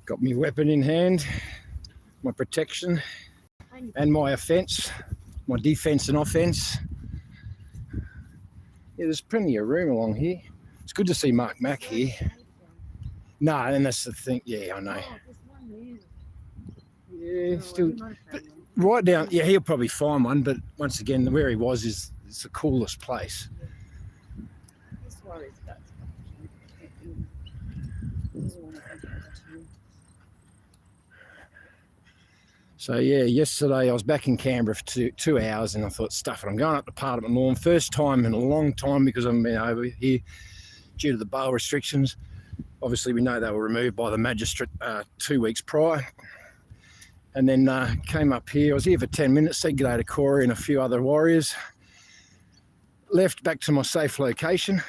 Got my weapon in hand, my protection and my offence, my defence and offence. Yeah, there's plenty of room along here. It's good to see Mark Mack here. No, and that's the thing. Yeah, I know. Yeah, still. But right down. Yeah, he'll probably find one. But once again, where he was is it's the coolest place. So yeah, yesterday I was back in Canberra for two hours, and I thought, stuff it, I'm going up to Parliament Lawn. First time in a long time because I've been over here due to the bail restrictions. Obviously, we know they were removed by the magistrate 2 weeks prior. And then came up here. I was here for 10 minutes, said good day to Corey and a few other warriors. Left back to my safe location.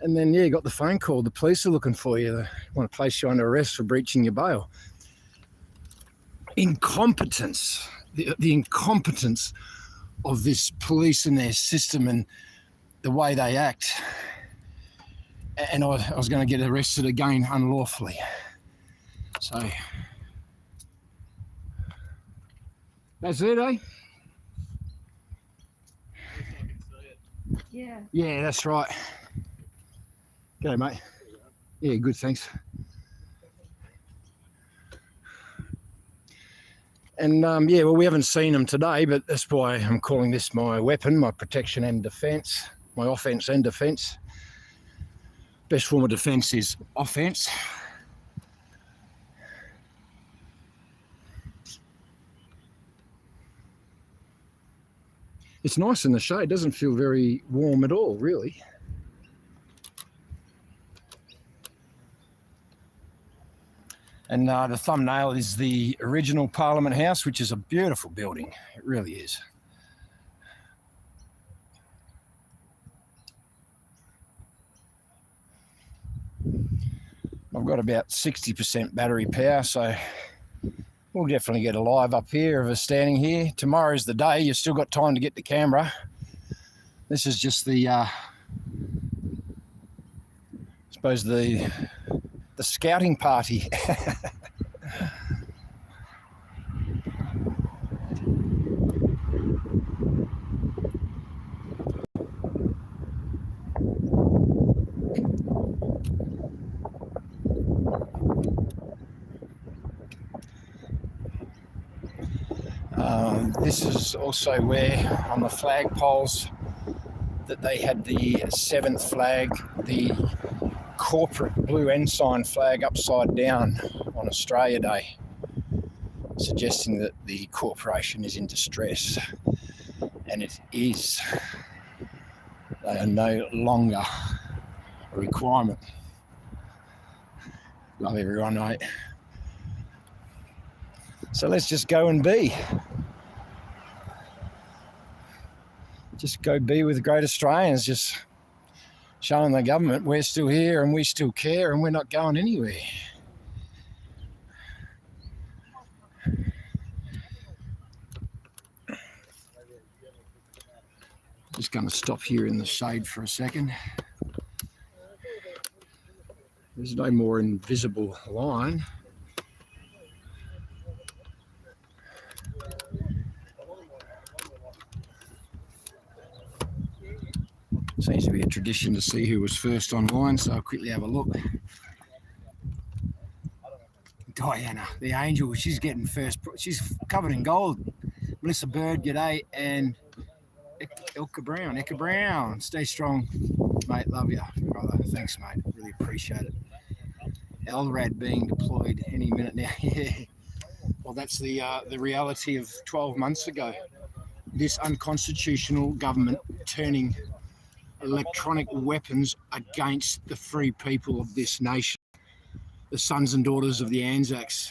And then, yeah, got the phone call. The police are looking for you. They want to place you under arrest for breaching your bail. Incompetence, the incompetence of this police and their system and the way they act. And I was going to get arrested again unlawfully. So that's it, eh? Yeah. Yeah, that's right. G'day, mate. Yeah, good, thanks. And yeah, well, we haven't seen them today, but that's why I'm calling this my weapon, my protection and defence, my offence and defence. Best form of defence is offence. It's nice in the shade, it doesn't feel very warm at all, really. And the thumbnail is the original Parliament House, which is a beautiful building. It really is. I've got about 60% battery power, so we'll definitely get a live up here of us standing here. Tomorrow's the day. You've still got time to get to Canberra. This is just the, I suppose the scouting party. This is also where on the flagpoles that they had the 7th flag, the corporate blue ensign flag upside down on Australia Day, suggesting that the corporation is in distress, and it is. They are no longer a requirement. Love everyone, mate. So let's just go and be. Just go be with great Australians, just showing the government we're still here and we still care and we're not going anywhere. Just going to stop here in the shade for a second. There's no more invisible line. Seems to be a tradition to see who was first online, so I'll quickly have a look. Diana, the angel, she's getting first. She's covered in gold. Melissa Bird, g'day, and Ilka Brown. Stay strong, mate. Love you, brother. Thanks, mate. Really appreciate it. LRAD being deployed any minute now. Yeah. Well, that's the reality of 12 months ago. This unconstitutional government turning electronic weapons against the free people of this nation, the sons and daughters of the Anzacs,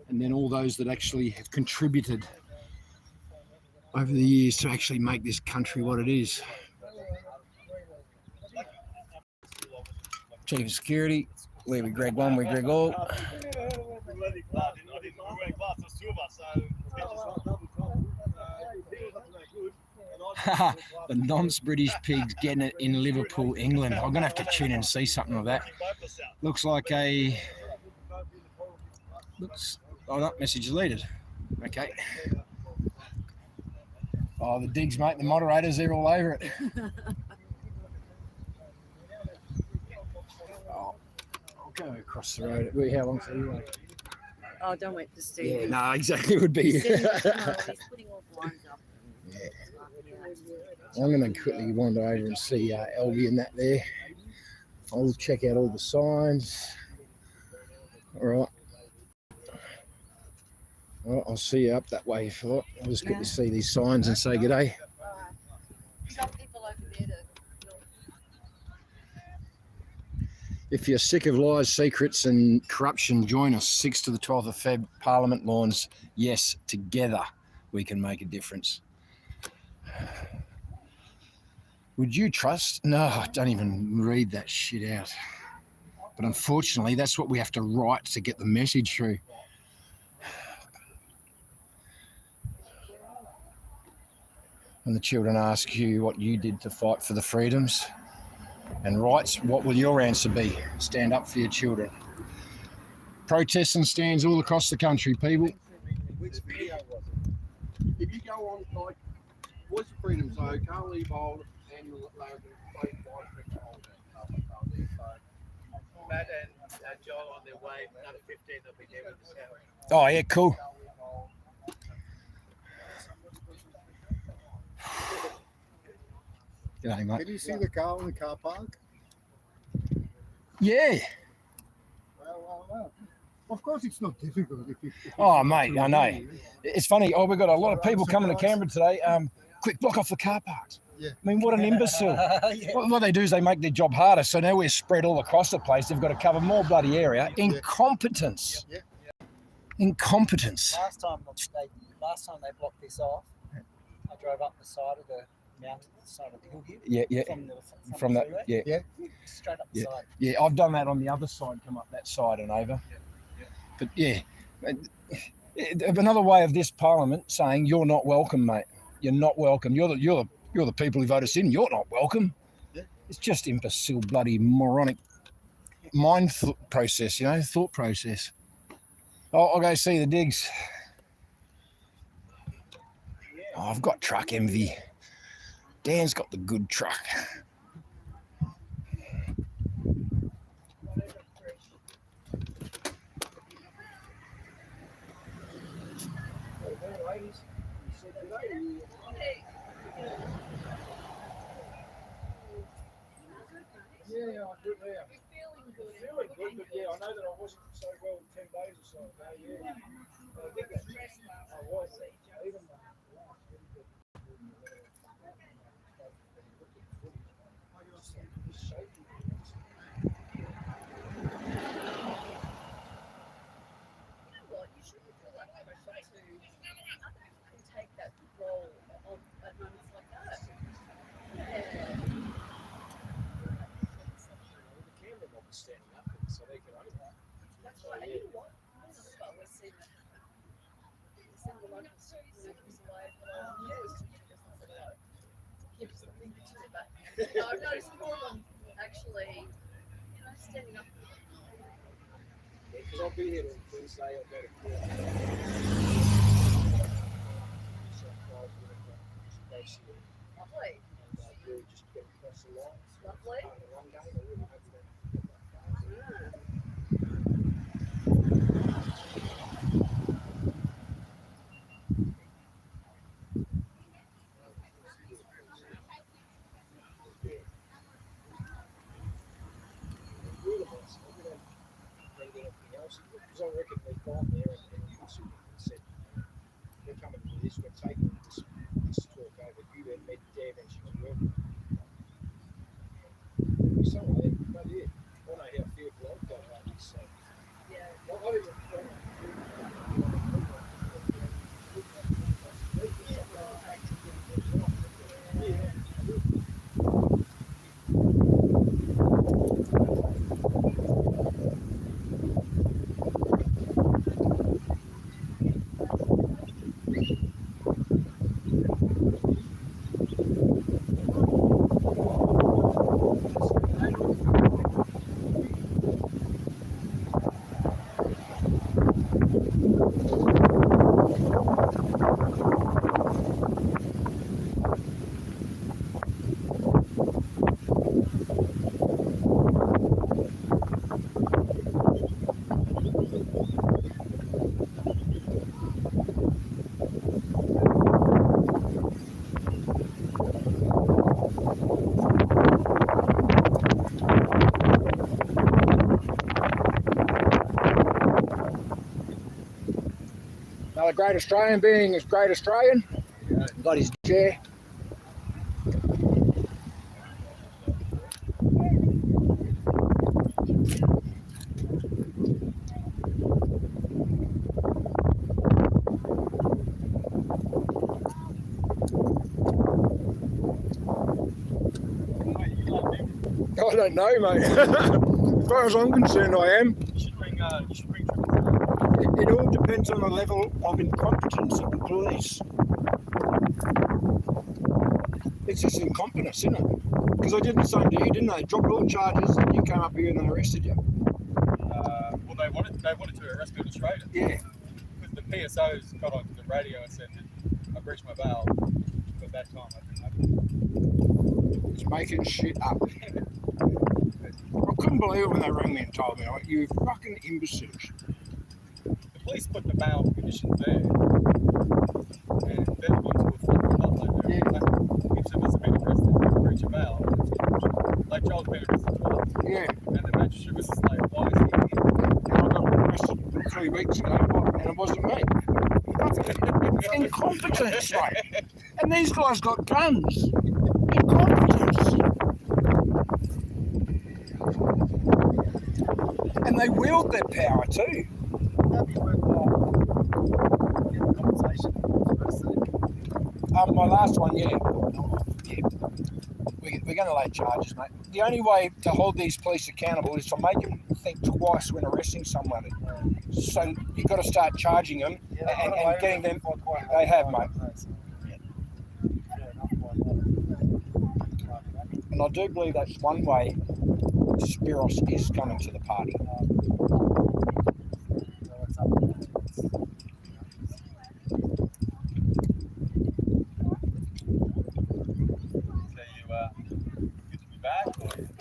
and then all those that actually have contributed over the years to actually make this country what it is. Chief of Security, where we Greg 1, we Greg all. The nonce-British pigs getting it in Liverpool, England. I'm going to have to tune in and see something of that. Looks like a... Oh, that message deleted. Okay. Oh, the digs, mate. The moderators, they're all over it. Oh, I'll go across the road. How long's the way? Oh, don't wait to see. Yeah, no, exactly. It would be. He's putting all blinds up. Yeah. I'm going to quickly wander over and see Elvie and that there. I'll check out all the signs. All right. Well, I'll see you up that way if you like. I'll just quickly see these signs and say good day. Some people over there to... If you're sick of lies, secrets and corruption, join us 6th to the 12th of Feb, Parliament Lawns. Yes, together we can make a difference. Would you trust? No, I don't even read that shit out. But unfortunately, that's what we have to write to get the message through. And the children ask you what you did to fight for the freedoms and rights. What will your answer be? Stand up for your children. Protests and stands all across the country, people. Which video was it? If you go on, like, Voice of Freedom Zone, can't leave hold, and you'll load the plate white. Matt and Joel on their way, another 15, they'll be there with us now. Oh, yeah, cool. G'day, mate. Can you see the car in the car park? Yeah. Well. Of course, it's not difficult. Oh, mate, I know. It's funny. Oh, we've got a lot of people coming to Canberra today. Quick, block off the car parks. Yeah. I mean, what an imbecile. What they do is they make their job harder. So now we're spread all across the place. They've got to cover more bloody area. Incompetence. Yeah. Incompetence. Last time they blocked this off, I drove up the side of the mountain, the side of the hill here. Yeah. From that, freeway. yeah. Straight up the side. Yeah, I've done that on the other side, come up that side and over. But yeah, another way of this parliament saying you're not welcome, mate. You're not welcome. You're the people who vote us in. You're not welcome. Yeah. It's just imbecile, bloody moronic mind process, thought process. I'll go see the digs. Oh, I've got truck envy. Dan's got the good truck. Yeah, I do. Yeah. Feeling good, but yeah, I know that I wasn't so well 10 days or so ago. Yeah. I was. Even take that role at moments like that. the camera mob was standing up, so they could own that. That's right. And you know what? We've seen that happen. We've seen the local gives away for years. Gives the thing to it back. I've noticed more of them actually, standing up. Yeah, because I'll be here on Wednesday. I'll go to court. Lovely. Really just get across the line. Lovely. One game, I really hope that. Because I reckon they've gone there and you said they're coming to this, we're taking this talk over you and made damn and she's working. Some of them, but yeah, I know how fearful I've got about this. So. Yeah. Great Australian being his Great Australian. Got his chair. I don't know, mate. As far as I'm concerned, I am. You should bring It all depends on the level of incompetence of the police. It's just incompetence, isn't it? Because I did the same to you, didn't they? Dropped all charges and you came up here and they arrested you. well, they wanted to arrest me in Australia. Yeah. Because the PSOs got onto the radio and said that I breached my bail. But at that time, I didn't. It's making shit up. I couldn't believe it when they rang me and told me, like, you fucking imbeciles. The police put the bail conditions there. And they're the ones who were fucking up like that. Yeah. If someone's been arrested for breach of bail, like Joel's been arrested twice. Yeah. And the magistrate was just like, why is he here? And I got arrested 3 weeks ago and it wasn't me. Incompetence, mate. And these guys got guns. Incompetence. And they wield their power too. That'd be worthwhile. Get a conversation. My last one, yeah. We're going to lay charges, mate. The only way to hold these police accountable is to make them think twice when arresting somebody. So you've got to start charging them and getting them. They have, mate. And I do believe that's one way Spiros is coming to the party.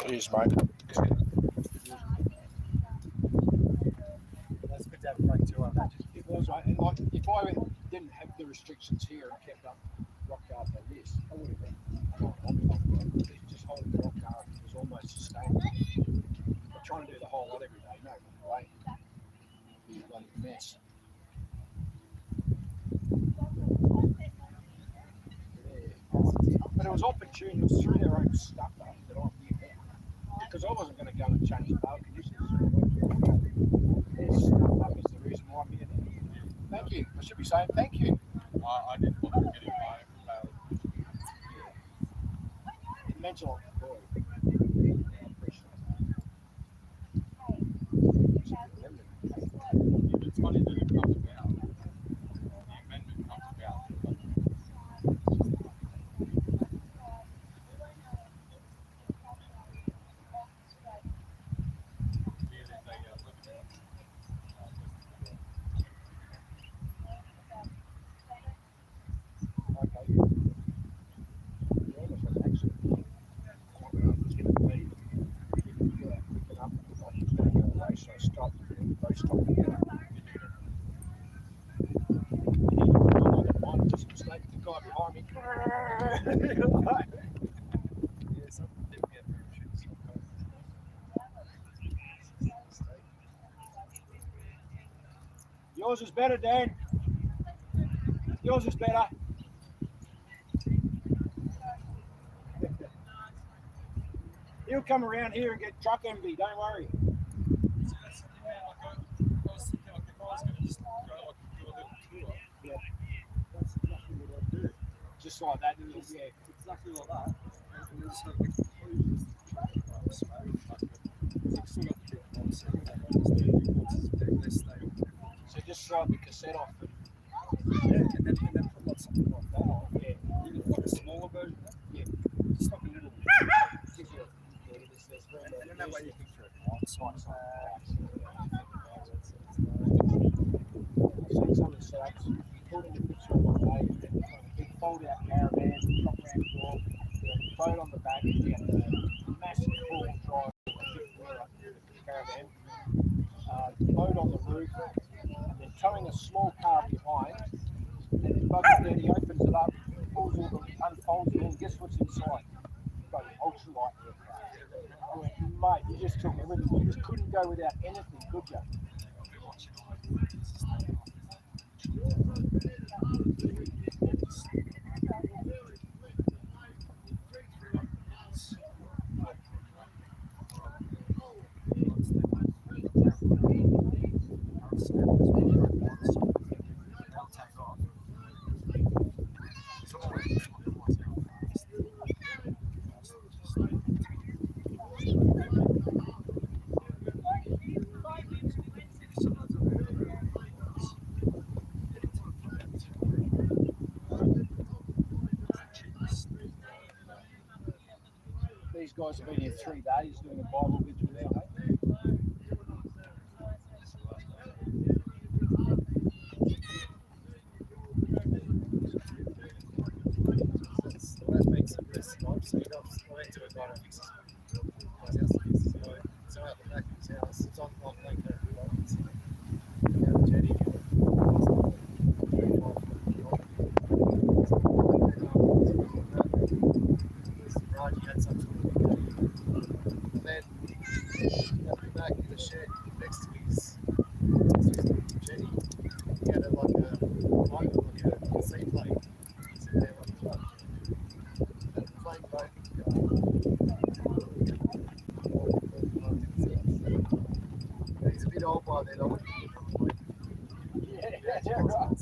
It is, mate. That's good to have a break too, I imagine. It was, mate. And like, if I didn't have the restrictions here and kept up rock hard like this, I would have been just holding the rock hard was almost sustainable. But trying to do the whole lot every day, no way. It'd be a bloody mess. Yeah. But it was opportune. It was through their own stuff that I'm here now. Because I wasn't going to go and change the bail conditions. Their stuff is the reason why I'm here now. Thank you. I should be saying thank you. I didn't want to get in my bail. It meant a lot to Boy. It's funny that it comes about. The amendment comes about. Yours is better, Dan. Yours is better. He'll come around here and get truck envy, don't worry. Yeah. That's exactly what I do. Just like that, yeah. Exactly like that. And just have So just slide the cassette off. and then put something like that on. Yeah. You can put a smaller version. Yeah. Just like a little. And that way you can throw it on. I've seen some of the setups, putting the picture on one day, big fold out caravan, drop ramp door, boat on the back, and you get the massive four-wheel drive caravan, boat on the roof, and then towing a small car behind, and then Buggy Daddy opens it up, pulls all the, unfolds it, and guess what's inside? You've got an ultralight aircraft. I went, mate, you just took everything. You just couldn't go without anything, could you? These guys have been here 3 days doing a Bible vigil now, hey? That makes it less life. So you got went to a guy that fixes his house to fix his boat. So out the back of his house, it's on Lake Roads. Jetty. Raji had some sort of and then at the back of the shed next to his jetty, he had a seaplane. Sitting there on the front. And the plane broke. He's a bit old by then, I wouldn't probably. Yeah, right.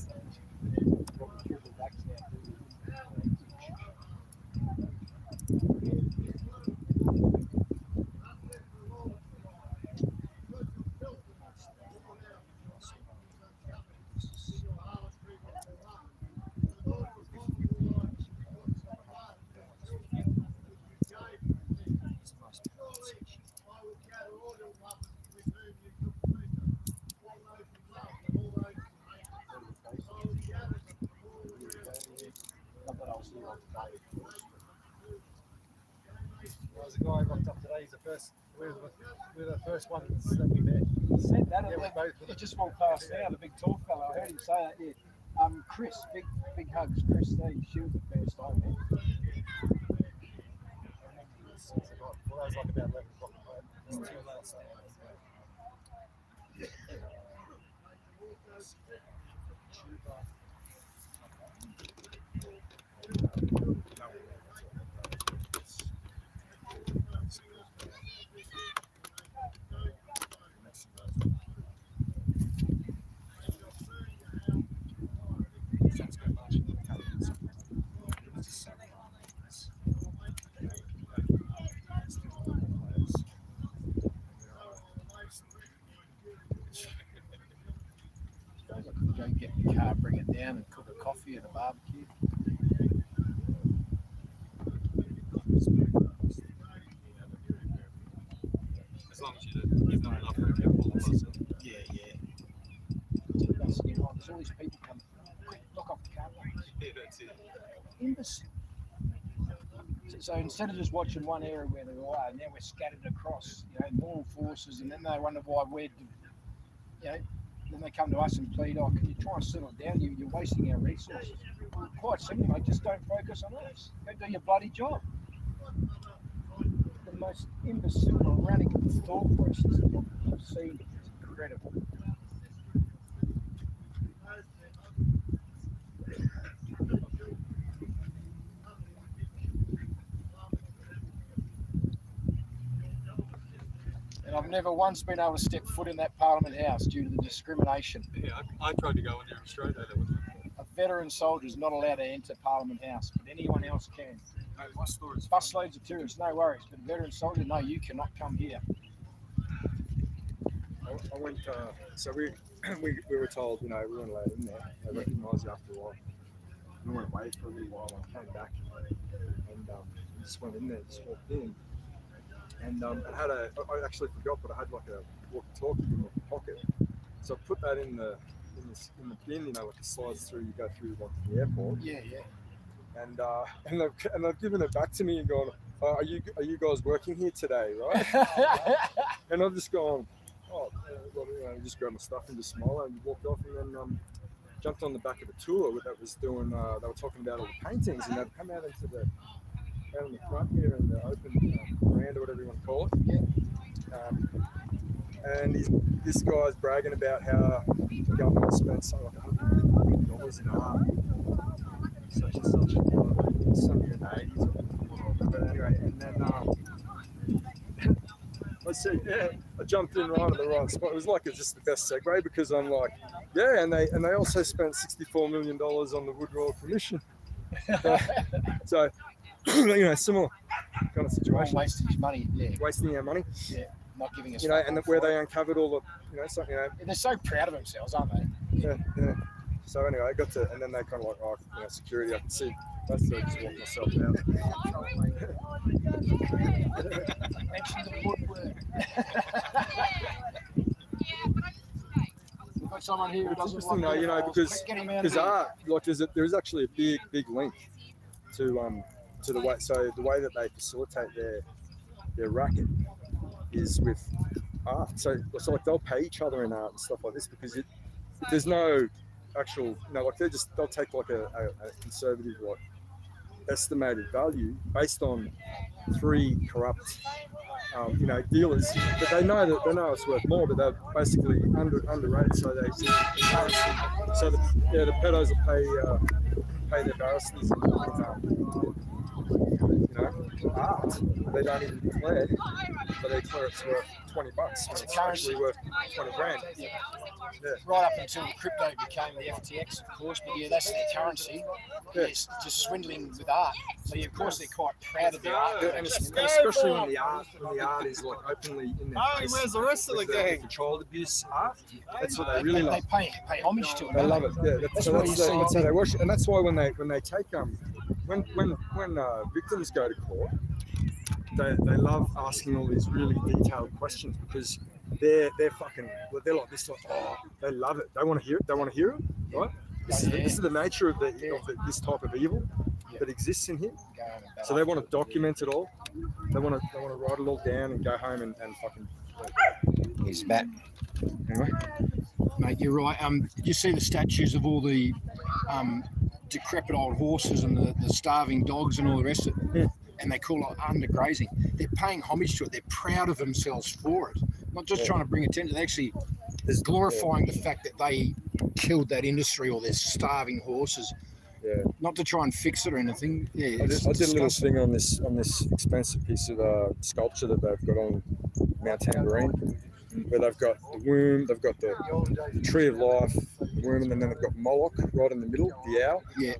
There was a guy rocked up today. He's the first. We're the first ones that we met. He said that. Yeah, we both. He just walked past now, the big tall fellow. I heard him say that. Yeah. Chris, big hugs. Christine, she was the first I met. Well, that was like about 11 o'clock at night. There's 2 last night. Go get in the car, bring it down, and cook a coffee at a barbecue. As long as there's not enough room to pull the bus in. Yeah. There's all these people come. Quick, lock off the car. Yeah, that's it. Imbecile. So instead of just watching one area where they are, now we're scattered across, more forces, and then they wonder why we're, then they come to us and plead, oh, can you try and settle down? You're wasting our resources. Well, quite simply, mate, just don't focus on us. Go do your bloody job. The most imbecile, erratic thought process I've seen. It's incredible. And I've never once been able to step foot in that Parliament House due to the discrimination. Yeah, I tried to go in there in Australia. That wasn't. A veteran soldier is not allowed to enter Parliament House, but anyone else can. My story's Busloads of tourists, no worries, but a veteran soldier, no, you cannot come here. I went. So we were told, we weren't allowed in there. They recognised you after a while. We went away for a little while. I came back and just went in there, just walked in. And I actually forgot, but I had like a walkie-talkie in my pocket. So I put that in the bin, like it slides through. You go through like the airport. Yeah. And they've given it back to me and gone, are you guys working here today, right? And I've just gone, just grabbed my stuff and just smiled and walked off, and then jumped on the back of a tour that was doing. They were talking about all the paintings, and they'd come out in the front here in the open veranda, whatever you want to call it. Yeah. And this guy's bragging about how the government spent something like $1 in art. Such and such. Something in the 80s. But anyway, and then let's see, yeah, I jumped in right at the right spot. It was like it's just the best segue because I'm like, yeah, and they also spent $64 million on the Wood Royal Commission. So you know, similar kind of situation. Wasting his money, yeah. Wasting our money. Yeah, not giving us. You know, and where they uncovered all the, you know, something, you know. And they're so proud of themselves, aren't they? Yeah, yeah. So anyway, I got to, and then they kind of like, oh, you know, security. I can see. That's the just walk myself out. Mention the woodwork. We've got someone here who doesn't Interesting though, like you know, pedophiles. Get him out of here. art, like there is actually a big link to the way. So the way that they facilitate their racket is with art. So like they'll pay each other in art and stuff like this because there's no actual, you know, like they'll take like a conservative like estimated value based on 3 corrupt you know, dealers, but they know it's worth more, but they're basically underrated. So they so the pedos will pay their barristers you know, art. They don't even declare, but they declare it's worth $20 when it's actually worth 20 grand. Yeah. Yeah. Right up until crypto became the FTX, of course, but yeah, that's their currency. Yeah. It's just swindling with art. So yeah, of course they're quite proud of their art. And especially when the art is like openly in their face. Where's the rest of the with gang? Controlled abuse art. That's what they really love. They pay homage to it. They don't love it. Yeah, that's why you see- how they worship, and that's why when they take when victims go to court, they love asking all these really detailed questions because they're like this, like, oh, they love it. They want to hear it. They want to hear it, right? This is the nature of this type of evil that exists in here. So they want to document it all. They want to write it all down and go home and fucking. He's back. Anyway, Mate, you're right. You see the statues of all the decrepit old horses and the starving dogs and all the rest of it. Yeah. And they call it undergrazing. They're paying homage to it. They're proud of themselves for it. Not just trying to bring attention. They're actually glorifying the fact that they killed that industry or their starving horses. Yeah. Not to try and fix it or anything. Yeah, I did a little thing on this expensive piece of sculpture that they've got on Mount Tambourine, where they've got the womb, they've got the tree of life, the womb, and then they've got Moloch right in the middle, the owl, Yeah.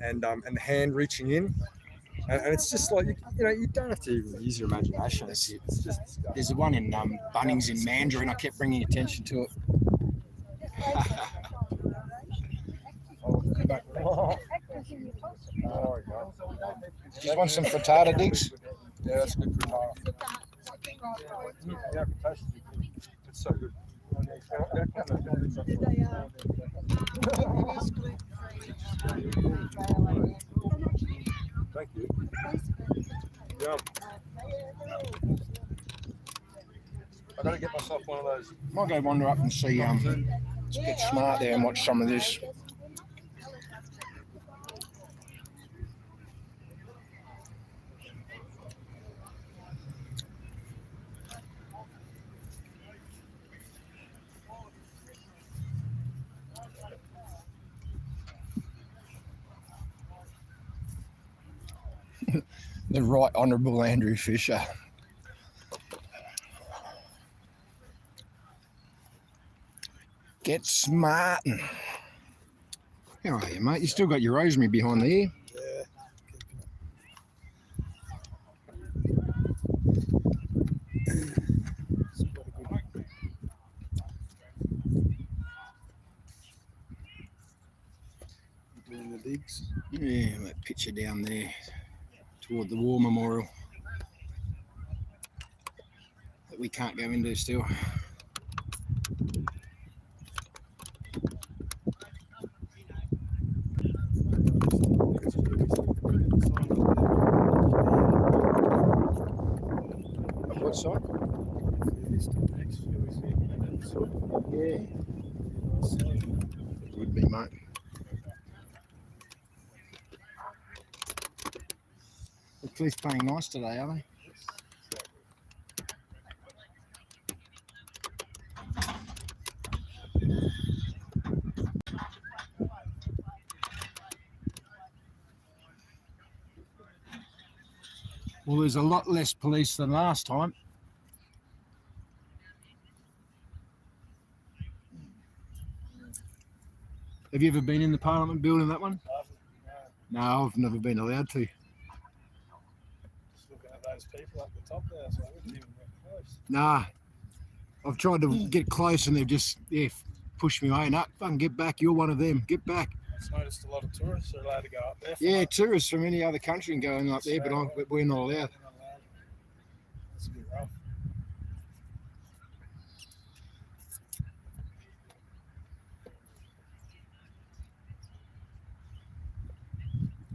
and the hand reaching in, and it's just like you don't have to even use your imagination. It's just There's the one in Bunnings in Mandarin. I kept bringing attention to it. Just want some frittata, Diggs? Yeah, that's good for yeah, it's so good. Thank you. Yeah. I gotta get myself one of those. Might go wander up and see. It's a bit smart there and watch some of this. The Right Honourable Andrew Fisher. Get smartin'. How are you, mate? You still got your rosemary behind the ear? Yeah. Doing the digs. Yeah, that picture down there toward the War Memorial that we can't go into still. What side? Yeah. It would be, mate. The police playing nice today, are they? Well, there's a lot less police than last time. Have you ever been in the Parliament building, that one? No, I've never been allowed to. Just looking at those people up the top there, so I wouldn't even get close. Nah, I've tried to get close and they've just pushed me away. No, fucking get back. You're one of them. Get back. I've noticed a lot of tourists are allowed to go up there. Yeah, tourists from any other country can go in up there, but we're not allowed. That's a bit rough.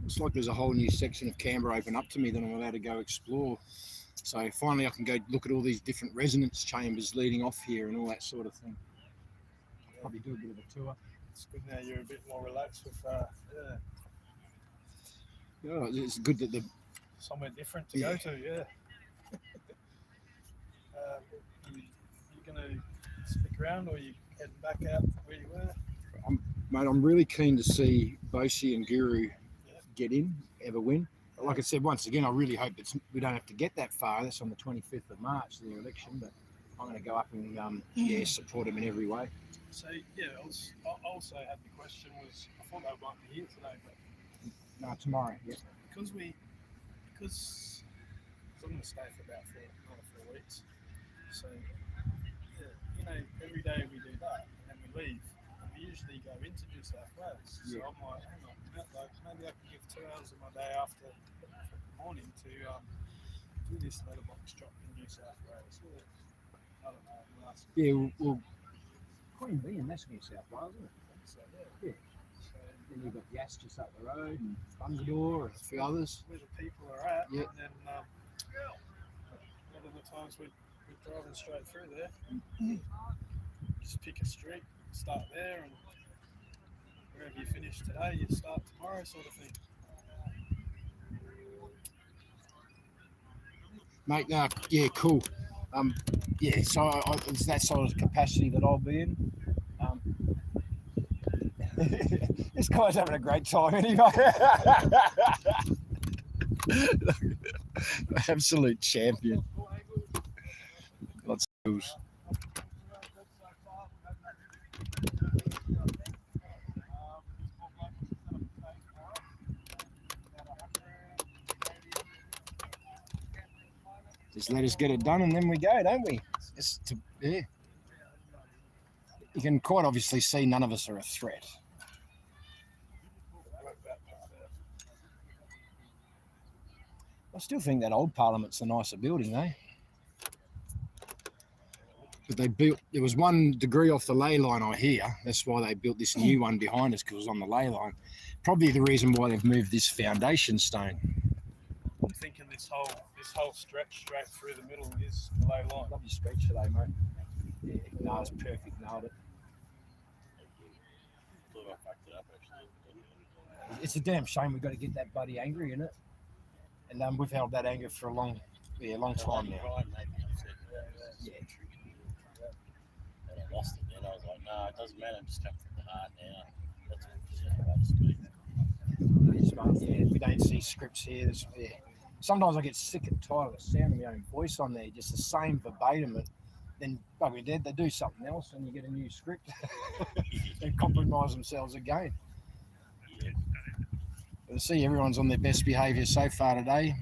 It's like there's a whole new section of Canberra open up to me that I'm allowed to go explore. So finally I can go look at all these different resonance chambers leading off here and all that sort of thing. Probably do a bit of a tour. It's good now you're a bit more relaxed with, Yeah, it's good that the somewhere different to go to, yeah. You going to stick around or you heading back out where you were? Mate, I'm really keen to see Bosie and Guru get in, ever win. Like I said, once again, I really hope we don't have to get that far. That's on the 25th of March, the election, but I'm going to go up and support them in every way. So, yeah, I also had the question was, I thought they might be here today, but No, tomorrow, yeah. because I'm going to stay for about another 4 weeks. So, yeah, every day we do that and then we leave. And we usually go into New South Wales. So I'm like, hang on a minute, maybe I can give 2 hours of my day after the morning to do this letterbox drop in New South Wales. I don't know. Yeah, well, Queen Bee, that's New South Wales, isn't it? So, Yeah. So then you've got Yass just up the road, and Bungadore, and a few others. Where the people are at, Yeah. and then a lot of the times we're driving straight through there. Just pick a street, start there, and wherever you finish today, you start tomorrow, sort of thing. Mate, yeah, cool. So it's that sort of capacity that I'll be in. This guy's having a great time anyway. Absolute champion. Lots of tools. Just let us get it done and then we go, don't we? Yeah. You can quite obviously see none of us are a threat. I still think that old Parliament's a nicer building, though. But there was 1 degree off the ley line, I hear. That's why they built this new one behind us, because it was on the ley line. Probably the reason why they've moved this foundation stone. I'm thinking this whole stretch straight through the middle is the ley line. Lovely stretch today, mate. Yeah, no, it's perfect. Nailed it. It's a damn shame we've got to get that bloody angry in it. And we've held that anger for a long time now. Yeah. And I lost it then. I was like, no, it doesn't matter. Just come from the heart now. That's what to speak. Yeah, we don't see scripts here. Sometimes I get sick and tired of the sound of my own voice on there, just the same verbatim. And then bugger dead, they do something else and you get a new script. They compromise themselves again. But I see everyone's on their best behaviour so far today.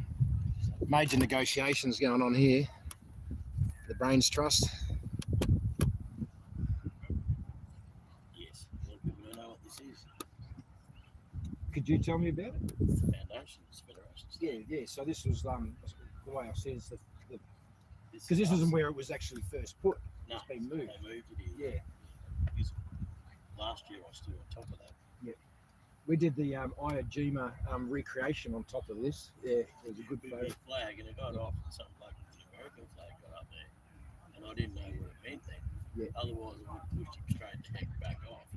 Major negotiations going on here. The Brains Trust. Yes, a lot of people don't know what this is. Could you tell me about it? Foundations, federations. Yeah. So this was the way I said it's because this isn't where it was actually first put. No, it's been moved. They moved it here. Yeah. Because last year I was still on top of that. Yeah. We did the Iajima recreation on top of this. Yeah, it was a good Big photo. flag, and it got off, and something like the American flag got up there, and I didn't know what it meant then. Yeah. Otherwise, I would have pushed him straight back off.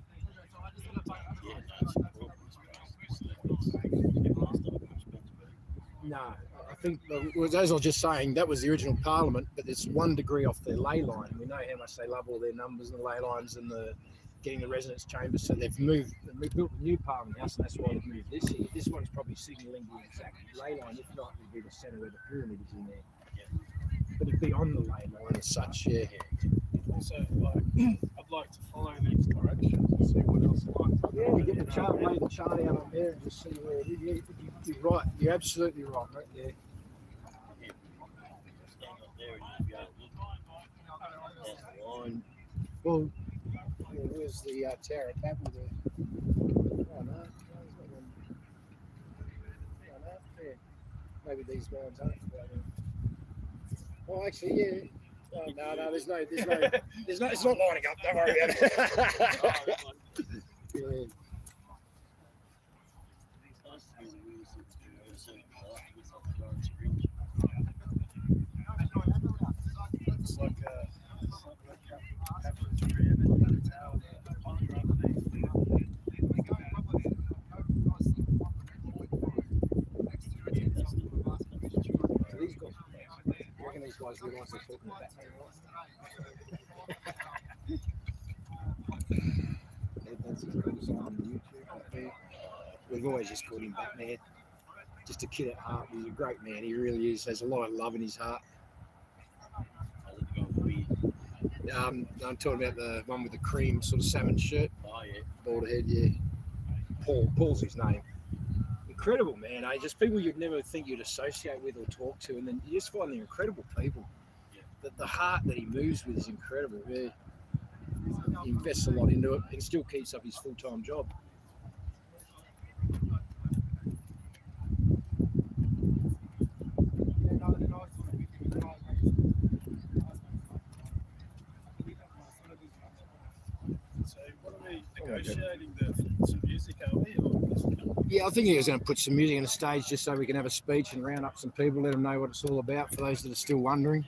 Yeah, no, it's important. No, I think, as I was just saying, that was the original Parliament, but it's 1 degree off their ley line. We know how much they love all their numbers and the ley lines and the getting the residence chambers. So they've built a new Parliament House, and that's why they've moved this here. This one's probably signalling the exact ley line. If not, it'd be the centre where the pyramid is in there. But it'd be on the ley line as such, yeah. Also, like, I'd like to follow these directions and see what else lines up. Yeah, we get the chart, lay the chart out on there and just see where it is. You're right. You're absolutely right, mate. Yeah. Stand up there and you go, look, that's the line. Well, where's the Tower of Babel there? Oh, no. Yeah. Maybe these ones aren't. Oh, actually, yeah. Oh, no, it's not lining up. Don't worry about it. Yeah. It's like a Camaraderie and Laughter So these guys, I reckon these guys realise they're talking about that's his cool on YouTube up there. We've always just called him Batman. Just a kid at heart. He's a great man. He really is. There's a lot of love in his heart. I'm talking about the one with the cream sort of salmon shirt. Oh, yeah. Bald head, yeah. Paul's his name. Incredible, man. Just people you'd never think you'd associate with or talk to, and then you just find they're incredible people. Yeah. The heart that he moves with is incredible. Yeah. He invests a lot into it and still keeps up his full-time job. So what are we negotiating some music, are we? Yeah, I think he was going to put some music on the stage just so we can have a speech and round up some people, let them know what it's all about for those that are still wondering.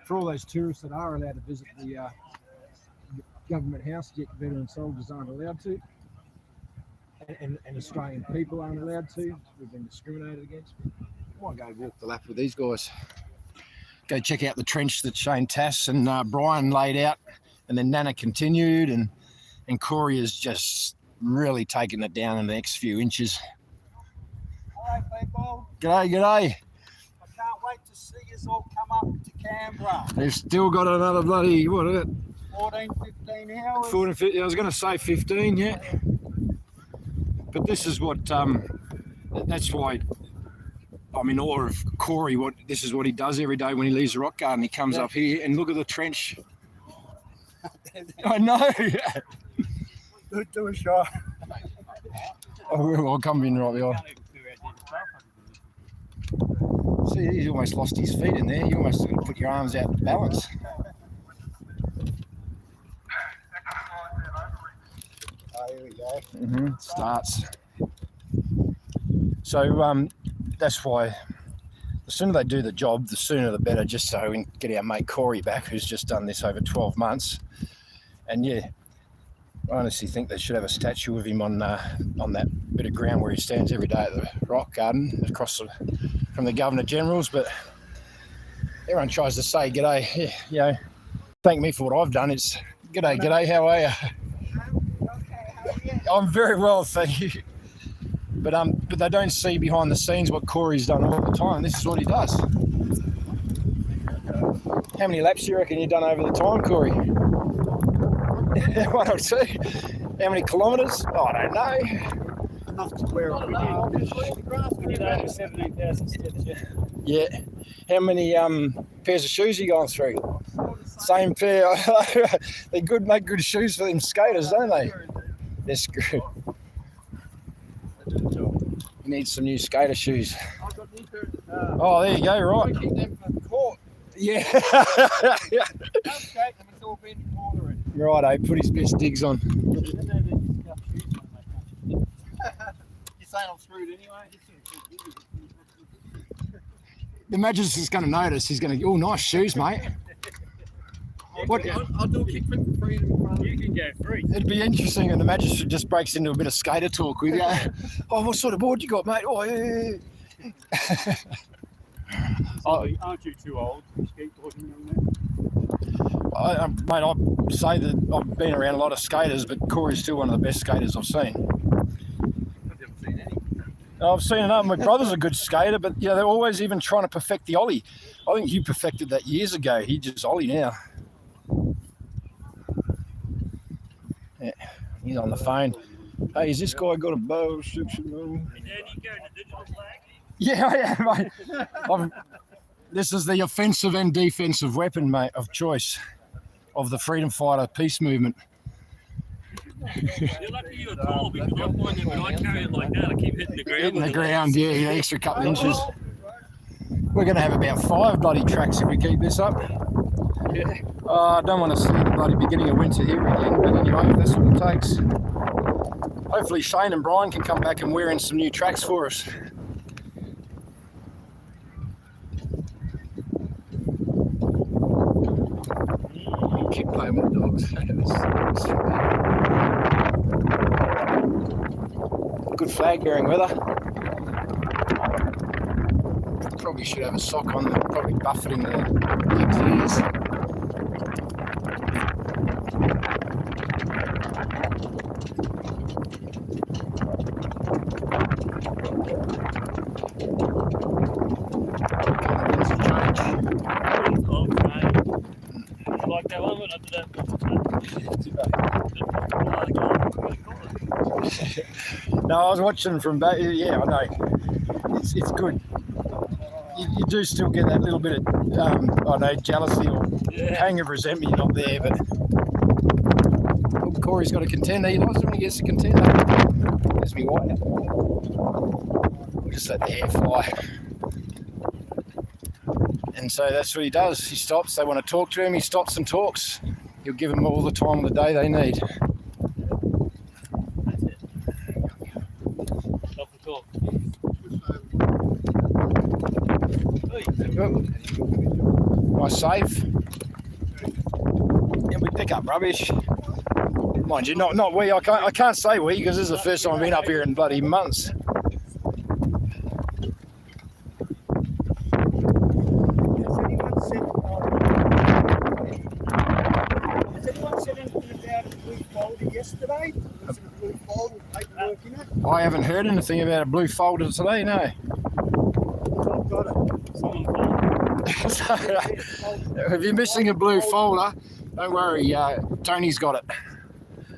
For all those tourists that are allowed to visit the government house, yet veteran soldiers aren't allowed to. And Australian people aren't allowed to. We've been discriminated against. I might go walk the lap with these guys. Go check out the trench that Shane Tass and Brian laid out, and then Nana continued, and Corey has just really taken it down in the next few inches. All right, people. G'day. I can't wait to see you all come up to Canberra. They've still got another bloody, what is it? 14, 15 hours. 14, 15, I was going to say 15, yeah. But this is what, that's why I'm in awe of Corey. This is what he does every day when he leaves the rock garden. He comes up here and look at the trench. I know. Do a shot. I'll come in right behind. See, he's almost lost his feet in there. You almost got to put your arms out to balance. Oh, here we go. Starts. So that's why the sooner they do the job, the sooner the better, just so we can get our mate Corey back, who's just done this over 12 months. And yeah, I honestly think they should have a statue of him on that bit of ground where he stands every day at the rock garden across from the Governor General's. But everyone tries to say g'day, yeah, thank me for what I've done. It's g'day, how are you? I'm very well, thank you. But they don't see behind the scenes what Corey's done all the time. This is what he does. How many laps do you reckon you've done over the time, Corey? 1 or 2. How many kilometres? Oh, I don't know. Enough to wear off again. 17,000 steps, yeah. How many pairs of shoes are you going through? Same pair. They make good shoes for them skaters, don't they? They're screwed. You need some new skater shoes. Oh, there you go, right. Yeah. Right, put his best digs on. You're saying I'm screwed anyway? The magistrate's going to notice. He's going to, oh, nice shoes, mate. What? I'll do a kickflip for free. You can go free. It'd be interesting, and the magistrate just breaks into a bit of skater talk with you. Oh, what sort of board you got, mate? Oh, yeah. So, aren't you too old to be skateboarding on Mate, I'd say that I've been around a lot of skaters, but Corey's still one of the best skaters I've seen. I've never seen any. I've seen enough. My brother's a good skater, but you know, they're always even trying to perfect the ollie. I think you perfected that years ago. He just ollie now. Yeah, he's on the phone. Hey, has this guy got a bow? Yeah, I am, mate. This is the offensive and defensive weapon, mate, of choice of the freedom fighter peace movement. You're lucky you're tall because I find that when I carry it like that, I keep hitting the ground. Hitting the ground, yeah, an extra couple of inches. We're going to have about 5 bloody tracks if we keep this up. Yeah. I don't want to see the bloody beginning of winter here again, but anyway, if that's what it takes. Hopefully Shane and Brian can come back and wear in some new tracks for us. Keep playing with the dogs. Good flag bearing weather. Probably should have a sock on, probably buffeting the pigs' ears. Like that one, but I did No, I was watching from back. Yeah, I know. It's good. You do still get that little bit of, I know, jealousy or hang of resentment. You're not there, but Corey's got a contender. He likes it when he gets a contender. There's me white. We'll just let the hair fly. And so that's what he does. He stops. They want to talk to him. He stops and talks. He'll give them all the time of the day they need. That's it. Stop and talk. Nice save. Yeah, we pick up rubbish. Mind you, not we. I can't say we because this is the first time I've been up here in bloody months. Yesterday, was it a blue folder with paperwork in it? I haven't heard anything about a blue folder today, no. I've got it. So, if you're missing a blue folder, don't worry, Tony's got it.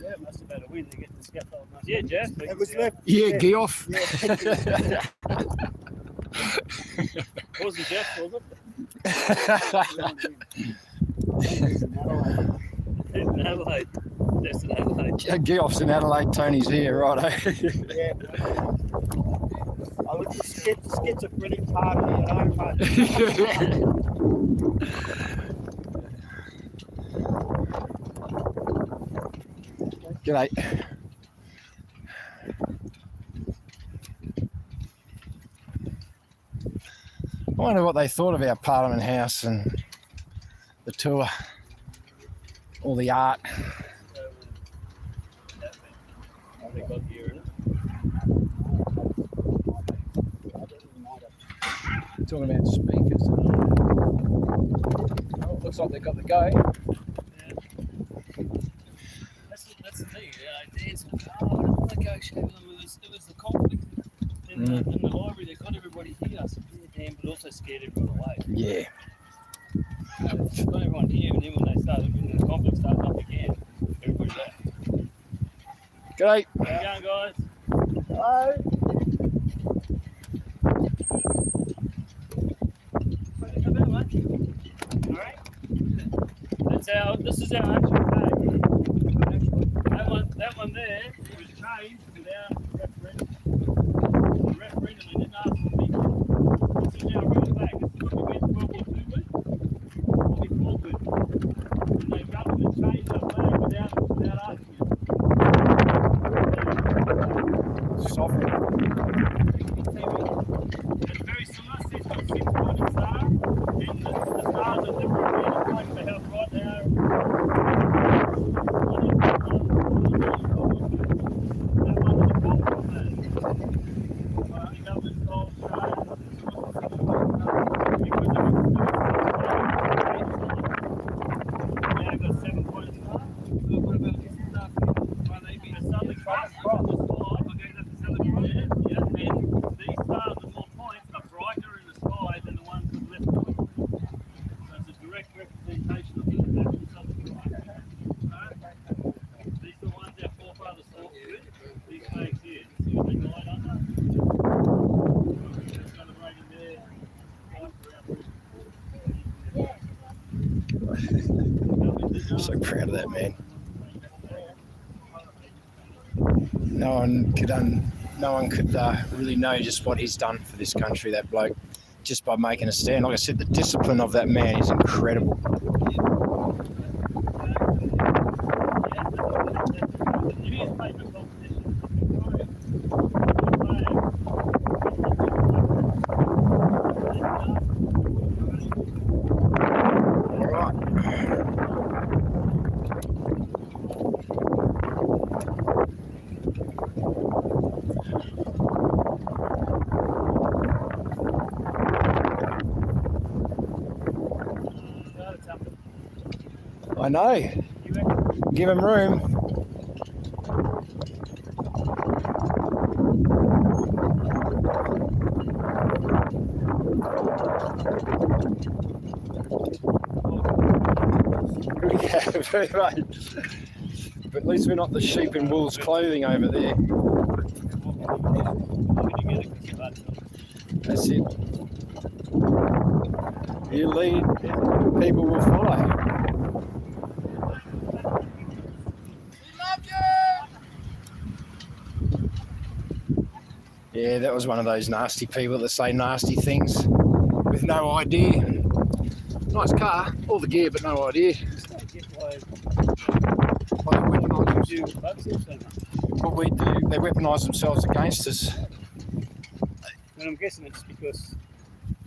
Yeah, it must have been a win to get the scaffold. Yeah, Jeff. It was left. Yeah, Geoff. Yeah. Wasn't Jeff, was Adelaide. In Adelaide. Just in Adelaide. Geoff's in Adelaide, Tony's here, right? Yeah. I was the schizophrenic part of the own part. G'day. I wonder what they thought of our Parliament House and the tour, all the art. Talking about speakers. Oh, looks like they've got the go. That's the thing. It's, I don't want to go show them. It was the conflict in the library that got everybody here. I said, yeah, damn, but also scared everyone away. Yeah. Got everyone here, and then when they started, when the conflict started up again, everybody left. G'day. How you going, guys? Hello. Alright. This is our actual bag. That one there, it was changed without referendum. The referendum, they didn't ask for me. This is our real bag. This is what we went to World War II with. What we fought with. And the government changed our flag without asking us. Soft. It's very similar. It's got 6-pointed star, and the stars are different. Like they have right now. So proud of that man. No one could really know just what he's done for this country, that bloke, just by making a stand. Like I said, the discipline of that man is incredible. I know. Give him room. Yeah, very much. But at least we're not the sheep in wolves clothing over there. That's it. You lead, people will follow. Yeah, that was one of those nasty people that say nasty things with no idea. Nice car, all the gear, but no idea. What we do, they weaponise themselves against us. And I'm guessing it's because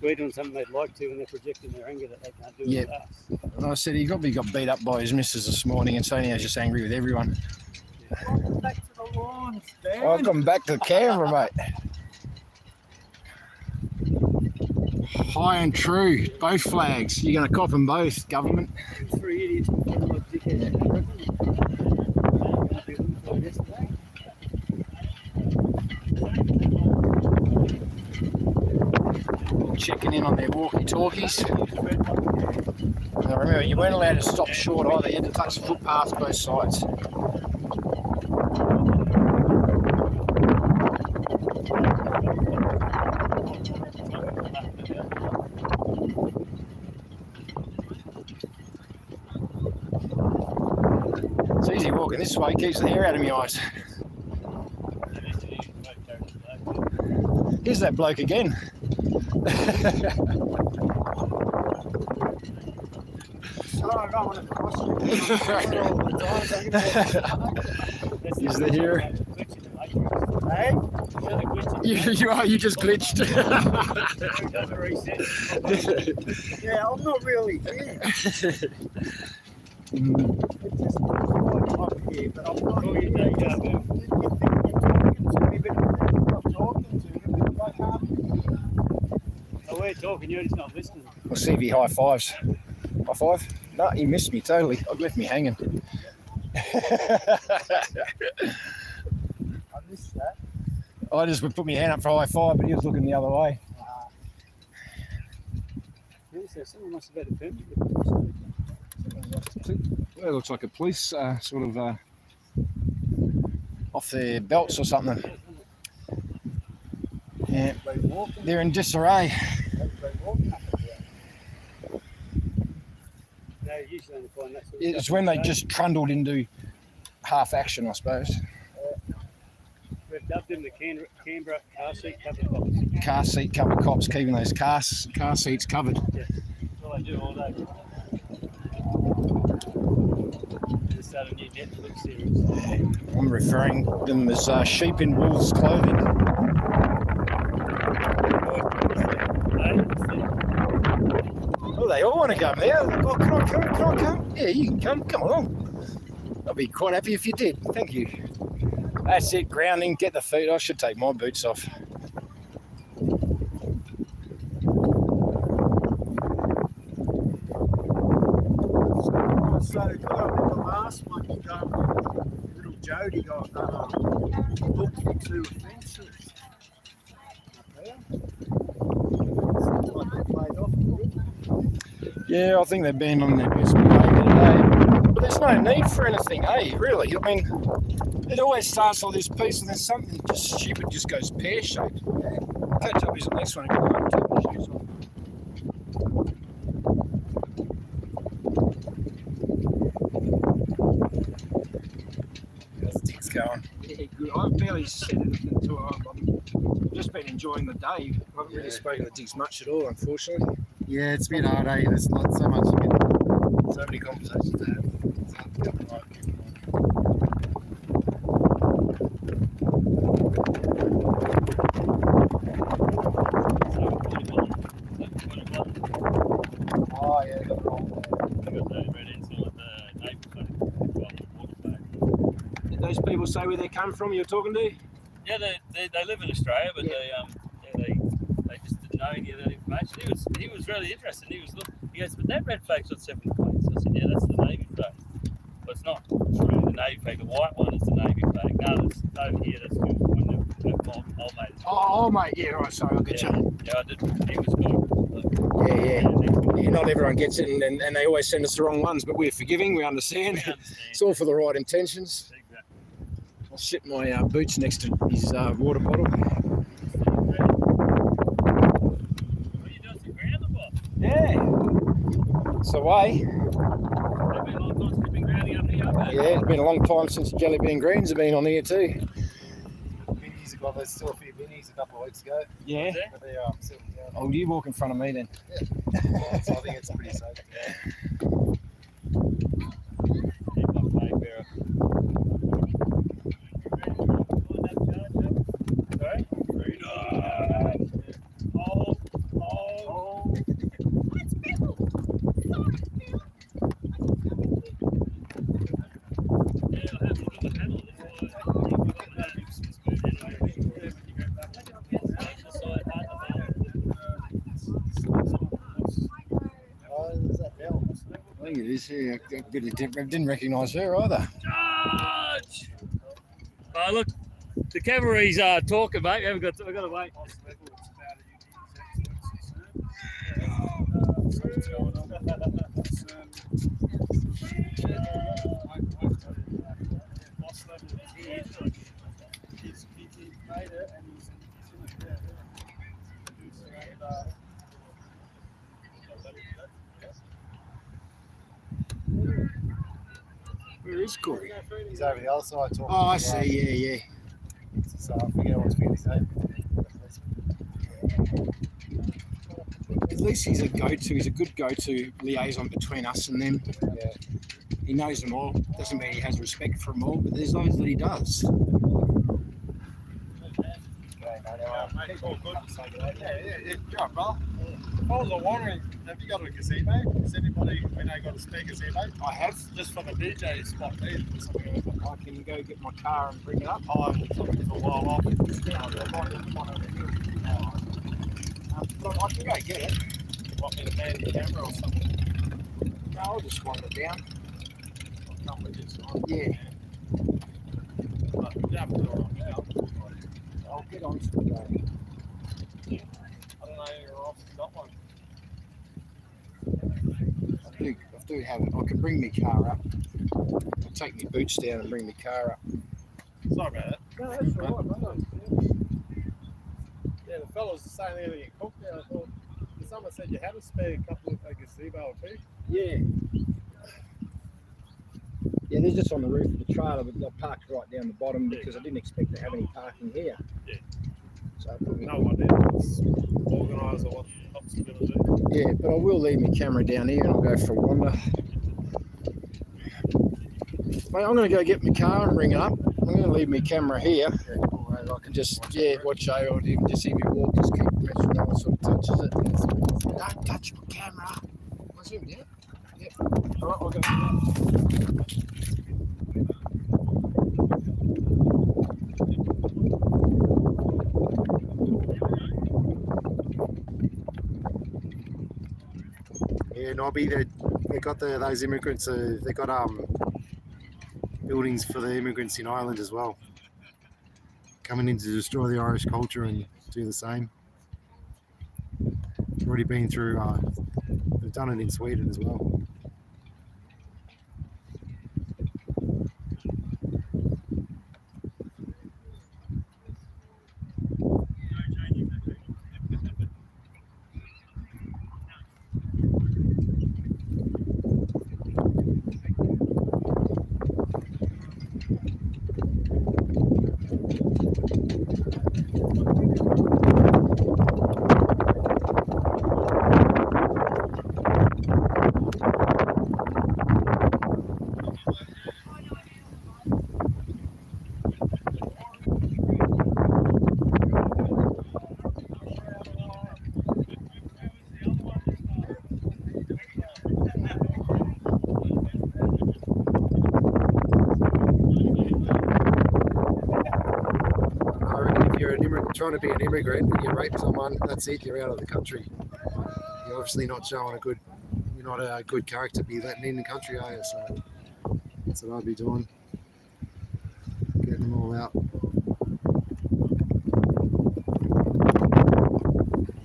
we're doing something they'd like to and they're projecting their anger that they can't do with us. And I said he got beat up by his missus this morning, and so now he's just angry with everyone. Welcome back to the lawns, Dan. Welcome back to Canberra, mate. High and true, both flags. You're going to cop them both, government. 3 idiots with a lot of dickheads. Checking in on their walkie-talkies. Now remember, you weren't allowed to stop short either. You had to touch the footpath both sides. It's easy walking this way, keeps the hair out of my eyes. Here's that bloke again. Is the hero? Hey? You just glitched. Yeah, I'm not really here. It's just up here, but I'm not here. You think you're talking to me, but I'm not talking to you. But Oh, we're talking, you're just not listening. We'll see if he high fives. High five? No, he missed me totally. I've left me hanging. I missed that. I just would put my hand up for a high five, but he was looking the other way. Someone must have had a permit. Well, it looks like a police sort of off their belts or something. Yeah, they're in disarray. No, usually only find that sort of It's stuff when in they the just trundled into half action, I suppose. We've dubbed them the Canberra car seat covered cops. Car seat covered cops, keeping those car seats covered. Yes, that's all they do all day. They started a new Netflix series. I'm referring to them as sheep in wolves clothing. Oh, they all want to come there. Oh, can I come? Yeah, you can come. Come along. I'd be quite happy if you did. Thank you. That's it, grounding. Get the feet. I should take my boots off. So good. I think the last one you got, little Jody got booked for 2 offences. Seems like they played off a bit. Yeah, I think they've been on their best behaviour today. But there's no need for anything, hey, really. I mean, it always starts like this piece and then something just stupid just goes pear-shaped. Catch up is the next one. Take my shoes off. going? Yeah, good. I've barely said anything to her. I've just been enjoying the day. I haven't really spoken to Diggs much at all, unfortunately. Yeah, it's been hard, eh? There's not so much, so many conversations to have. It's hard to get the right people. Oh, yeah, got the wrong. Did those people say where they come from? You're talking to? Yeah, they live in Australia, but Yeah. they just didn't know any of that information. He was really interested. He goes, but that red flag's got 7 points. I said, yeah, that's the Navy flag. But it's not true. The Navy flag, the white one is the Navy flag. No, it's over here. That's when old mate. Oh, mate, yeah, right, sorry, I'll get you. Yeah, I did. He was good. Yeah, not everyone gets it, and they always send us the wrong ones, but we're forgiving, we understand. It's all for the right intentions. I'll sit my boots next to his water bottle. Yeah, it's the way. Yeah, it's been a long time since Jelly Bean Greens have been on here too. Minis have got, there's still a few minis a couple of weeks ago. Yeah. But they're settling down. Oh, you walk in front of me then. Yeah, so I think it's pretty safe. I think it is. Yeah, I didn't recognise her either. Judge! Oh, look, the cavalry's talking, mate. We've got to wait. Where is Corey? He's over the other side talking. Oh, I see. Yeah. So I forget his name. At least he's a go-to. He's a good go-to liaison between us and them. Yeah. He knows them all. Doesn't mean he has respect for them all, but there's those that he does. Yeah, brother. I was wondering, have you got a gazebo? Has anybody, got a spare gazebo? I have. Just for the DJ spot there. I can go get my car and bring it up. Oh, it's a while off. But I can go get it. Want me to man your camera or something? No, I'll just wind it down. I'll come with you tonight. Yeah. But you have to do it right now. I'll get on to the day. I don't know your office got one. I do have it. I can bring my car up. I'll take my boots down and bring my car up. Sorry about that. No, that's all right, mate. Yeah, the fellas were saying they're going to get cooked there. I thought someone said you had a spare couple of gazebo or two. Yeah. Yeah, they're just on the roof of the trailer, but they're parked right down the bottom because I didn't expect to have any parking here. Yeah. So I probably, No one else organised or what the cops are going to do. yeah, but I will leave my camera down here and I'll go for a wander. Mate, I'm going to go get my car and bring it up. I'm going to leave my camera here. I can just, watch out, or you can just see me walk, just keep pressing no one sort of touches it. Don't touch my camera. I zoom, yeah? Yeah. All right, I'll go. Yeah, Nobby, they got those immigrants. They got buildings for the immigrants in Ireland as well, coming in to destroy the Irish culture and do the same. Already been through. They've done it in Sweden as well. trying to be an immigrant and you rape someone, that's it, you're out of the country. You're obviously not showing you're not a good character to be letting in the country, are you? So that's what I'd be doing. Getting them all out.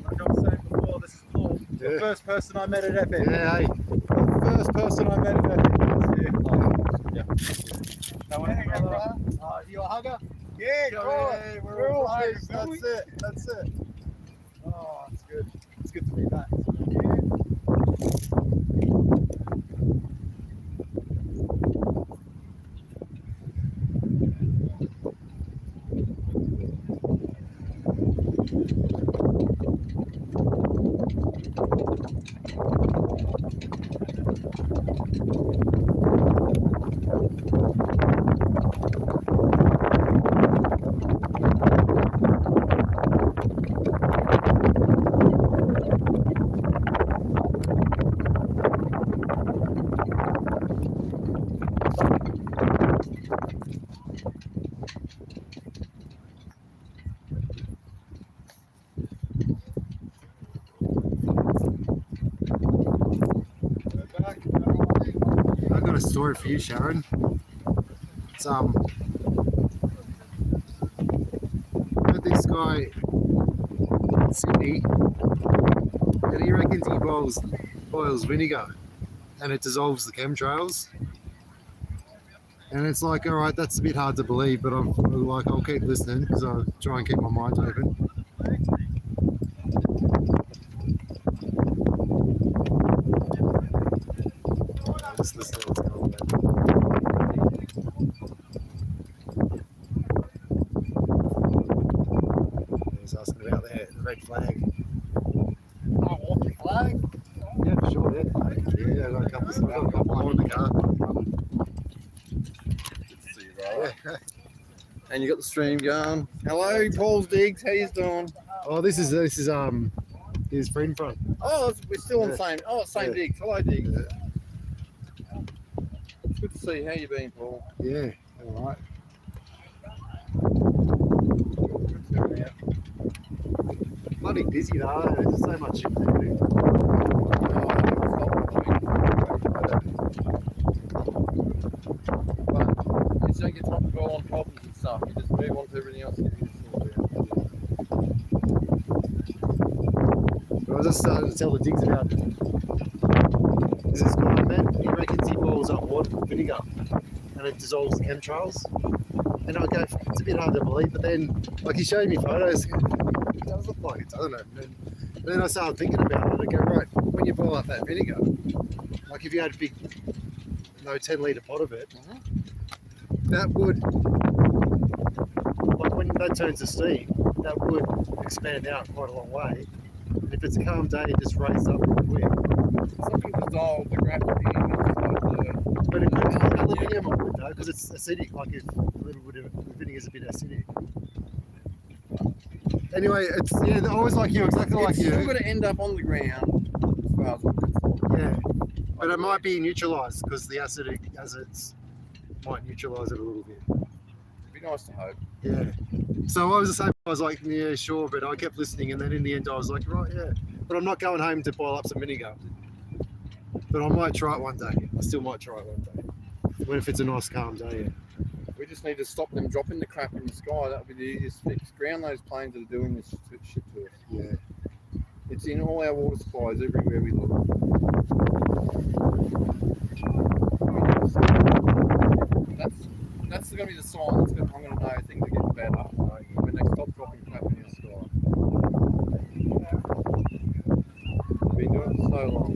Like I was saying before, this is Paul. Yeah. The first person I met at Epic. Yeah, hey. The first person I met at Epic was here. Yeah. You a hugger? Yeah, Hey, we're all friends. That's it. That's it. Oh, it's good. It's good to be back. I've got a story for you, Sharon. It's met this guy in Sydney, and he reckons he boils vinegar, and it dissolves the chemtrails. And it's like, all right, that's a bit hard to believe, but I'm like, I'll keep listening because I try and keep my mind open. Just listen to what's going on. He was asking about the red flag. Oh, walk your flag. Yeah, for sure. Yeah, I've got a couple more in the car. Yeah. And you got the stream going. Hello, Paul's Digs. How you doing? Oh, this is his friend front. Oh, we're still on the Yeah. same. Oh, same Yeah. Digs. Hello, Digs. Yeah. It's good to see. How you been, Paul? Yeah, all right. Bloody busy though. There's so much shit to do. But you just don't get time to go on problems and stuff. You just move on to everything else. I was just starting to tell the Digs about this guy I met. He reckons he boils up water with vinegar and it dissolves the chemtrails. And I go, it's a bit hard to believe, but then, like, he showed me photos. It does look like it, doesn't it? And then I started thinking about it. I go, right, when you boil up that vinegar, like if you had a big, 10-litre pot of it, that would, like when that turns to steam, that would expand out quite a long way. And if it's a calm day, it just raises up real quick. Something dissolved the gravity. But it could aluminium would though, because it's acidic. Like if a little bit of vinegar is a bit acidic. Anyway, it's I always like you, exactly like It's you. still going to end up on the ground. As far as I'm concerned. Yeah, but it might be neutralised because the acidic acids might neutralise it a little bit. It'd be nice to hope. Yeah. So I was the same. I was like, yeah, sure, but I kept listening, and then in the end, I was like, right, yeah. But I'm not going home to boil up some vinegar. But I might try it one day. I still might try it one day. What if it's a nice calm day? Yeah. We just need to stop them dropping the crap in the sky. That would be the easiest fix. Ground those planes that are doing this shit to us. Yeah. It's in all our water supplies everywhere we look. That's going to be the sign. I'm going to know things are getting better when they stop dropping crap in the sky. We've been doing it for so long.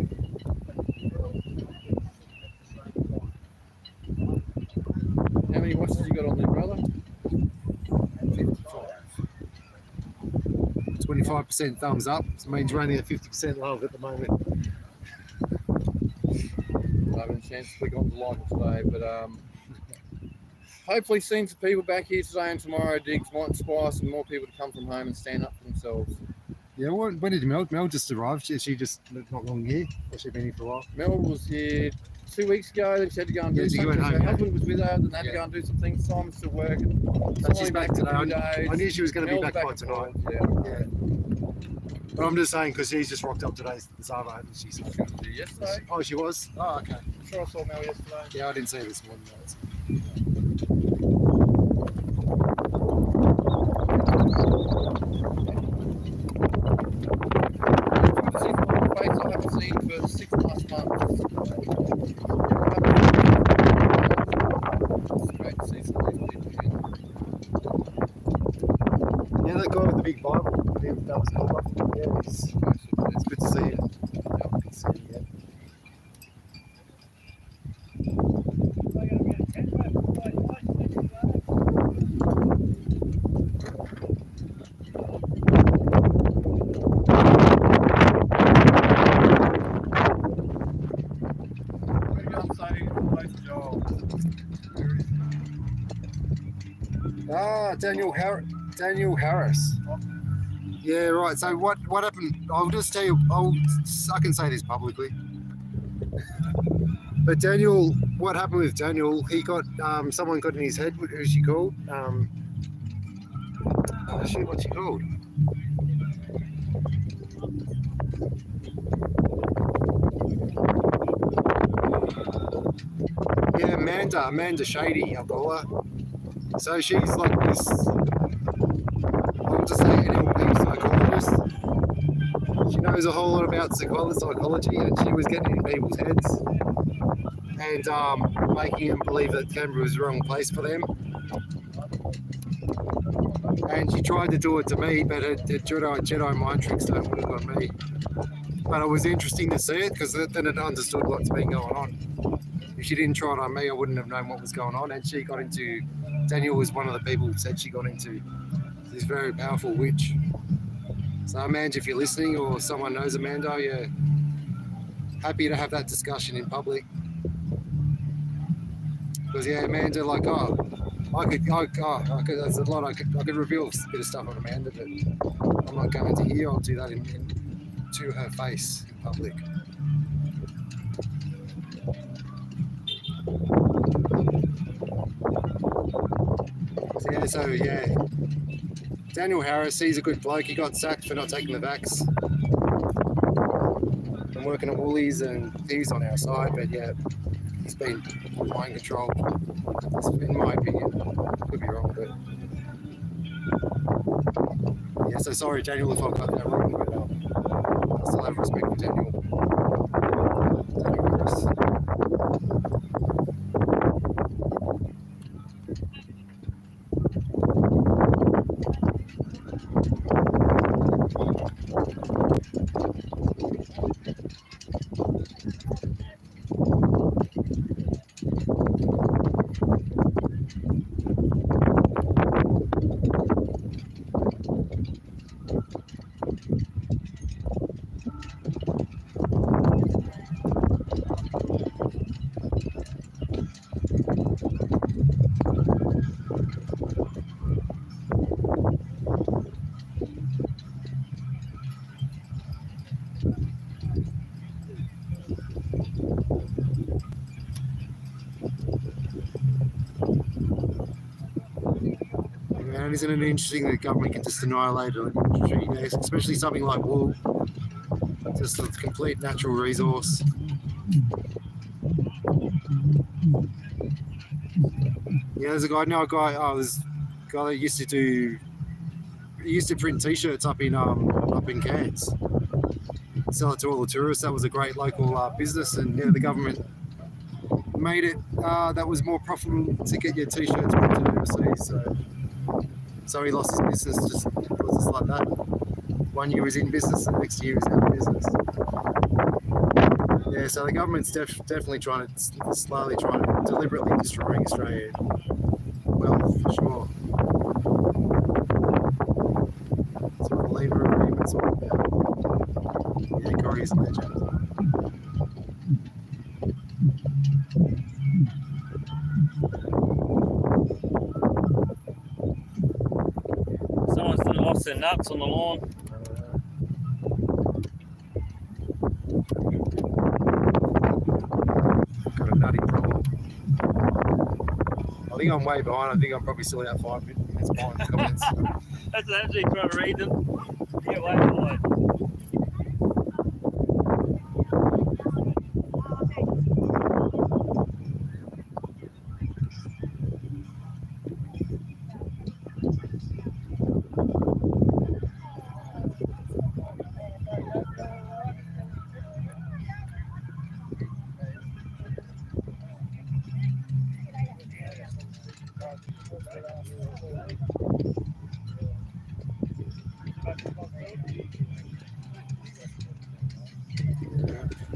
How many watches you got on there, brother? 25% thumbs up. So it means you're only at 50% love at the moment. I haven't had a chance to click on the like today, but hopefully seeing some people back here today and tomorrow, Digs, might inspire some more people to come from home and stand up for themselves. Yeah, when did Mel just arrive? She just not long here? Or she been here for a while? Mel was here 2 weeks ago. Then she had to go and do Yeah, she something. went home, Her yeah. husband was with her. Then they had to Yeah. go and do some things. Simon's still working. But she's back today. I I knew she was going to be Mel's back by and tonight. forth, Yeah. Yeah. But I'm just saying because she's just rocked up today. This other, hasn't she? She was due yesterday. Oh, she was? Oh, okay. I'm sure I saw Mel yesterday. Yeah, I didn't see her this morning. No. It's good to see someone's face I haven't seen for 6+ months. It's great to see some of these people again. Yeah, that guy with the big Bible. That was cool. Yeah, it's good to see him. Good to see him again. Ah, Daniel Harris. Yeah, right. So what happened? I'll just tell you. I can say this publicly. But Daniel, what happened with Daniel? He got someone got in his head. Who's she called? Shit, what's she called? Yeah, Amanda Shady, I'll call her. So she's like this, I'll just say NLP psychologist. She knows a whole lot about psychology, and she was getting in people's heads and making them believe that Canberra was the wrong place for them. And she tried to do it to me, but her Jedi mind tricks don't work on me. But it was interesting to see it because then it understood what's been going on. If she didn't try it on me, I wouldn't have known what was going on. And she got into, Daniel was one of the people who said she got into this very powerful witch. So Amanda, if you're listening or someone knows Amanda, yeah, happy to have that discussion in public. Because yeah, Amanda, like, there's a lot I could reveal a bit of stuff on Amanda, but I'm not going to here. I'll do that to her face in public. So yeah, Daniel Harris, he's a good bloke. He got sacked for not taking the vax. I'm working at Woolies and he's on our side, but yeah, he's been mind control. That's in my opinion. Could be wrong, but yeah. So sorry, Daniel, if I've got that wrong, but I still have respect for Daniel. Daniel Harris. And isn't it interesting that the government can just annihilate an industry, especially something like wool, just a complete natural resource. Yeah, there's a guy, there's a guy that used to print t-shirts up in Cairns, sell it to all the tourists. That was a great local business, and yeah, the government made it that was more profitable to get your t-shirts printed overseas. So he lost his business just like that. 1 year he was in business, the next year he was out of business. Yeah, so the government's definitely slowly trying to deliberately destroying Australia. Well, for sure. That's what the Labour Agreement's all about. Yeah, Corey's a legend. Someone's lost their nuts on the lawn. I think I'm way behind. I think I'm probably still about 5 minutes behind the comments. That's actually trying to read them. Get away behind.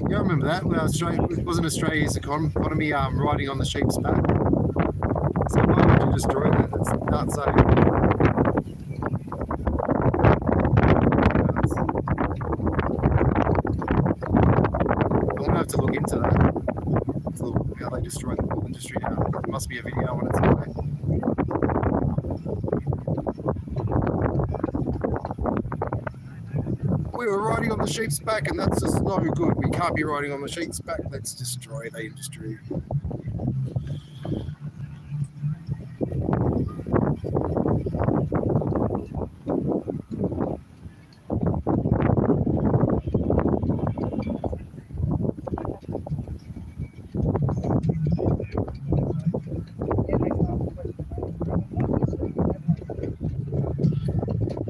Yeah, I remember that. When Australia, wasn't Australia's economy riding on the sheep's back? So why would you destroy that? That's nuts. I'm gonna have to look into that. To look how they destroy the wool industry now. There must be a video on it somewhere. We were riding on the sheep's back, and that's just no good. We can't be riding on the sheep's back. Let's destroy the industry.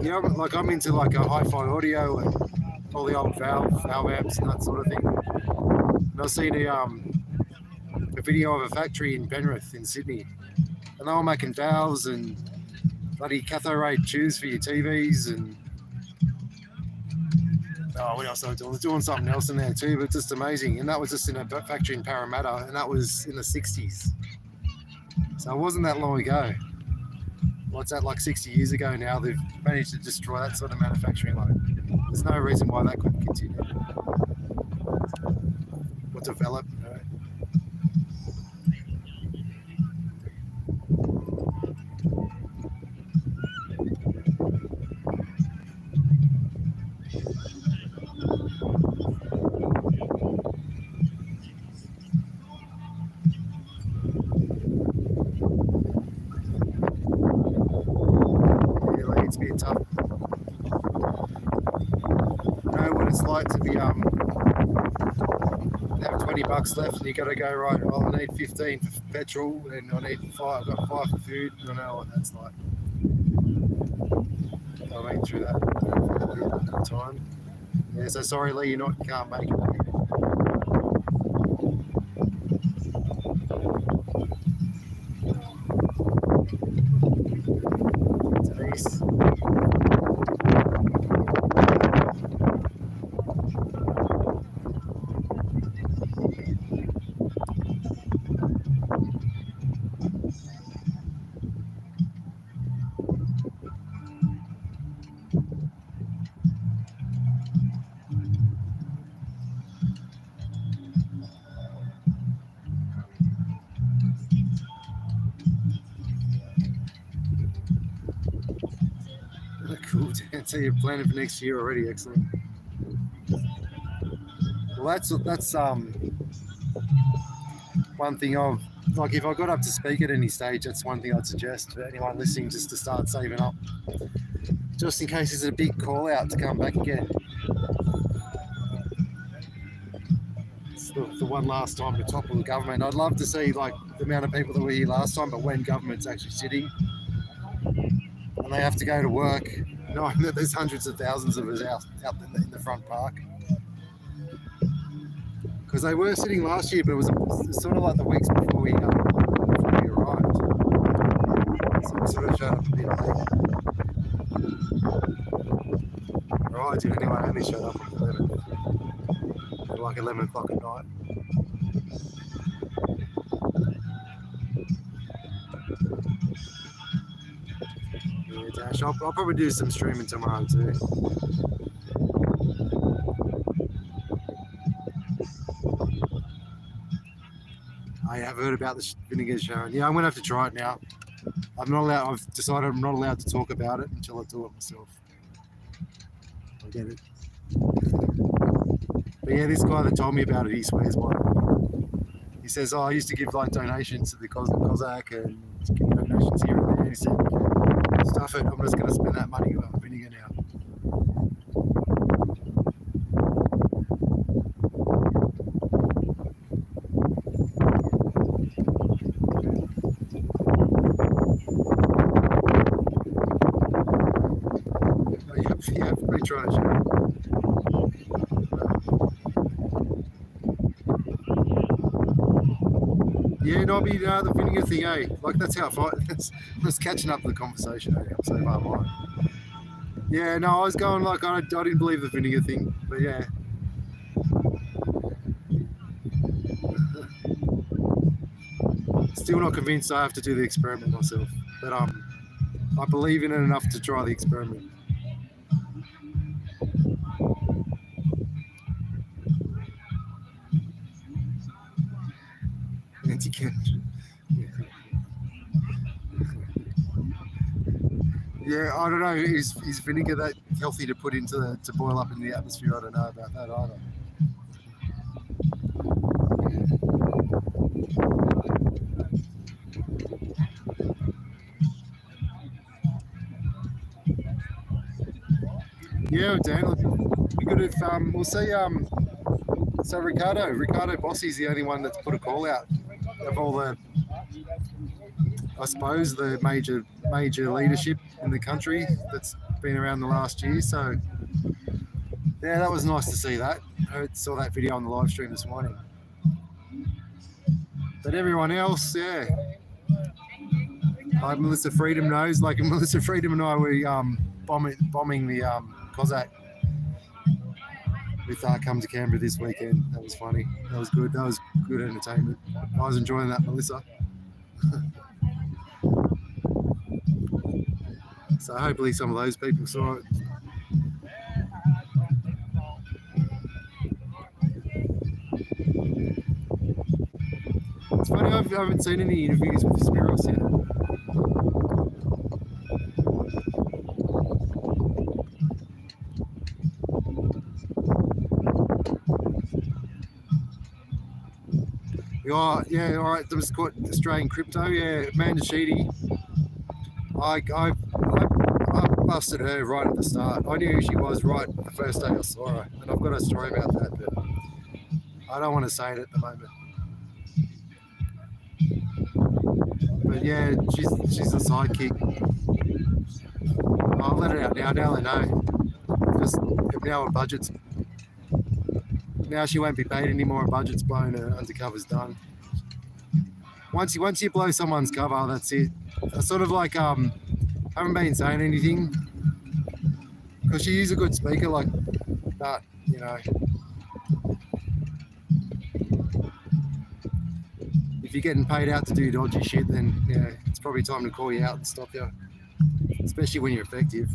Yeah, like I'm into like a hi-fi audio and all the old valve amps and that sort of thing. And I've seen a video of a factory in Penrith in Sydney, and they were making valves and bloody cathode ray tubes for your TVs and what else they were doing? They were doing something else in there too, but just amazing. And that was just in a factory in Parramatta, and that was in the 60s. So it wasn't that long ago. What's that, like 60 years ago now? They've managed to destroy that sort of manufacturing line. There's no reason why that couldn't continue or develop. It's been tough. I know what it's like to be have $20 left, and you got to go right. Well, I need 15 for petrol, and I need 5. I've got 5 for food. I know what that's like. I went through that time. Yeah, so sorry, Lee, you can't make it. Denise. Cool. So you're planning for next year already. Excellent. Well, that's one thing of, like, if I got up to speak at any stage, that's one thing I'd suggest for anyone listening, just to start saving up, just in case there's a big call out to come back again. It's the one last time to topple the government. I'd love to see like the amount of people that were here last time, but when government's actually sitting and they have to go to work, knowing that there's hundreds of thousands of us out in the front park. Because they were sitting last year, but it was sort of like the weeks before we arrived. So we sort of showed up a bit late. Right, I did anyway. I only showed up at 11. At like 11 o'clock at night. Yeah, Dash. I'll probably do some streaming tomorrow too. I have heard about the vinegar, Sharon. Yeah, I'm gonna have to try it now. I've decided I'm not allowed to talk about it until I do it myself. I get it. But yeah, this guy that told me about it, he swears by it. He says, "Oh, I used to give like donations to the Cossack and give donations here and there." And he said, "Stuff it! I'm just going to spend that money on vinegar now." Yeah, pretty trash. Yeah, Nobby, the vinegar thing, eh? Like, that's how I fight. I'm just catching up to the conversation, eh? I'm so far behind. Yeah, no, I was going like, I didn't believe the vinegar thing, but yeah. Still not convinced I have to do the experiment myself, but I believe in it enough to try the experiment. Yeah, I don't know. Is vinegar that healthy to put into to boil up in the atmosphere? I don't know about that either. Yeah, Dan, we could have. We'll see. So Ricardo Bossi's the only one that's put a call out of all the, I suppose, the major leadership in the country that's been around the last year. So yeah, that was nice to see that. I saw that video on the live stream this morning. But everyone else, yeah. Like Melissa Freedom knows, like Melissa Freedom and I were bombing the Cossack with Come to Canberra this weekend. That was funny. That was good. That was good entertainment. I was enjoying that, Melissa. So hopefully some of those people saw it. It's funny, I haven't seen any interviews with Spiros yet. Oh, yeah, all right. There was caught Australian crypto. Yeah, Amanda Shady. I busted her right at the start. I knew who she was right the first day I saw her, and I've got a story about that, but I don't want to say it at the moment. But yeah, she's a sidekick. I'll let it out now. Now they know. Just now her budget's. Now she won't be paid anymore. Her budget's blown. Her undercover's done. Once you blow someone's cover, that's it. I sort of like haven't been saying anything because she is a good speaker. Like, but you know, if you're getting paid out to do dodgy shit, then yeah, it's probably time to call you out and stop you, especially when you're effective.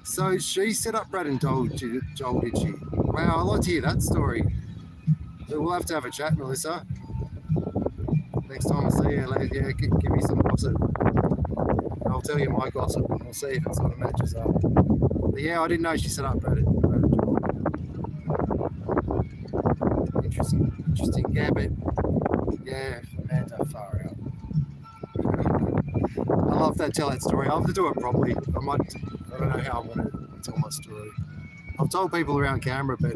So she set up Brad and Joel, did she? Wow, I'd like to hear that story. So we'll have to have a chat, Melissa. Next time I see you, yeah, give me some gossip. I'll tell you my gossip and we'll see if it sort of matches up. But yeah, I didn't know she set up Brad and Joel. Interesting. Yeah, but yeah, Amanda, far out. I love that. Tell that story. I'll have to do it properly. I don't know how I'm going to tell my story. I've told people around Canberra, but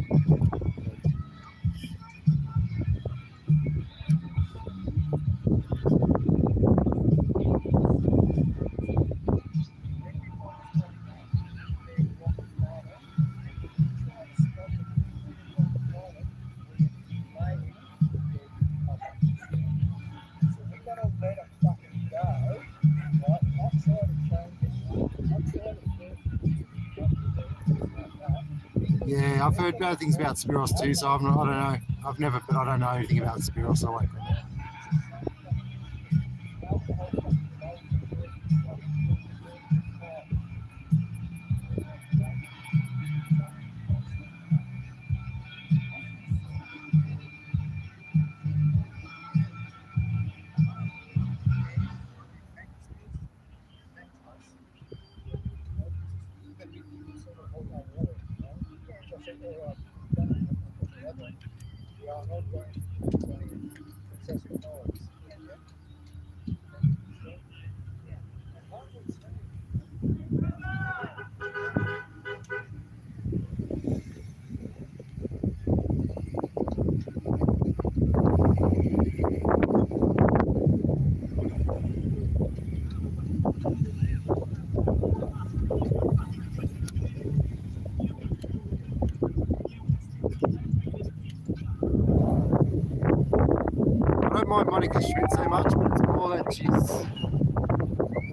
yeah, I've heard bad things about Spiros too, so I don't know. But I don't know anything about Spiros, so I won't comment. I don't mind Monica Schmidt so much, but it's more that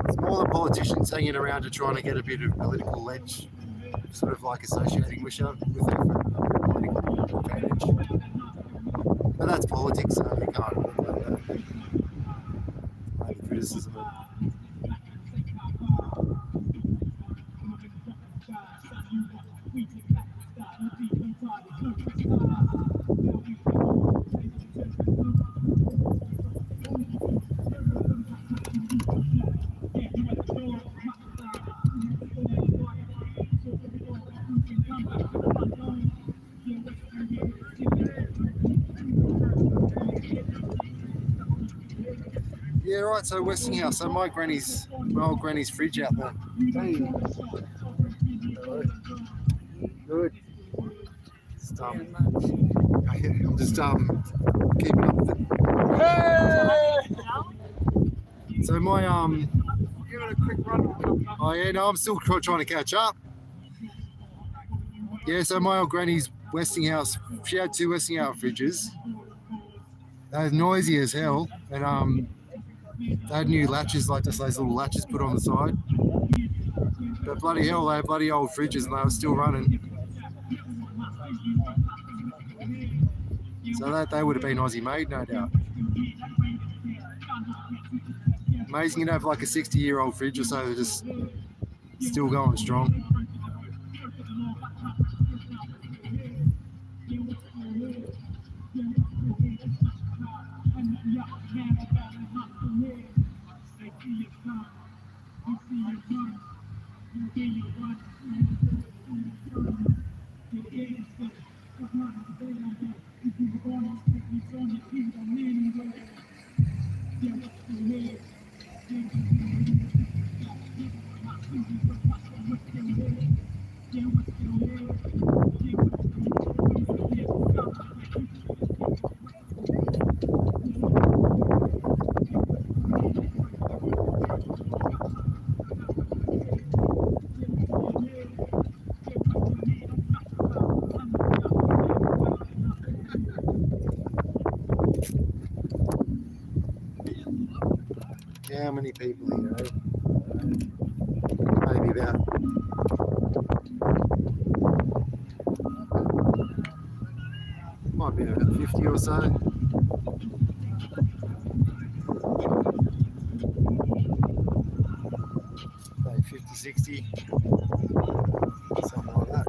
it's more the politicians hanging around her trying to get a bit of political ledge, sort of like associating with her for political advantage. But that's politics, so you can't make criticism of. Yeah, right. So Westinghouse. So my old granny's fridge out there. Hey. Good. Just, I'm just keeping up with it. Hey! So my Give it a quick run. Oh yeah, no, I'm still trying to catch up. Yeah, so my old granny's Westinghouse. She had 2 Westinghouse fridges. They were noisy as hell, and they had new latches, like just those little latches put on the side. But bloody hell, they had bloody old fridges and they were still running. So they would have been Aussie made, no doubt. Amazing to have like a 60-year-old fridge or so, they're just still going strong. How many people here? Maybe about might be about 50 or so. Maybe 50, 60, something like that.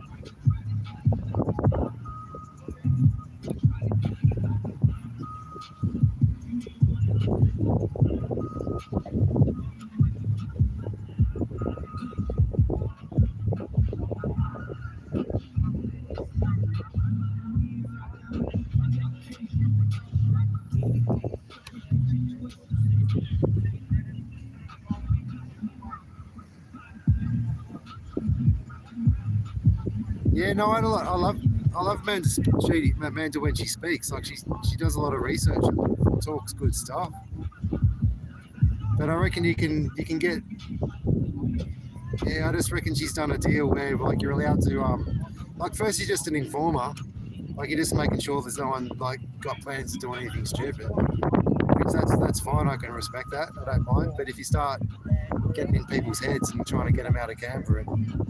Yeah, no, I love Amanda when she speaks. Like she does a lot of research and talks good stuff. But I reckon you can get. Yeah, I just reckon she's done a deal where like you're allowed to like first you're just an informer, like you're just making sure there's no one like got plans to do anything stupid. Which that's fine. I can respect that. I don't mind. But if you start getting in people's heads and trying to get them out of Canberra and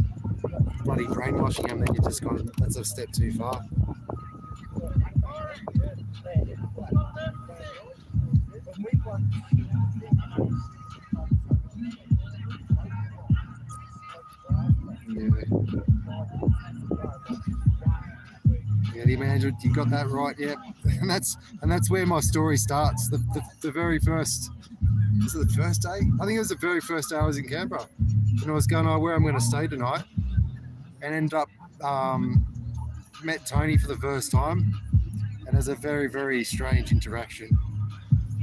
bloody brainwashing them, then that's a step too far. Yeah, man, you got that right. Yeah, and that's where my story starts. The very first. Was it the first day? I think it was the very first day I was in Canberra, and I was going, where I'm going to stay tonight, and ended up met Tony for the first time, and it was a very, very strange interaction.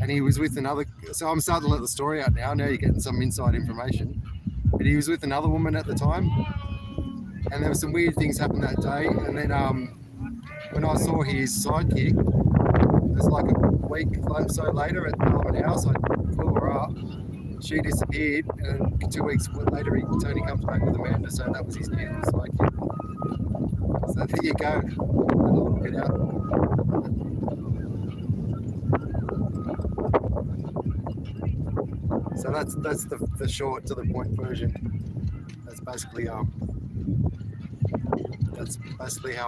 And he was with another, so I'm starting to let the story out now. Now you're getting some inside information. But he was with another woman at the time, and there were some weird things happened that day. And then when I saw his sidekick, it was like a week or so later at Parliament House, I called her up. She disappeared, and 2 weeks later, Tony comes back with Amanda, so that was his new sidekick. So there you go. Look it out. So that's the short to the point version. That's basically how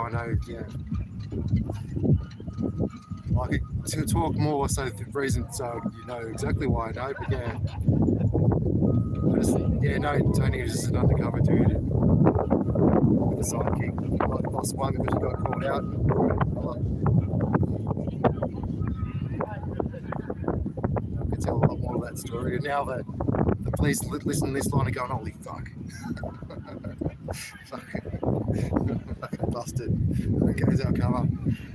I know. Yeah, like to talk more so the reason so you know exactly why I know. But yeah, no, Tony was just an undercover dude with a sidekick. Like lost one because he got called out. I could tell a lot more of that story. And now that the police listen to this line and going, holy fuck. Fucking busted. There goes our cover.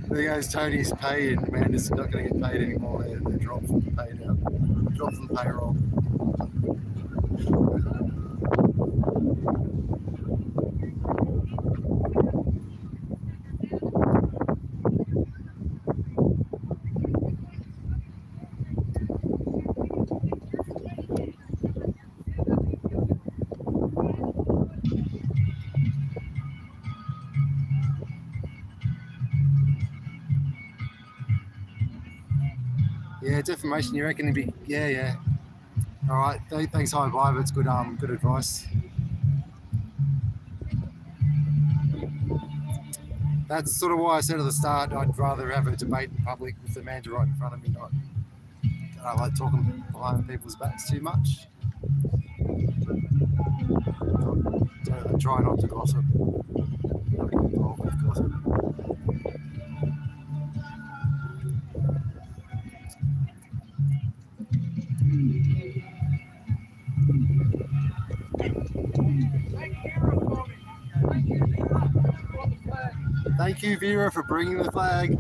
There goes Tony's pay, and Amanda's not going to get paid anymore. They're dropped from the pay now. Dropped from the payroll. Yeah, defamation. You reckon it'd be? Yeah. All right. Thanks, High Vibe. It's good. Good advice. That's sort of why I said at the start I'd rather have a debate in public with Amanda right in front of me. Not. I don't like talking behind people's backs too much. I try not to gossip. Not get involved with gossip. Thank you, Vera, for bringing the flag.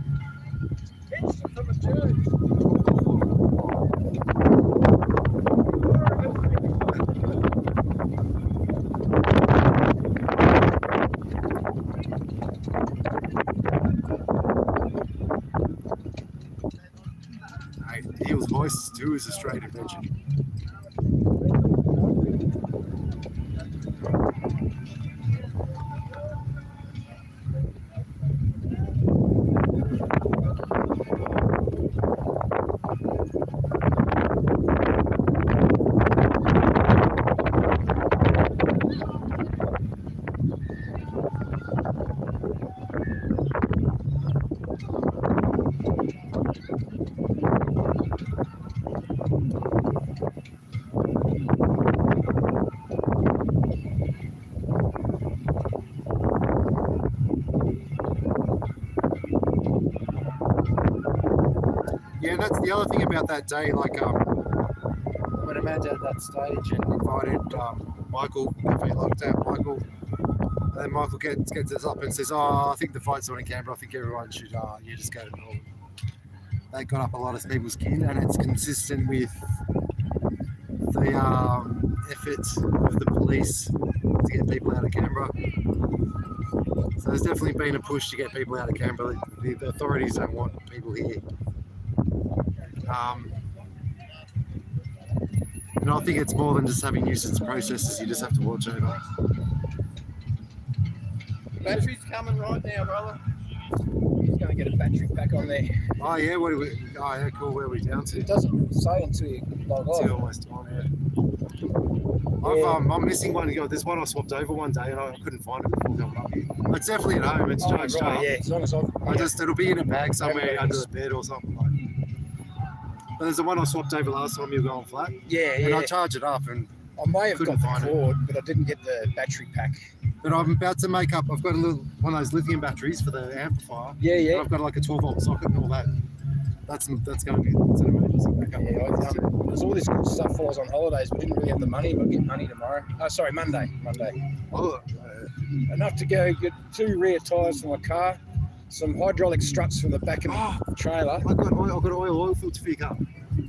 Neil's voice too is a straight invention. Yeah, that's the other thing about that day. Like when Amanda at that stage and invited Michael, Cafe Locked Out Michael, and then Michael gets us up and says, "Oh, I think the fight's on in Canberra. I think everyone should you just go to Melbourne." That got up a lot of people's skin, and it's consistent with the efforts of the police to get people out of Canberra. So there's definitely been a push to get people out of Canberra. The authorities don't want people here. And I think it's more than just having nuisance processes you just have to watch over. Battery's coming right now, brother. He's going to get a battery pack on there. Oh yeah, what are we? Oh yeah, cool. Where are we down to? It doesn't say until you log off. It's almost on, yeah. I'm missing one. There's one I swapped over one day and I couldn't find it before coming up here. It's definitely at home. It's charged up. Yeah, as long as it'll be in a bag somewhere under the bed or something like that. But there's the one I swapped over last time you were going flat. Yeah. And I charge it up and I may have couldn't got the find cord, but I didn't get the battery pack. But I'm about to make up. I've got a little one of those lithium batteries for the amplifier. Yeah. And I've got like a 12-volt socket and all that. That's going to be it's an emergency backup. Yeah, there's all this good stuff while I was on holidays. We didn't really have the money. We'll get money tomorrow. Oh, sorry, Monday. Oh, Enough to go get 2 rear tyres for my car, some hydraulic struts from the back of the trailer. I've got oil filter for your car.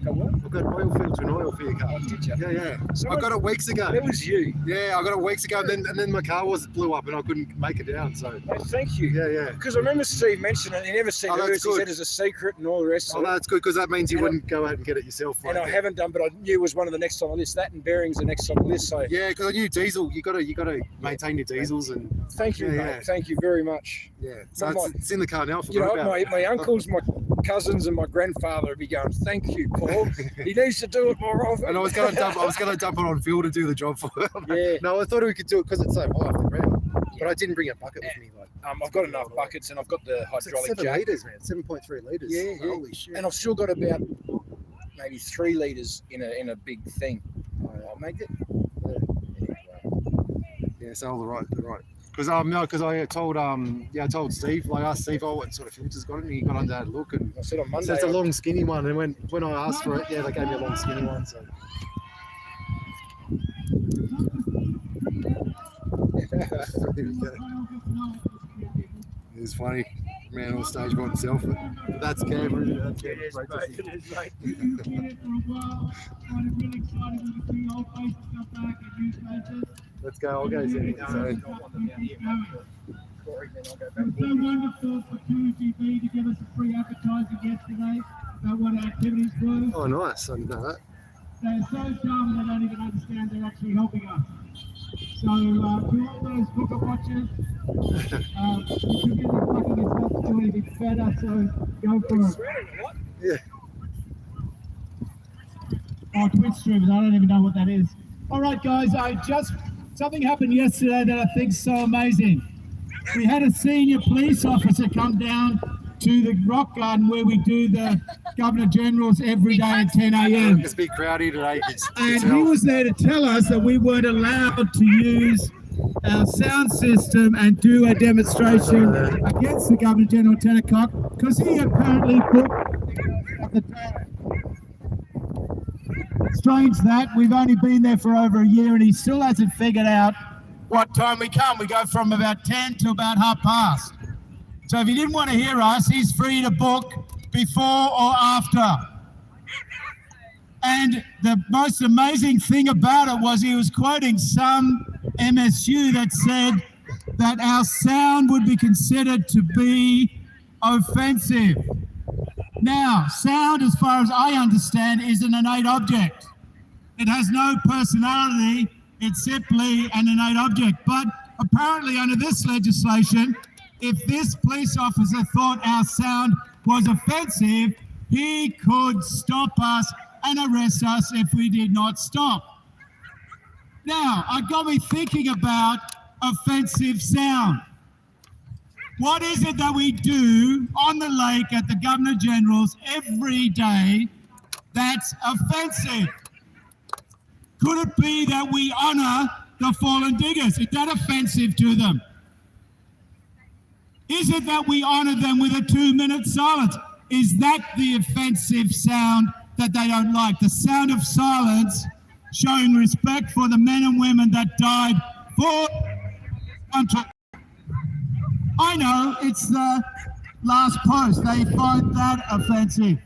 Got what? I've got oil filter and oil for your car. Oh, did you? Yeah. I got it weeks ago. That was you. Yeah, I got it weeks ago, and then my car blew up, and I couldn't make it down. So. Oh, thank you. Yeah. Because I remember Steve mentioning it. He never said it. He said it's a secret and all the rest. Oh, no, that's good because that means you wouldn't go out and get it yourself. And I haven't done, but I knew it was one of the next on the list. That and bearings the next on the list. So yeah, because I knew diesel. You got to maintain your diesels and. Thank you, mate. Thank you very much. Yeah, so it's in the car now. You know, my uncles, my cousins, and my grandfather would be going, "Thank you, Paul. He needs to do it more often." And I was going to dump it on Phil to do the job for him. Yeah. No, I thought we could do it because it's so high off the ground. But I didn't bring a bucket with me. I've got enough buckets, and I've got the hydraulic it's 7 jack. litres, man. 7.3 litres. Yeah. Holy shit. And I've still got about maybe 3 litres in a big thing. I'll make it. Yeah, so all the right. Because I told Steve, I asked Steve, what sort of filters got it, and he got under that look, and I said on Monday. So it's a long skinny one, and when I asked for it, they gave me a long skinny one. So. It's funny, man on stage by himself, but that's Canberra. It is, mate. Let's go. I'll go see. It was so wonderful for 2GB to give us a free advertising yesterday about what our activities were. Oh, nice. I didn't know that. They're so dumb they don't even understand they're actually helping us. So to all those hooker watchers, you should be fucking yourself to do anything better, so go for it. Yeah. Oh, Twitch streamers, I don't even know what that is. All right, guys, something happened yesterday that I think's so amazing. We had a senior police officer come down to the rock garden where we do the Governor General's every day at 10 a.m. It's a bit crowdy today. And he was there to tell us that we weren't allowed to use our sound system and do a demonstration against the Governor General at 10 o'clock because he apparently booked at the time. Strange that we've only been there for over a year and he still hasn't figured out what time we come. We go from about 10 to about past. So if he didn't want to hear us, he's free to book before or after. And the most amazing thing about it was he was quoting some MSU that said that our sound would be considered to be offensive. Now, sound, as far as I understand, is an innate object. It has no personality. It's simply an innate object. But apparently under this legislation, if this police officer thought our sound was offensive, he could stop us and arrest us if we did not stop. Now, it got me thinking about offensive sound. What is it that we do on the lake at the Governor General's every day that's offensive? Could it be that we honour the fallen diggers? Is that offensive to them? Is it that we honour them with a 2-minute silence? Is that the offensive sound that they don't like? The sound of silence showing respect for the men and women that died for country. I know it's the last post. They find that offensive.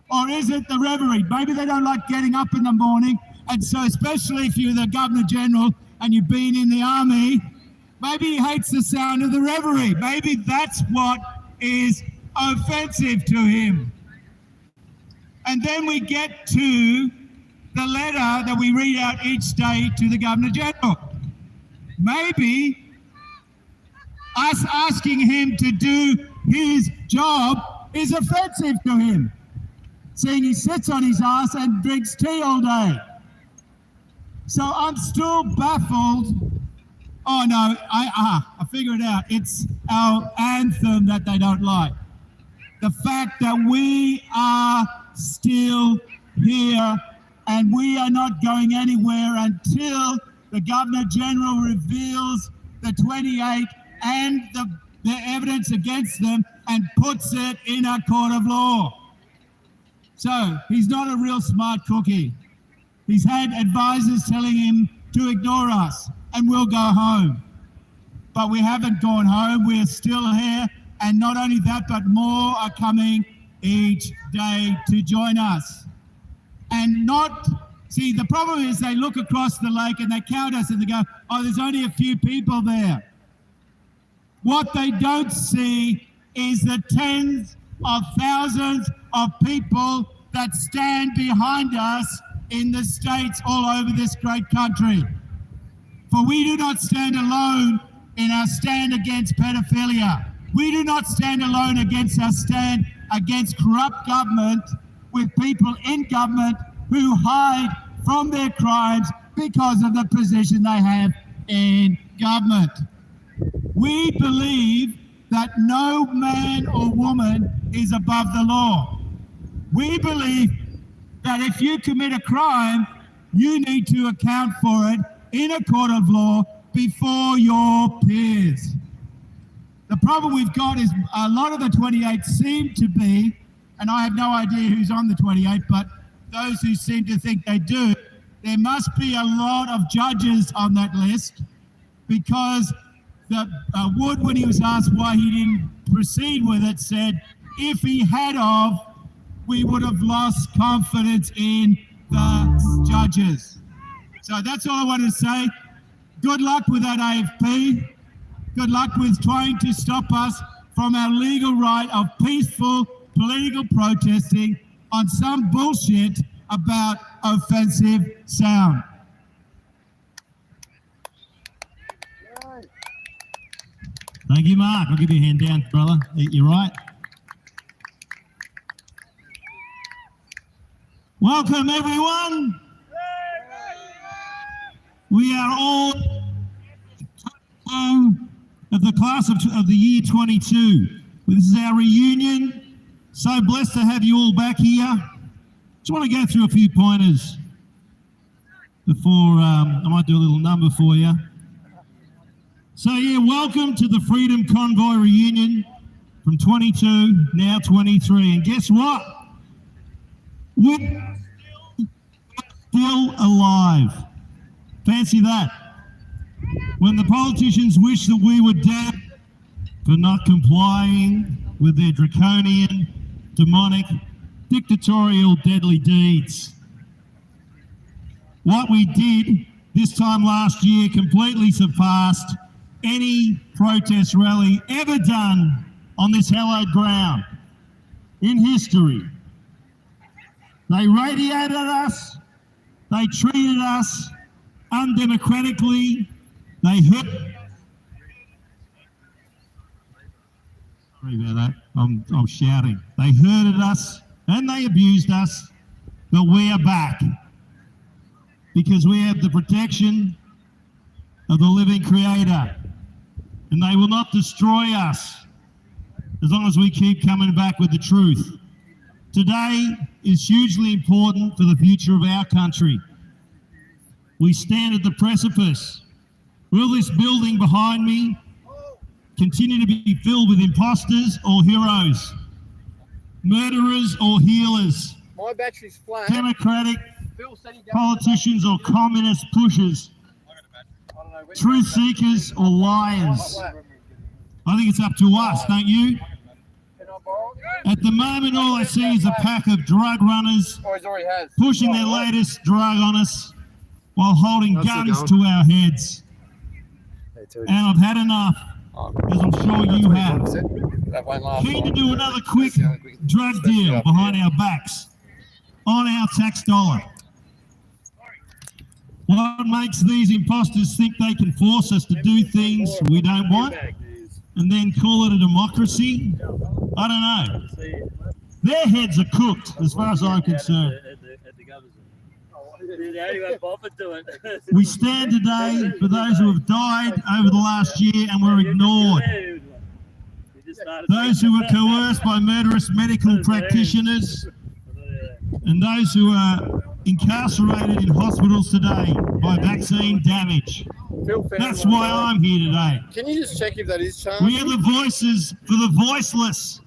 Or is it the reverie? Maybe they don't like getting up in the morning. And so especially if you're the Governor General and you've been in the army, maybe he hates the sound of the reverie. Maybe that's what is offensive to him. And then we get to the letter that we read out each day to the Governor General. Maybe us asking him to do his job is offensive to him, seeing he sits on his ass and drinks tea all day. So I'm still baffled. Oh no, I figured it out. It's our anthem that they don't like. The fact that we are still here and we are not going anywhere until the Governor General reveals the 28 and the evidence against them and puts it in a court of law. So he's not a real smart cookie. He's had advisors telling him to ignore us and we'll go home. But we haven't gone home. We're still here And not only that, but more are coming each day to join us. And see, the problem is they look across the lake and they count us and they go, oh, there's only a few people there. What they don't see is the tens of thousands of people that stand behind us in the states all over this great country. For we do not stand alone in our stand against pedophilia. We do not stand alone against our stand against corrupt government with people in government who hide from their crimes because of the position they have in government. We believe that no man or woman is above the law. We believe that if you commit a crime, you need to account for it in a court of law before your peers. The problem we've got is a lot of the 28 seem to be, and I have no idea who's on the 28, but those who seem to think they do, there must be a lot of judges on that list, because Wood, when he was asked why he didn't proceed with it, said if he had of, we would have lost confidence in the judges. So that's all I wanted to say. Good luck with that AFP. Good luck with trying to stop us from our legal right of peaceful political protesting on some bullshit about offensive sound. Thank you, Mark. I'll give you a hand down, brother. You're right. Welcome, everyone. We are all of the class of the year 22. This is our reunion. So blessed to have you all back here. Just want to go through a few pointers before I might do a little number for you. So yeah, welcome to the Freedom Convoy reunion from 22, now 23. And guess what? We're still alive. Fancy that. When the politicians wish that we were dead for not complying with their draconian, demonic, dictatorial, deadly deeds. What we did this time last year completely surpassed any protest rally ever done on this hallowed ground in history. They radiated us, they treated us undemocratically, they hurt. Sorry about that, I'm shouting. They hurted us and they abused us, but we are back because we have the protection of the living Creator, and they will not destroy us as long as we keep coming back with the truth. Today is hugely important for the future of our country. We stand at the precipice. Will this building behind me continue to be filled with imposters or heroes, murderers or healers, My battery's flat. democratic politicians or communist pushers, truth seekers or liars? I think it's up to us, don't you? At the moment, all I see is a pack of drug runners pushing their latest drug on us while holding guns to our heads. And I've had enough, as I'm sure you have. Keen to do another quick drug deal behind our backs, on our tax dollar. What makes these imposters think they can force us to do things we don't want and then call it a democracy? I don't know. Their heads are cooked, as far as I'm concerned. We stand today for those who have died over the last year and were ignored. Those who were coerced by murderous medical practitioners, and those who are incarcerated in hospitals today by vaccine damage. That's why I'm here today. Can you just check if that is charged? We are the voices for the voiceless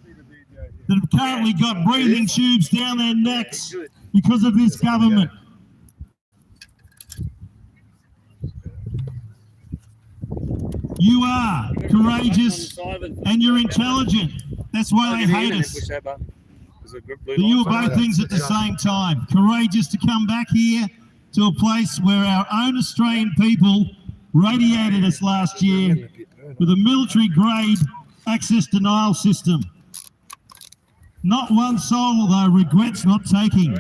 that have currently got breathing tubes down their necks because of this government. You are courageous and you're intelligent. That's why they hate us. But you are both things at the same time. Courageous to come back here to a place where our own Australian people radiated us last year with a military-grade access denial system. Not one soul, though, regrets not taking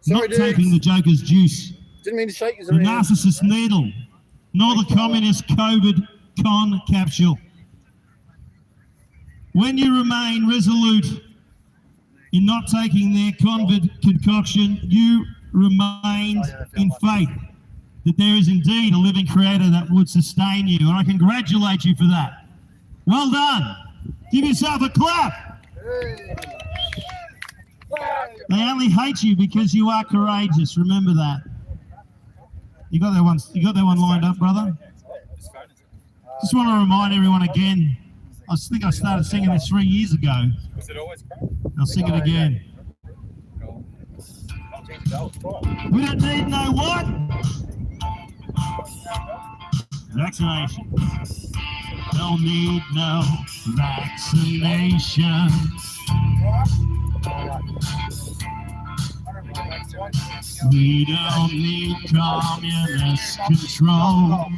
the Joker's juice, Didn't mean to shake you. the narcissist needle, nor the communist COVID con capsule. When you remain resolute in not taking their COVID concoction, you remained in faith that there is indeed a living creator that would sustain you. And I congratulate you for that. Well done. Give yourself a clap. They only hate you because you are courageous. Remember that. You got that one. You got that one lined up, brother. Just want to remind everyone again. I think I started singing this 3 years ago. Was it always I'll sing it again. We don't need no what? Vaccination. Don't need no vaccination. We don't need communist control.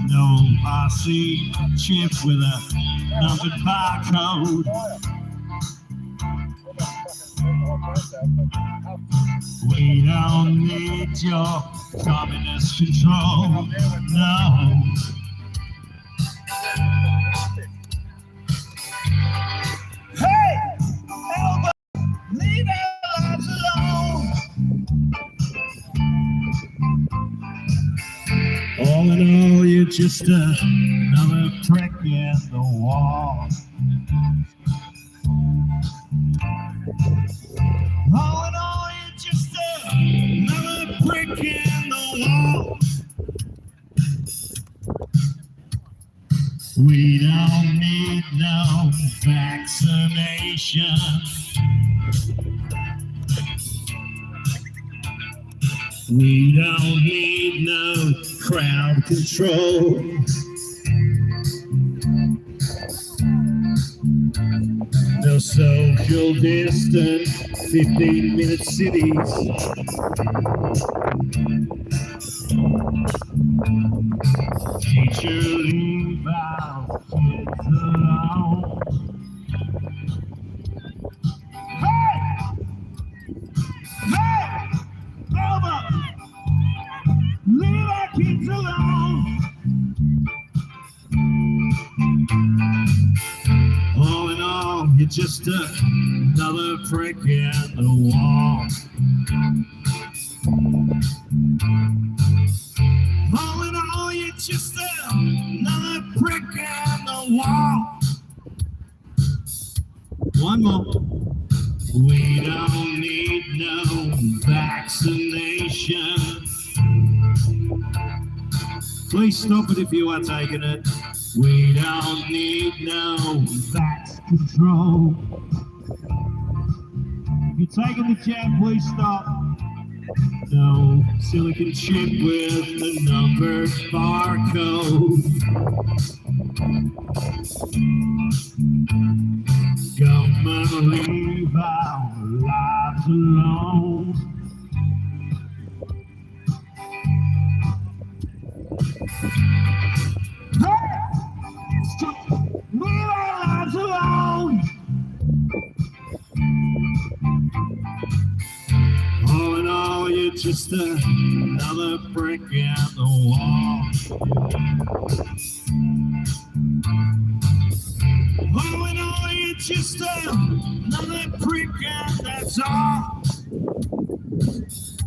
No Aussie chip with a numbered barcode. We don't need your communist control. No. Hey, Elba, leave our lives alone. All in all, you're just another prick in the wall. All in all, you're just another prick in the wall. We don't need no vaccination. We don't need no crowd control. No social distance, 15-minute cities. Teacher, leave our kids alone. Hey! Hey! Elba! Leave our kids alone. All in all, you're just another prick in the wall. All in all, you're just another prick in the wall. One more. We don't need no vaccination. Please stop it if you are taking it. We don't need no vax control. If you're taking the jab, please stop. No silicon chip with a numbered barcode. Come and leave our lives alone. Leave our lives alone. All in all, you're just another brick in the wall. All in all, you're just another brick, and that's all.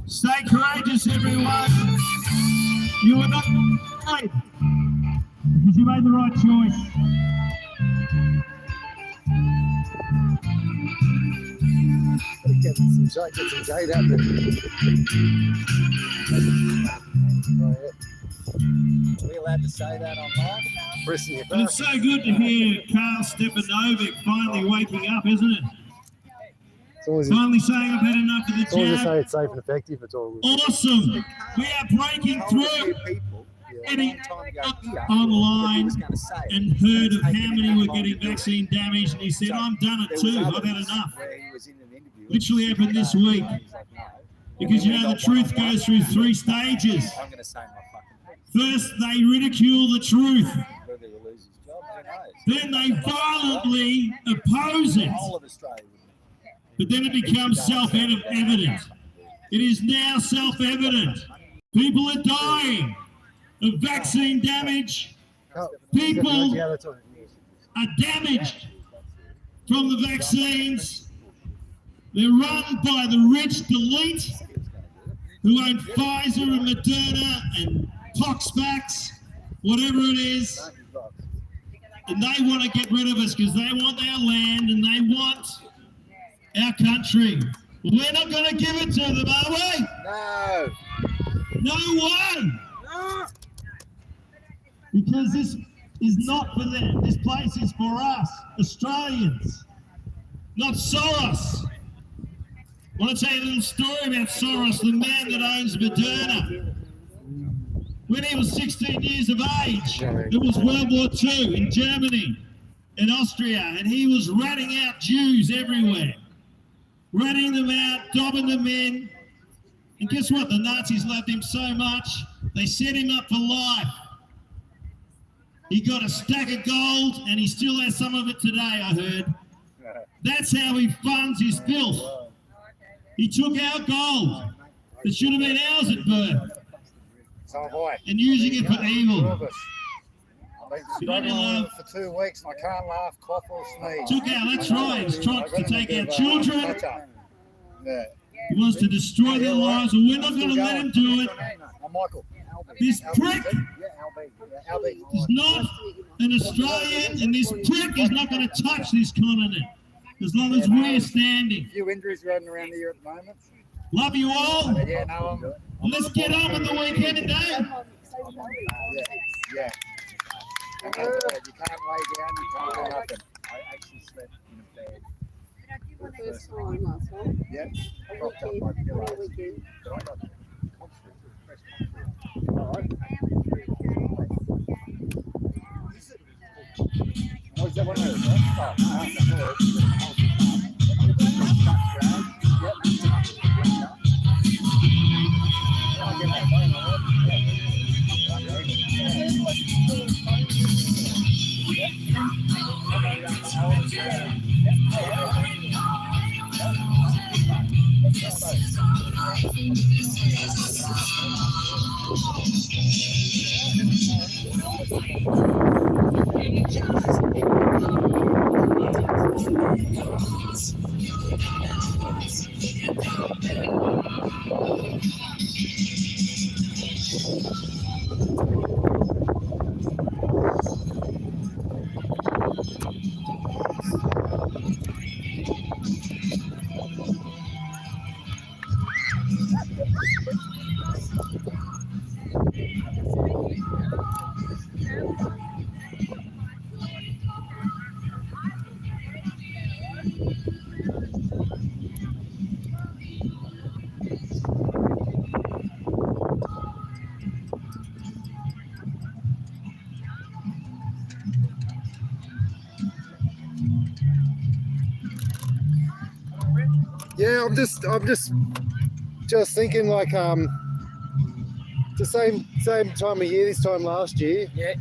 Stay courageous, everyone. You are not right because you made the right choice. Get some shade out there. Are we allowed to say that online? Pressing your And it's so good to hear Carl Stepanovic finally waking up, isn't it? As long as, Finally saying I've had enough of as long as the they say jab. it's safe and effective, it's all good. Awesome. We are breaking through. Getting online and heard of how many were getting vaccine damage, and he said, I'm done it too. I've had enough. Literally happened this week. Because you know the truth goes through 3 stages. First, they ridicule the truth. Then they violently oppose it. But then it becomes self-evident. It is now self-evident. People are dying of vaccine damage. People are damaged from the vaccines. They're run by the rich elite who own Pfizer and Moderna and Poxvax, whatever it is. And they want to get rid of us because they want our land and they want our country. We're not going to give it to them, are we? No. No one. Because this is not for them. This place is for us, Australians, not Soros. I want to tell you a little story about Soros, the man that owns Moderna. When he was 16 years of age, it was World War II in Germany and Austria, and he was ratting out Jews everywhere. Ratting them out, dobbing them in. And guess what? The Nazis loved him so much, they set him up for life. He got a stack of gold, and he still has some of it today, I heard. That's how he funds his filth. He took our gold that should have been ours at birth and using it for evil. I've been struggling for 2 weeks and I can't laugh, cough or sneeze. Took our, that's right, he's trying to take our children. Yeah. He wants to destroy their lives, and we're not going to let him do it. I'm Michael. This prick is not an Australian, and this prick is not going to touch this continent as long as we're standing. A few injuries running around here at the moment. Love you all. Yeah, no, And let's get on with the weekend today. yeah. You can't lay down, you can't do nothing. I actually slept in a bed. For the first time last night. Yep. Propped up my pillow. But I got Was that one of those? Oh, Yeah, I'm just thinking like the same time of year this time last year. Yeah.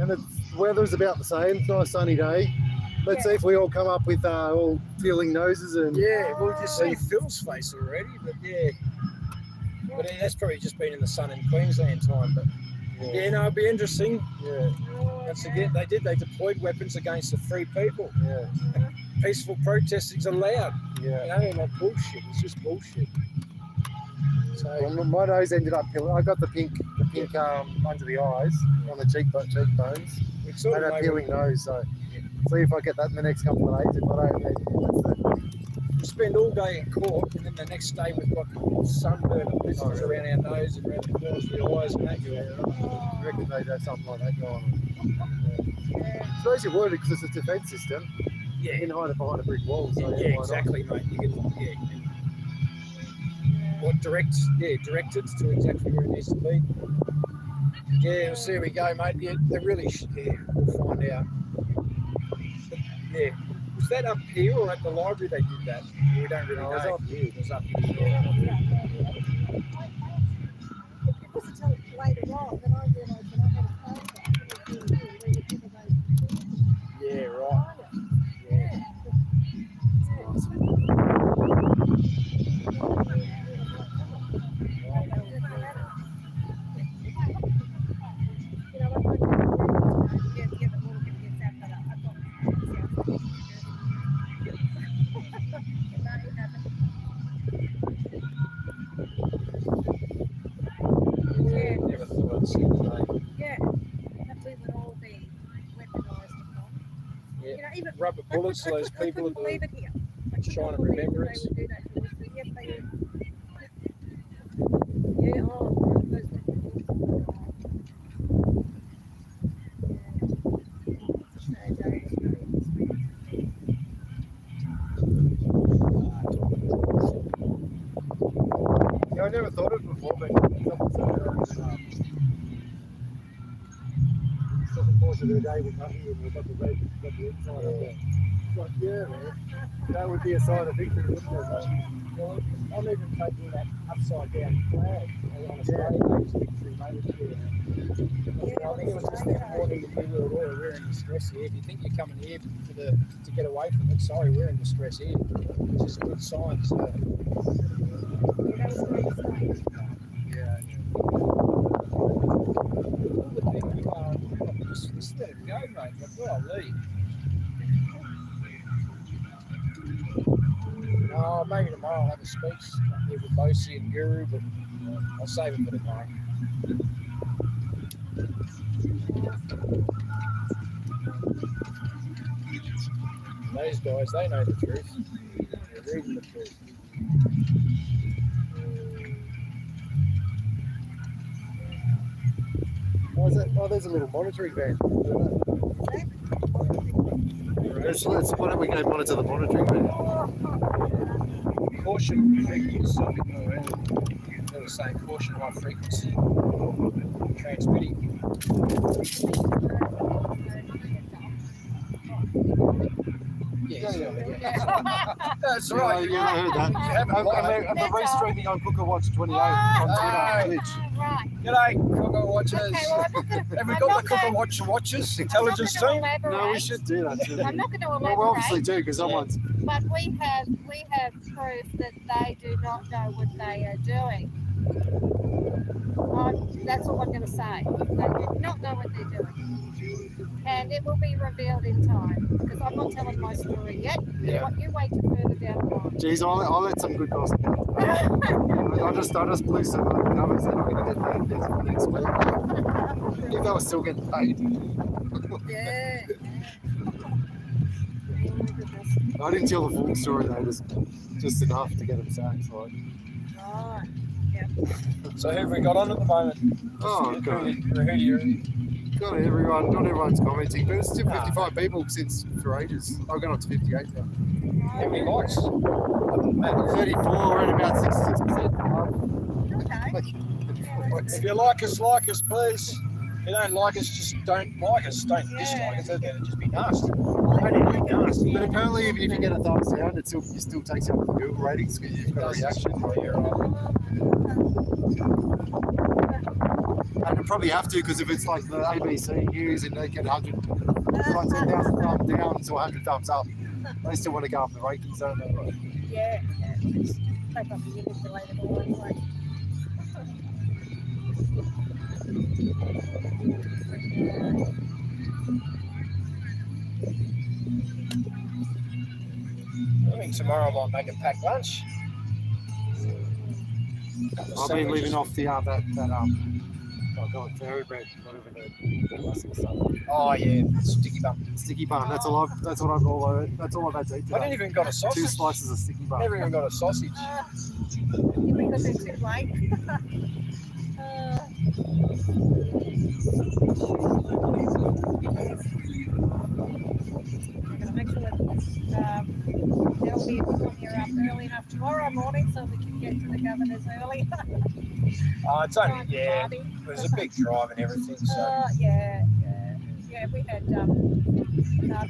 And the weather's about the same. Nice sunny day. Let's see if we all come up with all feeling noses and Yeah, well, you see Phil's face already, but yeah. But that's probably just been in the sun in Queensland time. But yeah, no, it'd be interesting. Yeah. Once again, they deployed weapons against the free people. Yeah. Peaceful protesting's allowed. Yeah. You know, like bullshit. It's just bullshit. So Well, my nose ended up peeling. I got the pink under the eyes on the cheekbones. we sort I of had a know peeling nose, so see if I get that in the next couple of days. If I don't, then that's it. we spend all day in court, and then the next day we've got sunburn and blisters around our nose and around the corners of the eyes and that. I reckon they do something like that going on. I suppose you would because it's a defence system. Yeah. You can hide it behind a brick wall. So Yeah, why not? exactly, mate. You can, what directs it to exactly where it needs to be. Yeah, we'll see how we go, mate. Yeah, they really we'll find out. But, yeah. Was that up here or at the library they did that? We don't really know. It was up here. It was up here, yeah. It wasn't until later on that I realised that I had a phone that was really good, where you think of those Yeah, right. Yeah. Never thought I'd see the day. Yeah, that we would all be weaponised upon. Yeah. You know, even Rubber bullets to those I people couldn't believe it here. I could trying not to believe remember that it. they would do that to us, but yes, they do. Yeah, oh, those were Yeah, I never thought of it before, but looking forward to the day we're cutting and we've got the red, got the inside of it. It's like, yeah, man, that would be a sign of victory, wouldn't it? Well, I'm even taking that upside down flag on Australia Day's victory, mate. I think it was just that morning that we were we're in distress here. If you think you're coming here to get away from it, sorry, we're in distress here. It's just a good sign. So. Yeah. Just let it go, mate. Like, well, leave. Oh, maybe tomorrow I'll have a speech here with Bosie and Guru, but I'll save it for tomorrow. Those guys, they know the truth. They're reading the truth. Oh, there's a little monitoring van. Let's why don't we go monitor the monitoring van? Caution frequency. They were saying caution high frequency transmitting. Yeah, that's right. Yeah, I heard that. I'm restreaming on Cooker Watch 28 on Twitch. G'day, Cooker Watchers. Okay, well, I'm not gonna, Have we I'm got not the Cooker gonna- Watchers I'm intelligence not gonna team? elaborate. No, we should do that too. I'm not going to Well, elaborate. we obviously do because someone's. But we have proof that they do not know what they are doing. That's all I'm going to say. They do not know what they're doing. And it will be revealed in time because I'm not telling my story yet. Yeah. You wait till further down the line. Geez, I'll let some good gossip out. I just blew some numbers that I'm going to get paid next week. If I was still getting paid. Yeah. I didn't tell the full story though, just enough to get them sacked. Like. Right. Yep. So who have we got on at the moment? Oh, God. Not everyone's commenting, but it's still 55 people for ages. I've gone up to 58 now. How many likes? 34 and about 66%. If you like us, please. If you don't like us, just don't like us. Don't dislike us. That'd just be nasty. But apparently, even if you get a thumbs down, it still takes you up the Google ratings because you've got a reaction. And you probably have to because if it's like the ABC News and they get 10,000 thumbs down to 100 thumbs up, they still want to go up the rankings, don't they? Right? Yeah. Take off the image later on anyway. I think tomorrow I might make a packed lunch. I've been living off the thoroughbred, whatever the stuff. Oh yeah, sticky bun. Sticky bun. That's all I've had to eat today. I didn't even got a sausage. 2 slices of sticky bun. Never even got a sausage. Because they're too late. I'm gonna make sure that so we could get to the governor's early. It's only, yeah, it was a big drive and everything, so. Yeah, we had car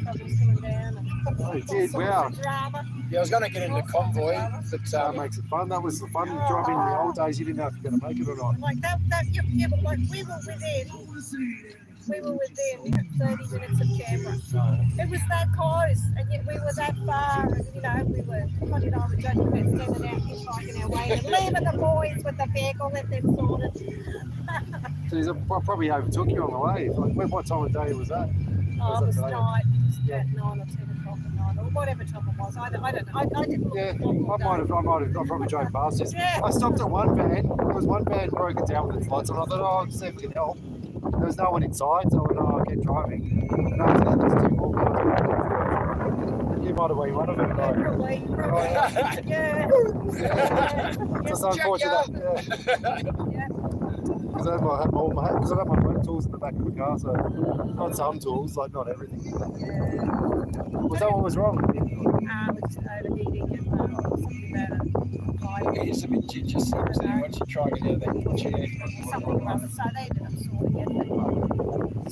problems coming down. And Oh, you did? Wow. Drama. Yeah, I was going to get into Convoy, but That makes it fun. That was the fun driving in the old days. You didn't know if you were going to make it or not. Like that, yeah, but like we were within 30 minutes of Canberra. It was that close, and yet we were that far, and we were putting on the judgment and standing out hitchhiking our way and leaving the boys with the vehicle that they've sorted. Geez, I probably overtook you on the way. Like, what time of day was that? It was today? night, at 9 or 10 o'clock at night, or whatever time it was. I don't know. I didn't look at the clock all day. I probably drove past it. Yeah. I stopped at one van. There was one van broken down with its lights on. I thought, I'll see if we can help. There was no one inside, so I went, I'll get driving. And after that, there's two more cars. You might have been one of them, though. Probably. Yeah. It's unfortunate. Yeah. Because I had my work tools in the back of the car, so not some tools, like not everything. Was that what was wrong? It's overheating and something about Yeah, it's a bit ginger seems there once you try to get out of that chair. something else. So they ended up sorting it.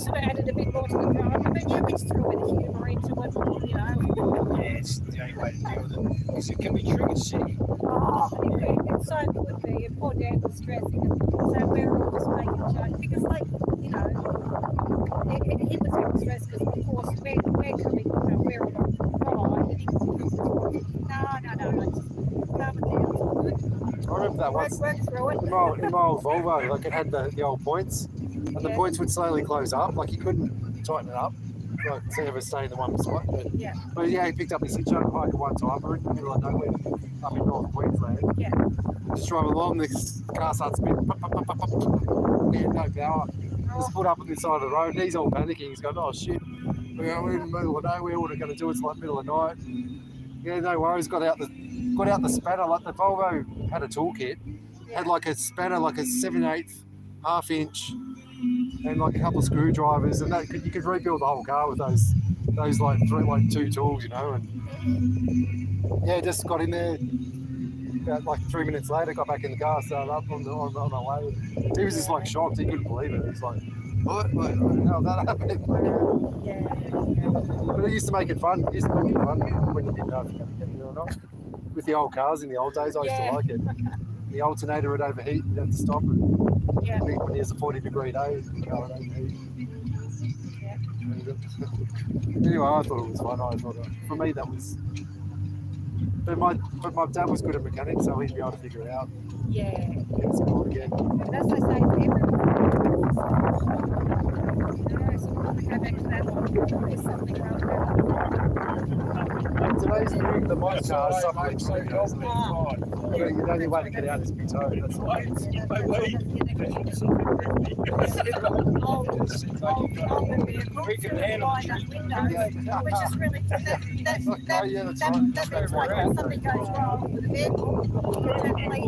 Sort of added a bit more to the drama, but yeah, we just threw a bit of humour into it, Yeah, it's the only way to deal with it. Because it can be trigger city. Oh, it so could be. And poor Dad was stressing it. So we're all just making jokes. Because, like, he was having stress because, of course, we're coming, we're on the line. And he was no, just calm it down. I remember that once. Work through it. In my old Volvo, like it had the old points, and the points would slowly close up, like you couldn't tighten it up, like instead of it staying in the one spot. But yeah, he picked up his hitchhiking bike at one time, we're in the middle of nowhere, up in North Queensland. Yeah. Just driving along, this car starts spinning, yeah, no power. Just put up on the side of the road, and he's all panicking. He's going, oh shit, we're in the middle of nowhere, what are we going to do? It's like middle of the night. Yeah, no worries, got out the spanner, like the Volvo had a toolkit, had like a spanner, like a 7/8 half-inch, and like a couple of screwdrivers, and that you could rebuild the whole car with those like two tools, and yeah, just got in there. About like 3 minutes later, got back in the car, started up on my way. He was just like shocked, he couldn't believe it. He's like, what? How that happened? But it used to make it fun. It used to make it fun when you didn't know if you were going to get it or not. With the old cars in the old days, I used to like it. The alternator would overheat, you'd have to stop it. Yeah. When there's a 40-degree day, the car would overheat. Anyway, I thought it was fun. For me, that was. But my dad was good at mechanics, so he'd be able to figure it out. Yeah. It's cool again. And that's the same for everyone. So we'll go back to that one. There's something wrong with Today's new, the mod car is something extreme, isn't it? The only way to get out is be towed. That's all. We can handle it. Which is really, that's like when something goes wrong with the vehicle, you definitely,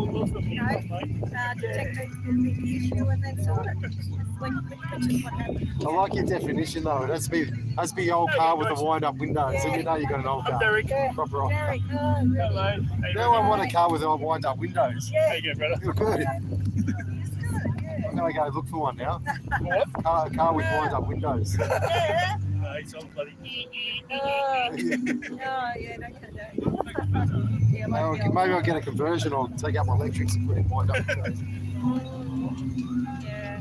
detect the issue and then sort it. Which is what happens. I like your definition though. It has to be the old car with the wind-up windows, and you know you got an old car. Derek. Proper old car. Derek, Hello. Now I want a car with wind-up windows. Yeah. How you going, brother? You're good. I'm gonna go look for one now. What? A car with wind-up windows. Yeah. It's all bloody. Maybe I'll get a conversion or take out my electrics and put in wind-up windows. Yeah.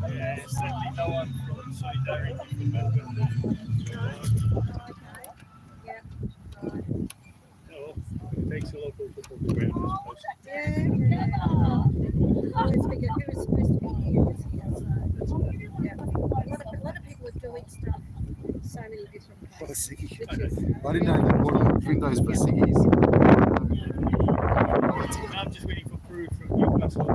Yeah, certainly no one from Solidarity from Melbourne. Takes a local football ground, I suppose. I always figured who was supposed to be here was here. So, yeah. A lot of people are doing stuff. So many different What a places. sickie. Which is, I didn't know they bought windows for ciggies. I'm just waiting for proof from Newcastle.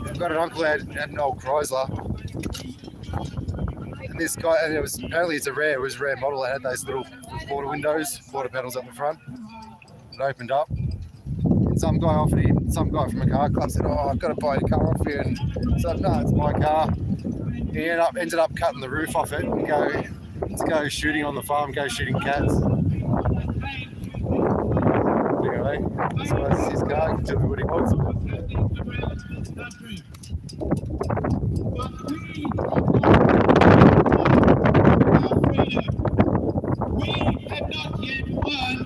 I've got an uncle who had an old Chrysler. And this guy, and it was apparently it was a rare model. It had those little quarter windows, quarter panels up the front. It opened up. some guy from a car club said, "Oh, I've got to buy your car off you," and I said, "No, it's my car." He ended up cutting the roof off it and go shooting on the farm, go shooting cats. Anyway, so that's his car. He can tell me what he wants. We have not yet won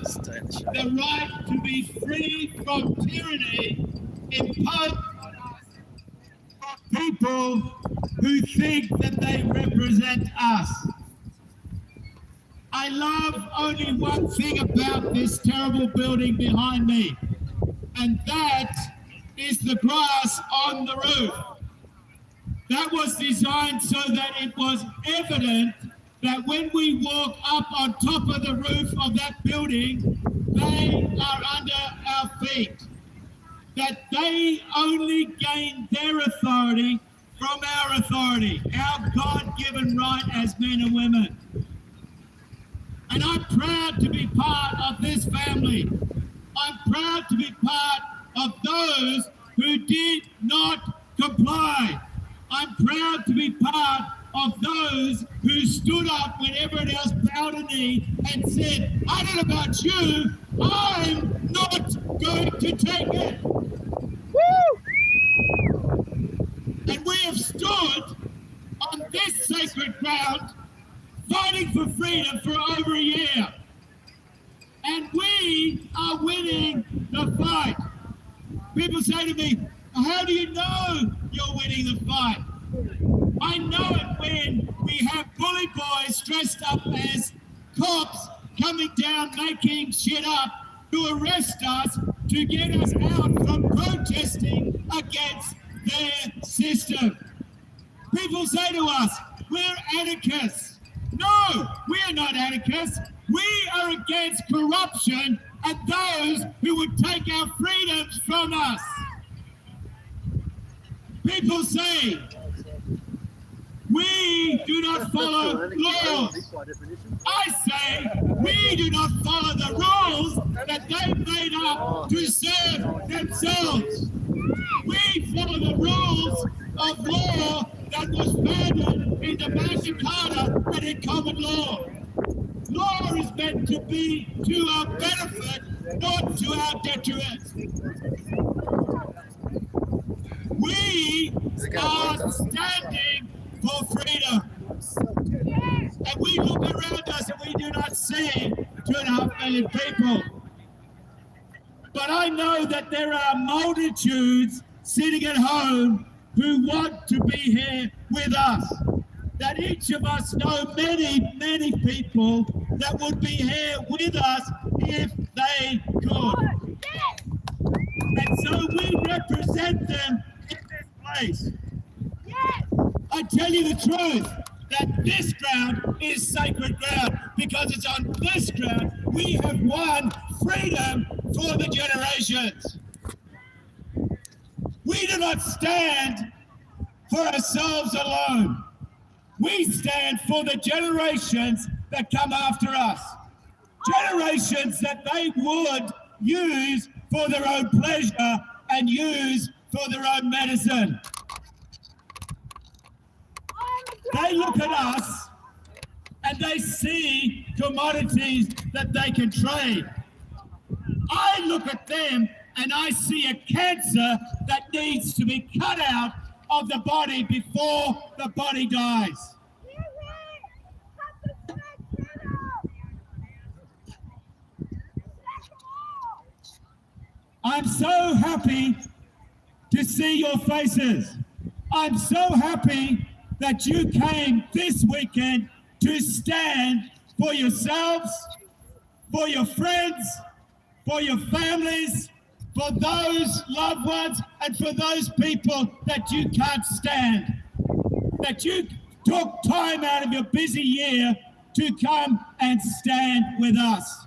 the right to be free from tyranny imposed by people who think that they represent us. I love only one thing about this terrible building behind me, and that is the grass on the roof. That was designed so that it was evident that when we walk up on top of the roof of that building, they are under our feet. That they only gain their authority from our authority, our God-given right as men and women. And I'm proud to be part of this family. I'm proud to be part of those who did not comply. I'm proud to be part of those who stood up when everyone else bowed a knee and said, "I don't know about you, I'm not going to take it." Woo! And we have stood on this sacred ground fighting for freedom for over a year. And we are winning the fight. People say to me, "How do you know you're winning the fight?" I know it when we have bully boys dressed up as cops coming down making shit up to arrest us to get us out from protesting against their system. People say to us, "We're anarchists." No, we are not anarchists. We are against corruption and those who would take our freedoms from us. People say, "We do not follow laws." I say, we do not follow the rules that they made up to serve themselves. We follow the rules of law that was founded in the Magna Carta and in common law. Law is meant to be to our benefit, not to our detriment. We are standing for freedom. And we look around us and we do not see 2.5 million people. But I know that there are multitudes sitting at home who want to be here with us. That each of us know many, many people that would be here with us if they could. And so we represent them in this place. I tell you the truth, that this ground is sacred ground, because it's on this ground we have won freedom for the generations. We do not stand for ourselves alone. We stand for the generations that come after us. Generations that they would use for their own pleasure and use for their own medicine. They look at us and they see commodities that they can trade. I look at them and I see a cancer that needs to be cut out of the body before the body dies. I'm so happy to see your faces. I'm so happy that you came this weekend to stand for yourselves, for your friends, for your families, for those loved ones, and for those people that you can't stand. That you took time out of your busy year to come and stand with us.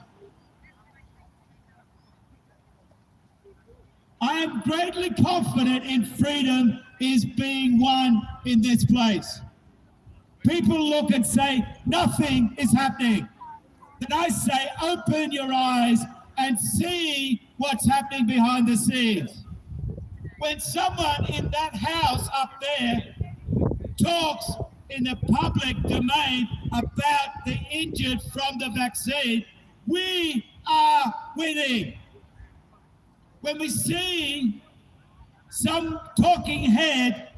I am greatly confident in freedom is being won in this place. People look and say, nothing is happening. And I say, open your eyes and see what's happening behind the scenes. When someone in that house up there talks in the public domain about the injured from the vaccine, we are winning. When we see some talking head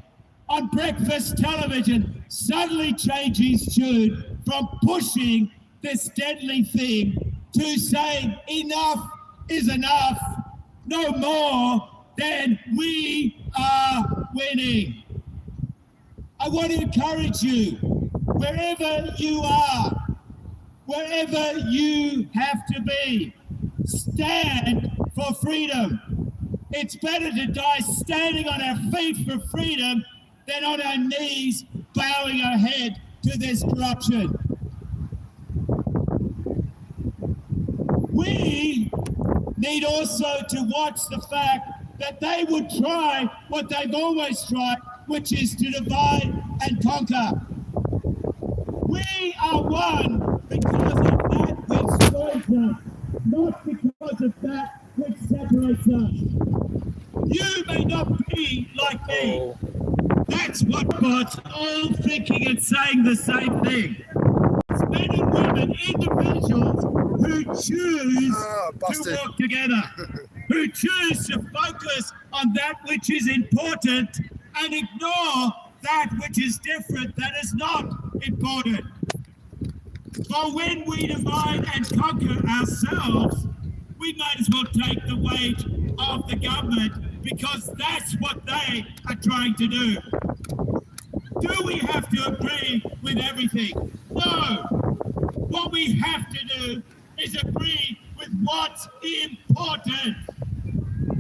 on breakfast television suddenly change his tune from pushing this deadly thing to saying enough is enough, no more, then we are winning. I want to encourage you, wherever you are, wherever you have to be, stand for freedom. It's better to die standing on our feet for freedom than on our knees bowing our head to this corruption. We need also to watch the fact that they would try what they've always tried, which is to divide and conquer. We are one because of that which joins us, not because of that which separates us. You may not be like me. That's what God's all thinking and saying the same thing. It's men and women, individuals who choose to work together, who choose to focus on that which is important and ignore that which is different, that is not important. For when we divide and conquer ourselves, we might as well take the wage of the government because that's what they are trying to do. Do we have to agree with everything? No. What we have to do is agree with what's important.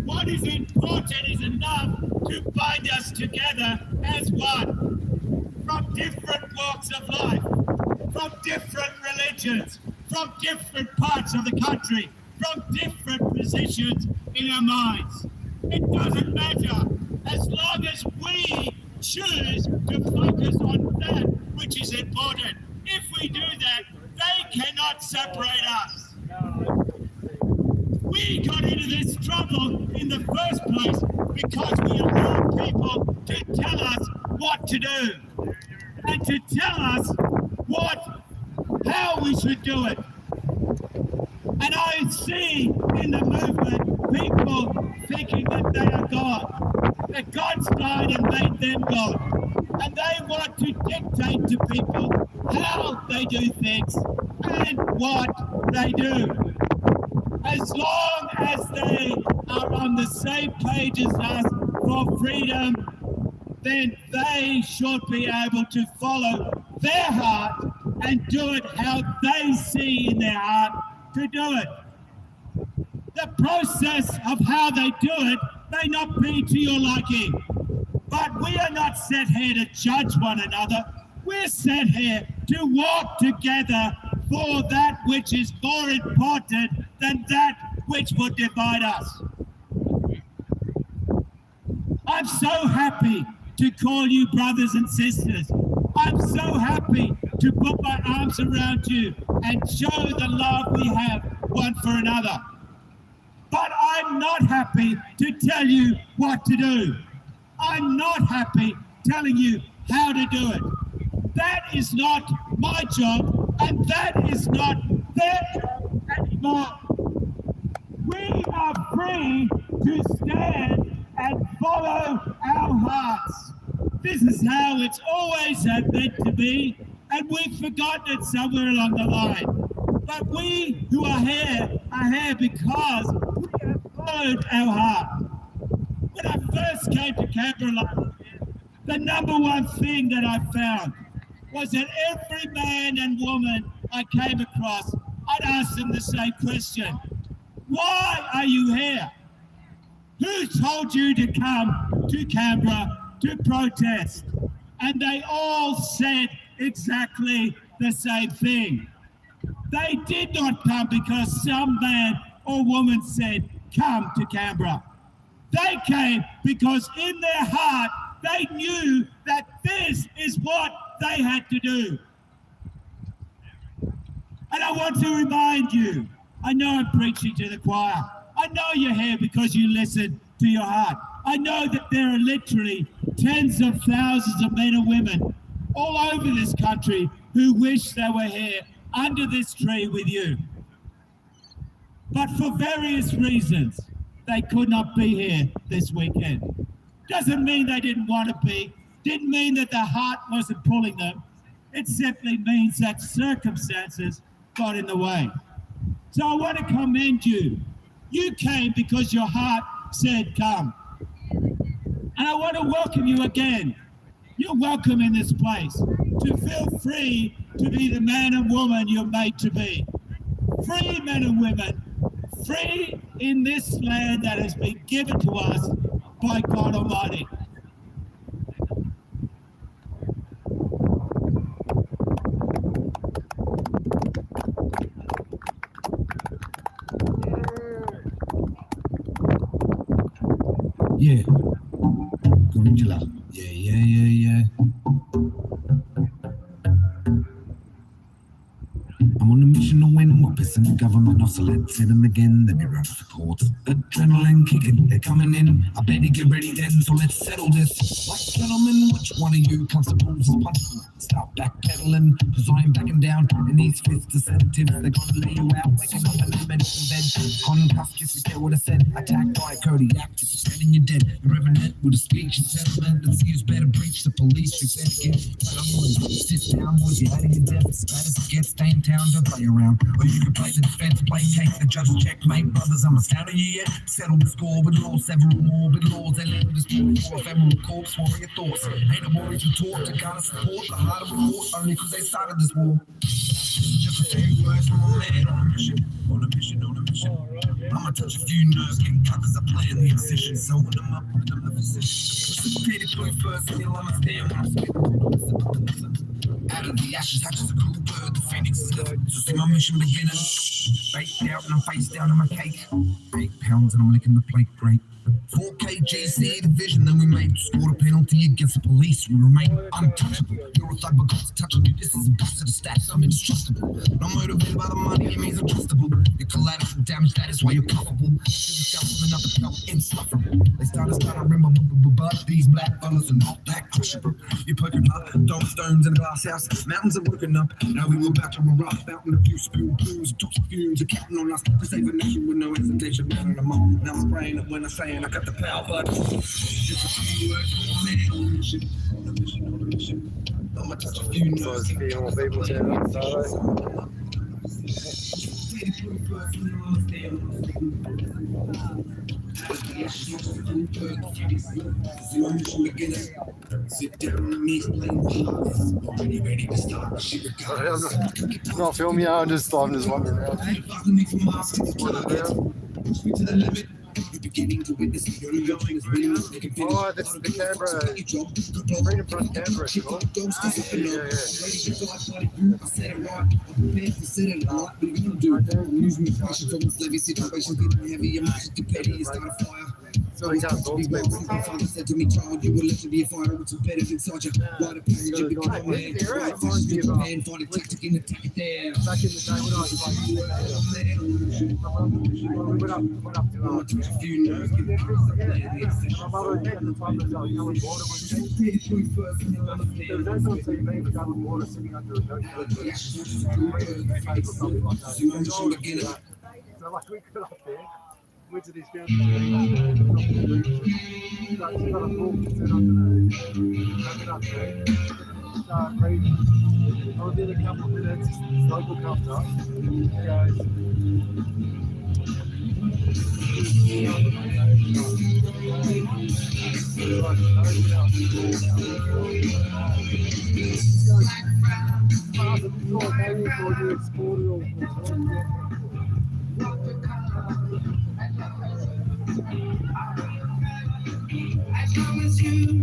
What is important is enough to bind us together as one, from different walks of life, from different religions, from different parts of the country, from different positions in our minds. It doesn't matter as long as we choose to focus on that which is important. If we do that, they cannot separate us. We got into this trouble in the first place because we allowed people to tell us what to do and to tell us how we should do it. And I see in the movement people thinking that they are God, that God's died and made them God. And they want to dictate to people how they do things and what they do. As long as they are on the same page as us for freedom, then they should be able to follow their heart and do it how they see in their heart to do it. The process of how they do it may not be to your liking, but we are not set here to judge one another. We're set here to walk together for that which is more important than that which will divide us. I'm so happy to call you brothers and sisters. I'm so happy to put my arms around you and show the love we have one for another. But I'm not happy to tell you what to do. I'm not happy telling you how to do it. That is not my job, and that is not their job anymore. We are free to stand and follow our hearts. This is how it's always had meant to be, and we've forgotten it somewhere along the line. But we who are here because we have followed our heart. When I first came to Canberra last year, the number one thing that I found was that every man and woman I came across, I'd ask them the same question. Why are you here? Who told you to come to Canberra to protest? And they all said exactly the same thing. They did not come because some man or woman said, come to Canberra. They came because in their heart, they knew that this is what they had to do. And I want to remind you, I know I'm preaching to the choir. I know you're here because you listen to your heart. I know that there are literally tens of thousands of men and women all over this country who wish they were here under this tree with you. But for various reasons, they could not be here this weekend. Doesn't mean they didn't want to be, didn't mean that their heart wasn't pulling them. It simply means that circumstances got in the way. So I want to commend you. You came because your heart said come. And I want to welcome you again. You're welcome in this place to feel free to be the man and woman you're made to be. Free men and women, free in this land that has been given to us by God Almighty. Yeah. Gorilla. Yeah. I'm on a mission to win. We're pissing the government off, so let's hit them again. Let me run support. Adrenaline kicking, they're coming in. I better get ready then, so let's settle this. Like gentlemen, which one of you constables is punching? Stop backpedaling, cause I ain't backing down. And these fifth sedatives, they're gonna lay you out. Waking up in the medicine bed. Concussed, just to get what I said. Attacked by a Kodiak, just standing you dead. Irreverent with a speech and settlement. Let's see who's better breach the police. You said again, but I'm gonna sit down, boys, you're out of your depth. As bad as it gets, stay in town, don't play around. Or you can play the defense, play take the judge, checkmate. Brothers, I'm astounding you yet. Settle the score with laws, several morbid laws. They let this for ephemeral corpse, warrior thoughts. Ain't no warriors who talk to gotta support the heart of a war, only cause they started this war. Just a few words from a man on a mission. On a mission. I'ma touch a few nerves, getting cut as I plan the incision. Sewing them up with the physician. Precipitated point first, and you'll understand when I'm spitting. Out of the ashes hatches a cool bird, the phoenix is living. So see my mission beginning. Baked out and I'm face down in my cake. 8 pounds and I'm licking the plate, great. 4 kg division, then we made. Scored a penalty against the police, we remain untouchable. You're a thug, but got to touch on you. This is a bust of the stats, I'm indestructible. Not motivated by the money, it means I'm trustable. You're collateral damage, that is why you're cuffable. Disgusting enough to felt insufferable. They started remember, but these black fellas are not that crushable. You're poking up, dog stones in a glass house. Mountains are woken up, now we were back to a rough mountain of abuse, spilled blues, toxic fumes are counting on us to save a nation with no hesitation. Man in the moment, now I'm spraying it when I'm saying I got the power, but just a few words, man on a mission. I'ma touch a few nerves. More people turn up, so Sit down and me explain the ready to start. I'm not filming you, I'm just wandering around. To the limit. You're beginning to witness your emotion is really making finish. Oh, this is the Canberra. Freedom Front Canberra. I said it right. I'm prepared to set it right. What are you gonna do? Use me questions on this levy situation. Getting heavy, emotions get petty, start a fire. So he's out of My father said to me, child, you were left to be a fighter with some better inside you. Write a passage and become a man. Write a passage, become a man. Find a tactic and attack it there. Back in the day when I was like, we went up to a few nerves. my mother at the time was like, water was there was no on TV with going water sitting under a boat. So like we got up there, went to this ground, started reading. I was in a couple of minutes, this local comes up, he goes, As long as you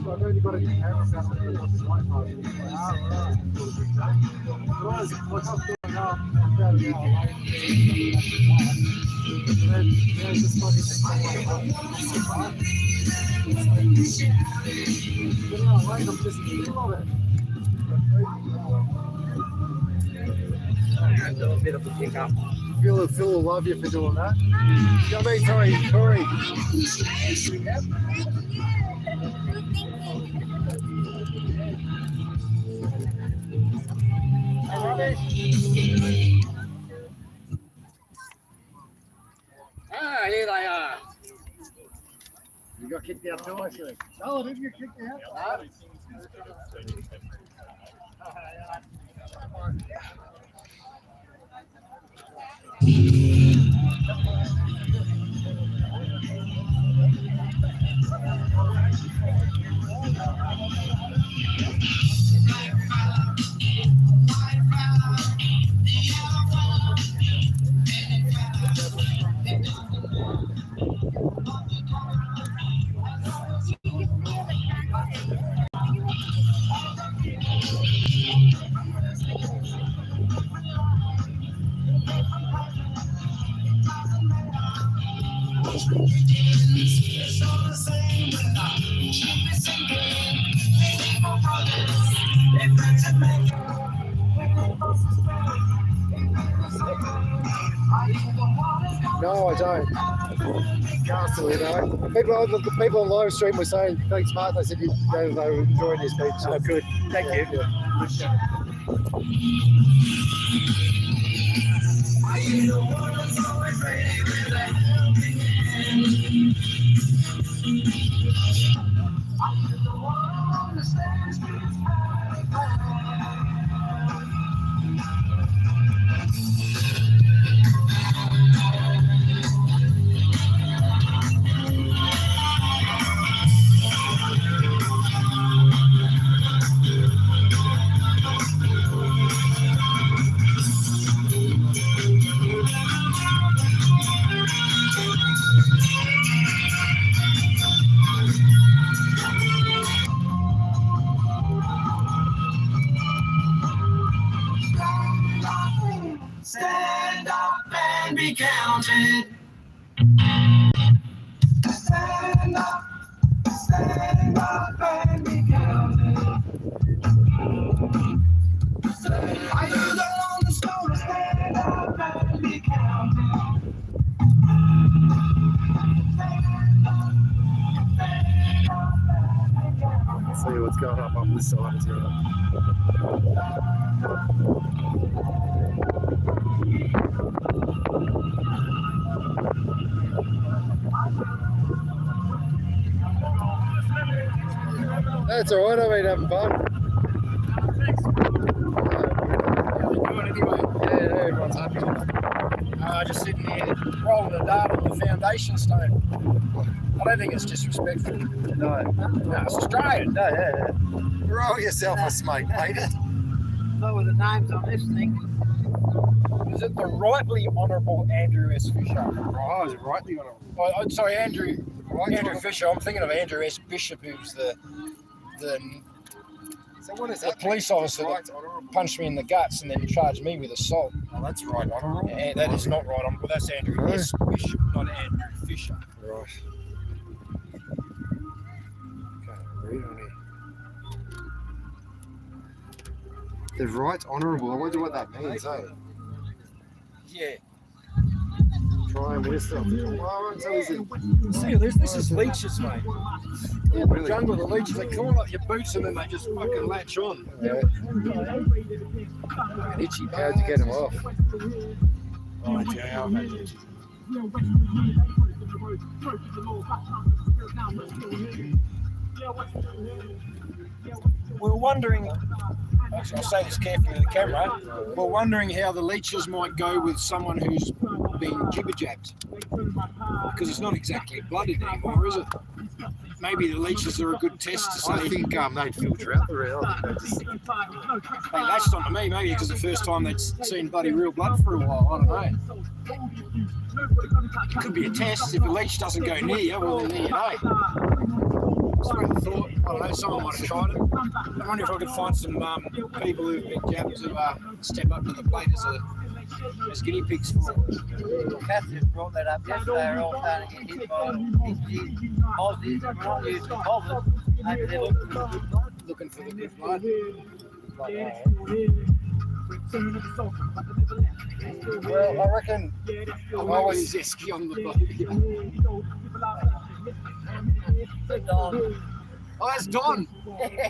I've only got a camera surprised. Like, I thought, about an hour away. And then, just funny thing. But now, like, I'm just in the middle of it. A little bit of a pickup. Phil will love you for doing that. You know what I mean? Sorry, Corey. Ah, here they are. You got kicked out too, I think. Oh, didn't you kick out? No, I don't. Absolutely no. The people on live stream were saying thanks, Martin. They said they were enjoying your speech. Oh, good. Thank you. Stand up and be counted. Stand up and be counted. Are you the one that's gonna stand up and be counted? Let's see what's going on this side here. That's all right. I mean, having fun. Yeah, everyone's happy. Just sitting here rolling the dart on the foundation stone. I don't think it's disrespectful. No. No, it's Australian. No, yeah. Roll yourself a smoke, mate. What were the names on this thing? Is it the rightly honourable Andrew S. Fisher? Oh, is it rightly honourable? I'm sorry, Andrew Fisher. I'm thinking of Andrew S. Bishop, who's the So what is the that? police officer Right that honourable. punched me in the guts and then charged me with assault. Oh, that's right honourable. Yeah, that is not right honourable. That's Andrew No. S. Bishop, not Andrew Fisher. Right. Okay, read on here. The right honourable. I wonder what that means, eh? Yeah. Prime Minister. Oh, so is it? See, this is leeches, mate. Yeah, the Really? jungle, the leeches, they climb up your boots and then they just fucking latch on. Yeah. Fucking itchy. How'd you get him off? Oh, yeah, I've had itchy. We're wondering, actually I'll say this carefully to the camera, we're wondering how the leeches might go with someone who's been jibber-jabbed. Because it's not exactly blooded anymore, is it? Maybe the leeches are a good test to say. I think they'd filter out the real. They latched onto me, maybe because the first time they'd seen bloody real blood for a while. I don't know. It could be a test. If a leech doesn't go near you, well, then there you know. Just a thought. I don't know, someone might have tried it. I wonder if I could find some people who've been jabbed to step up to the plate as guinea pigs for it. Cass just brought that up yesterday. They're all starting to get hit by Aussies and not using COVID. Maybe they're Looking for the good blood. Well, I reckon I'm always Zeski on the block. Oh, that's Don.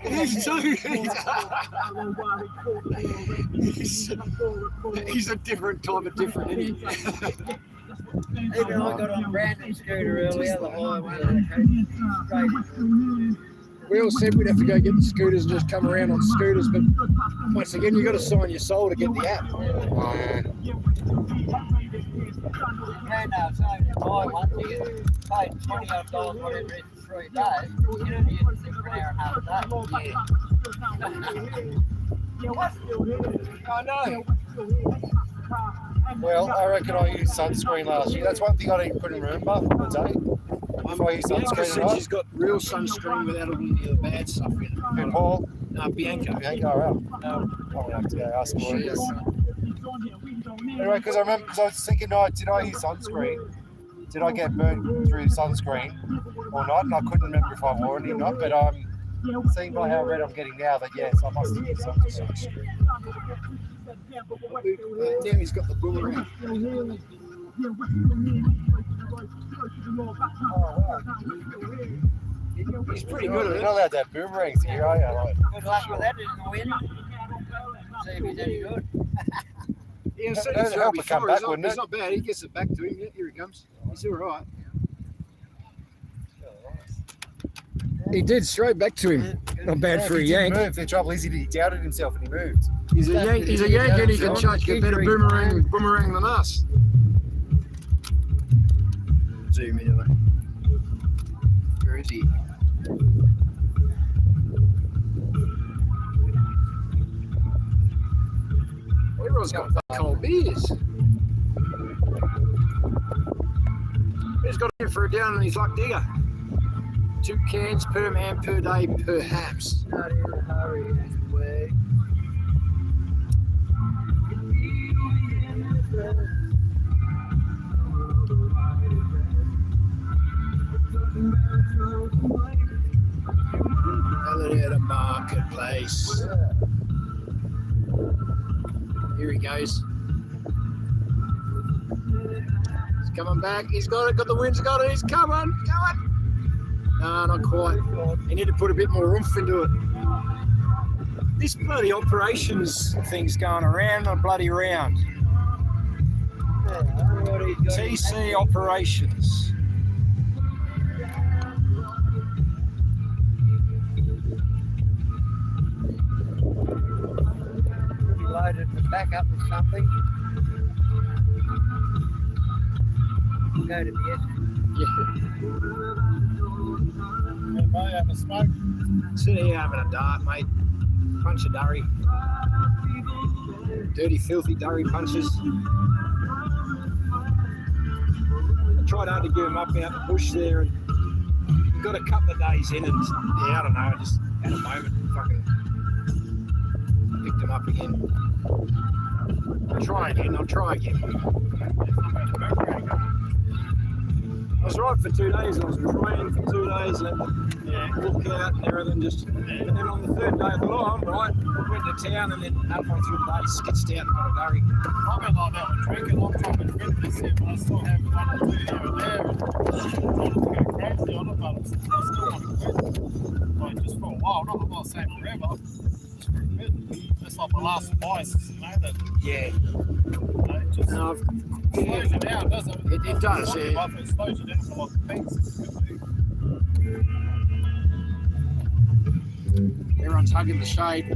He's too. He's a different type of different, isn't he? Even I got on Brandon's scooter earlier, the highway. We all said we'd have to go get the scooters and just come around on scooters, but once again, you've got to sign your soul to get the app. And saying to buy one, you get paid $20 odd, whatever it is, for 3 days. You don't get to sit for an hour and a half a day. I know. Well, I reckon I used sunscreen last year. That's one thing I didn't remember a day. If I use sunscreen since she's got real sunscreen without all the bad stuff in it. And Paul? Bianca. Bianca, all right. I'm going to have to go ask her. Anyway, because I was thinking, did I use sunscreen? Did I get burned through sunscreen or not? And I couldn't remember if I wore it or not, but seeing by how red I'm getting now, that yes, I must have used sunscreen. Now he's got the boomerang. He's pretty good at You're it. not allowed to have boomerangs here, are you? Good luck with that in the wind. See if he's any good. Yeah, so That'd help it come back, wouldn't it? It's not bad. He gets it back to him. Yeah, here he comes. He's all right. He did straight back to him. Not bad for a yank. The trouble is he doubted himself and he moved. He's a yank and he can chuck a better boomerang than us. Zoom in. Where is he? Everyone's got cold beers. He's got in for a down on his luck digger. 2 cans per man per day, perhaps. Not in a hurry anyway. At a marketplace. Here he goes. He's coming back. He's got it. Got the wind's got it. He's coming. No, not quite. You need to put a bit more oomph into it. This bloody operations thing's going around and bloody round. TC operations. Loaded the back up with something. Go to the edge. Mate, have a smoke. Sitting here having a dart, mate. Punch a durry. Dirty, filthy durry punches. I tried hard to give him up out the bush there, and we got a couple of days in, and yeah, I don't know, I just had a moment and fucking picked him up again. I'll try again. I was right for 2 days. I was training for 2 days and walk out and everything. And then on the 3rd day, I thought, oh, I'm right. I went to town and then halfway through the day, skitched out and got a durry. I've been like that with drinking. I'm trying to drink this year, but I still have 1 or 2 here and there. And I'm trying to go crazy on it, but I still want to quit. Like, just for a while. I'm not saying forever. Just for a bit. Just like my last advice, you know, that. Yeah. It just slows you down, doesn't it? It does, yeah. It slows you down for like things. Everyone's hugging the shade.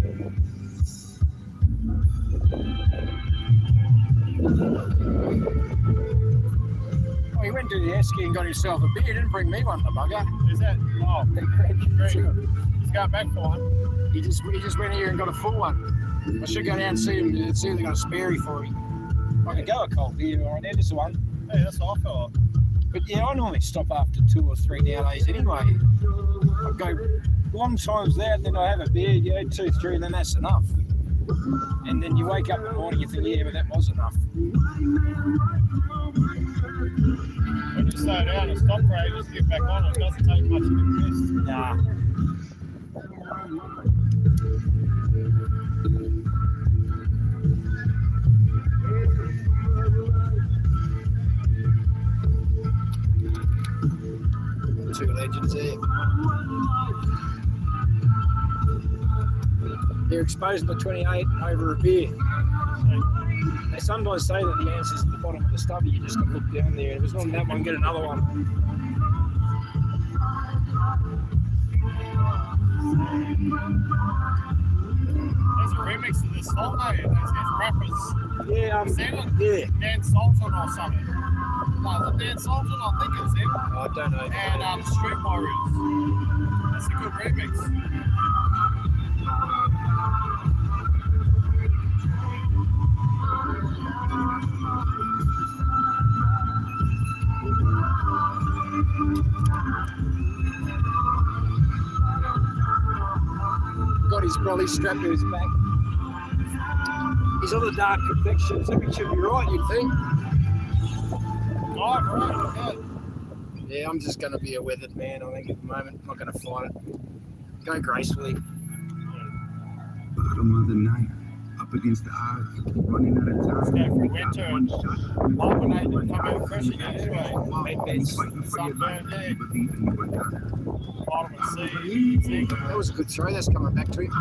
Oh, he went to the esky and got himself a beer. He didn't bring me one, the bugger. Is that? Oh, he's going back for one. He just went here and got a full one. I should go down and see him and see if they got a sparey for me. I could go a cold beer or an Edison one. Hey, that's what I thought. But yeah, I normally stop after 2 or 3 nowadays anyway. I'd go long times that, then I have a beer, 2, 3, and then that's enough. And then you wake up in the morning, you think, yeah, but that was enough. When you slow down and stop for ages to get back on, it doesn't take much to get pissed. Nah. Two legends there. They're exposing the 28 over a beer. They sometimes say that the answer's at the bottom of the stubby. You just got to look down there. If it's not in that one, get another one. There's a remix of this song, though. There's rappers. Yeah, seen it? Yeah. Dan Sultan or something. No, is it Dan Sultan? I think it's him. I don't know. And Street Warriors. That's a good remix. Got his brolly strapped to his back. He's on the dark complexion, so he should be right, you'd think. Right. Yeah, I'm just going to be a weathered man, I think, at the moment. I'm not going to fight it. Go gracefully. Bottom of the night, up against the odds, running out of time. Go for winter and hibernate and come out fresh again anyway. Make beds. Sunburn, yeah. Vitamin C. That was a good throw. That's coming back to him.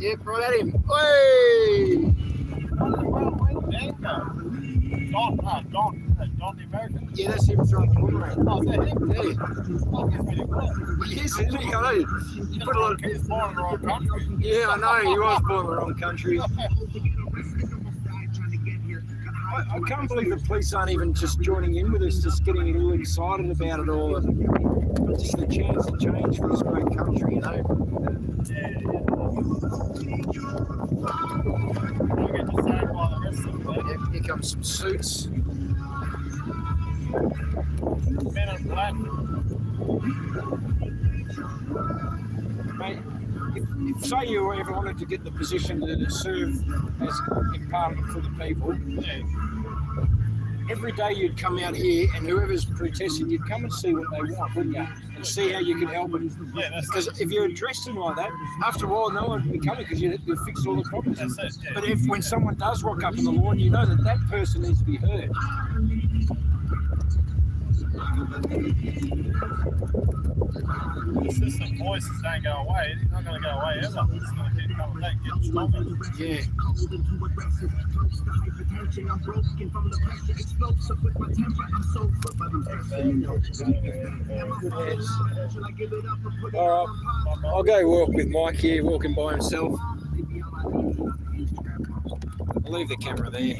Yep, right at him. Hey! Don the American. Yeah, that's him throwing the boomerang. Oh, is that him? Yeah. Oh, he's pretty cool. He is, isn't he? I know. You put a lot of... He was born in the wrong country. Yeah, I know. He was born in the wrong country. I can't believe the police aren't even just joining in with us, just getting a little excited about it all. And just the chance to change for this great country, you know. Yep, here comes some suits. Men in black. Mate, if say you ever wanted to get the position to serve as in Parliament for the people, every day you'd come out here and whoever's protesting, you'd come and see what they want, wouldn't you? And see how you can help it. Because if you're dressed in like that, after a while no one would be coming because you fixed all the problems. But if when someone does rock up in the lawn, you know that that person needs to be heard. Persistent voices don't go away. It's not going to go away ever. It's going to keep coming back, getting stronger. Yeah. All right, I'll go walk with Mike here, walking by himself. I'll leave the camera there.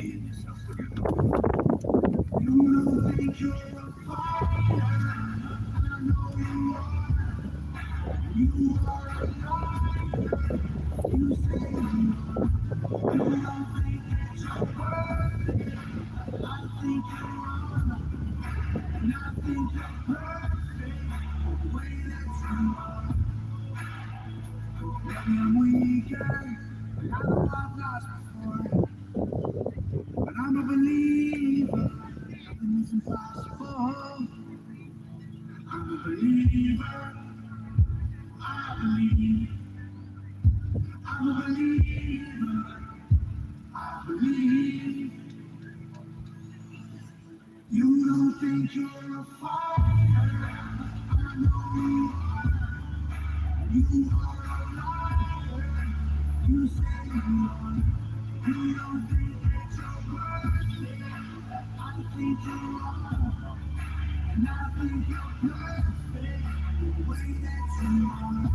But I'm a believer, nothing is impossible. I'm a believer, I believe. I'm a believer, I believe. You don't think you're a fighter, I know you are. You are a liar, you say you are. You don't think that you're worth it, I think you are. And I think you're perfect, the way that you are.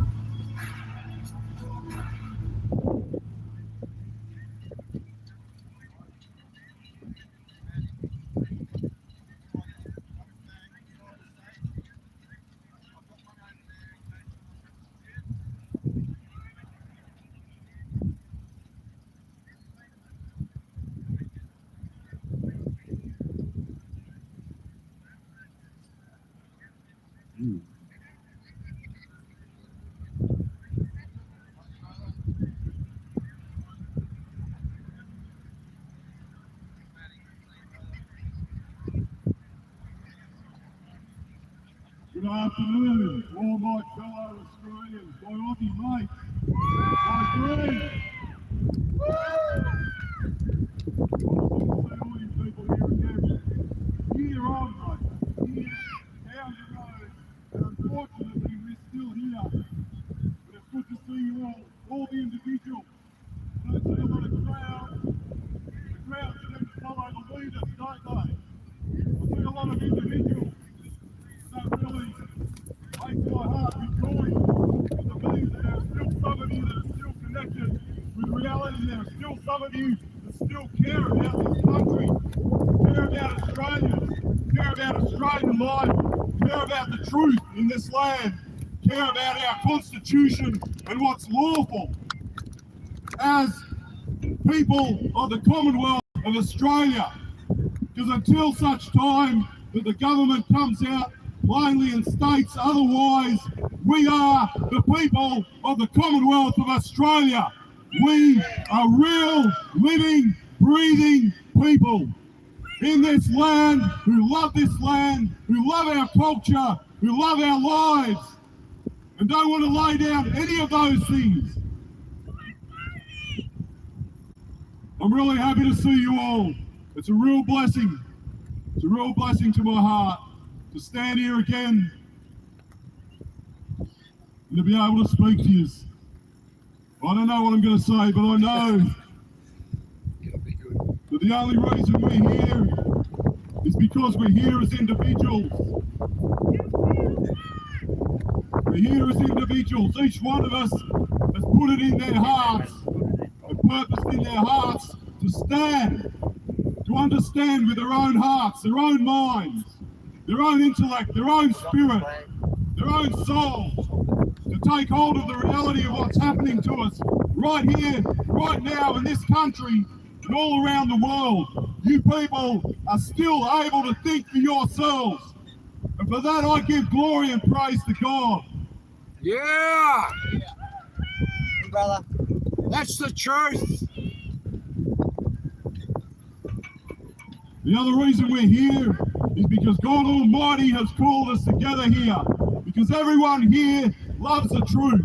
Good afternoon, all my fellow Australians, my Aussie mates, my friends. All you people here in Canberra, here on, mate, here down the road, and unfortunately we're still here. But it's good to see you all the individuals. I don't see a lot of crowds. The crowds tend to follow the leaders, don't they? I see a lot of individuals. That really makes my heart rejoice, because it means that there are still some of you that are still connected with reality. There are still some of you that still care about this country, care about Australians, care about Australian life, care about the truth in this land, care about our constitution and what's lawful. As people of the Commonwealth of Australia, because until such time that the government comes out plainly and states otherwise, we are the people of the Commonwealth of Australia. We are real, living, breathing people in this land who love this land, who love our culture, who love our lives, and don't want to lay down any of those things. I'm really happy to see you all. It's a real blessing. It's a real blessing to my heart to stand here again and to be able to speak to you. I don't know what I'm going to say, but I know that the only reason we're here is because we're here as individuals. We're here as individuals. Each one of us has put it in their hearts and purposed in their hearts to stand, to understand with their own hearts, their own minds, their own intellect, their own spirit, their own soul, to take hold of the reality of what's happening to us right here, right now in this country and all around the world. You people are still able to think for yourselves. And for that I give glory and praise to God. Yeah! Brother. That's the truth. The other reason we're here is because God Almighty has called us together here. Because everyone here loves the truth.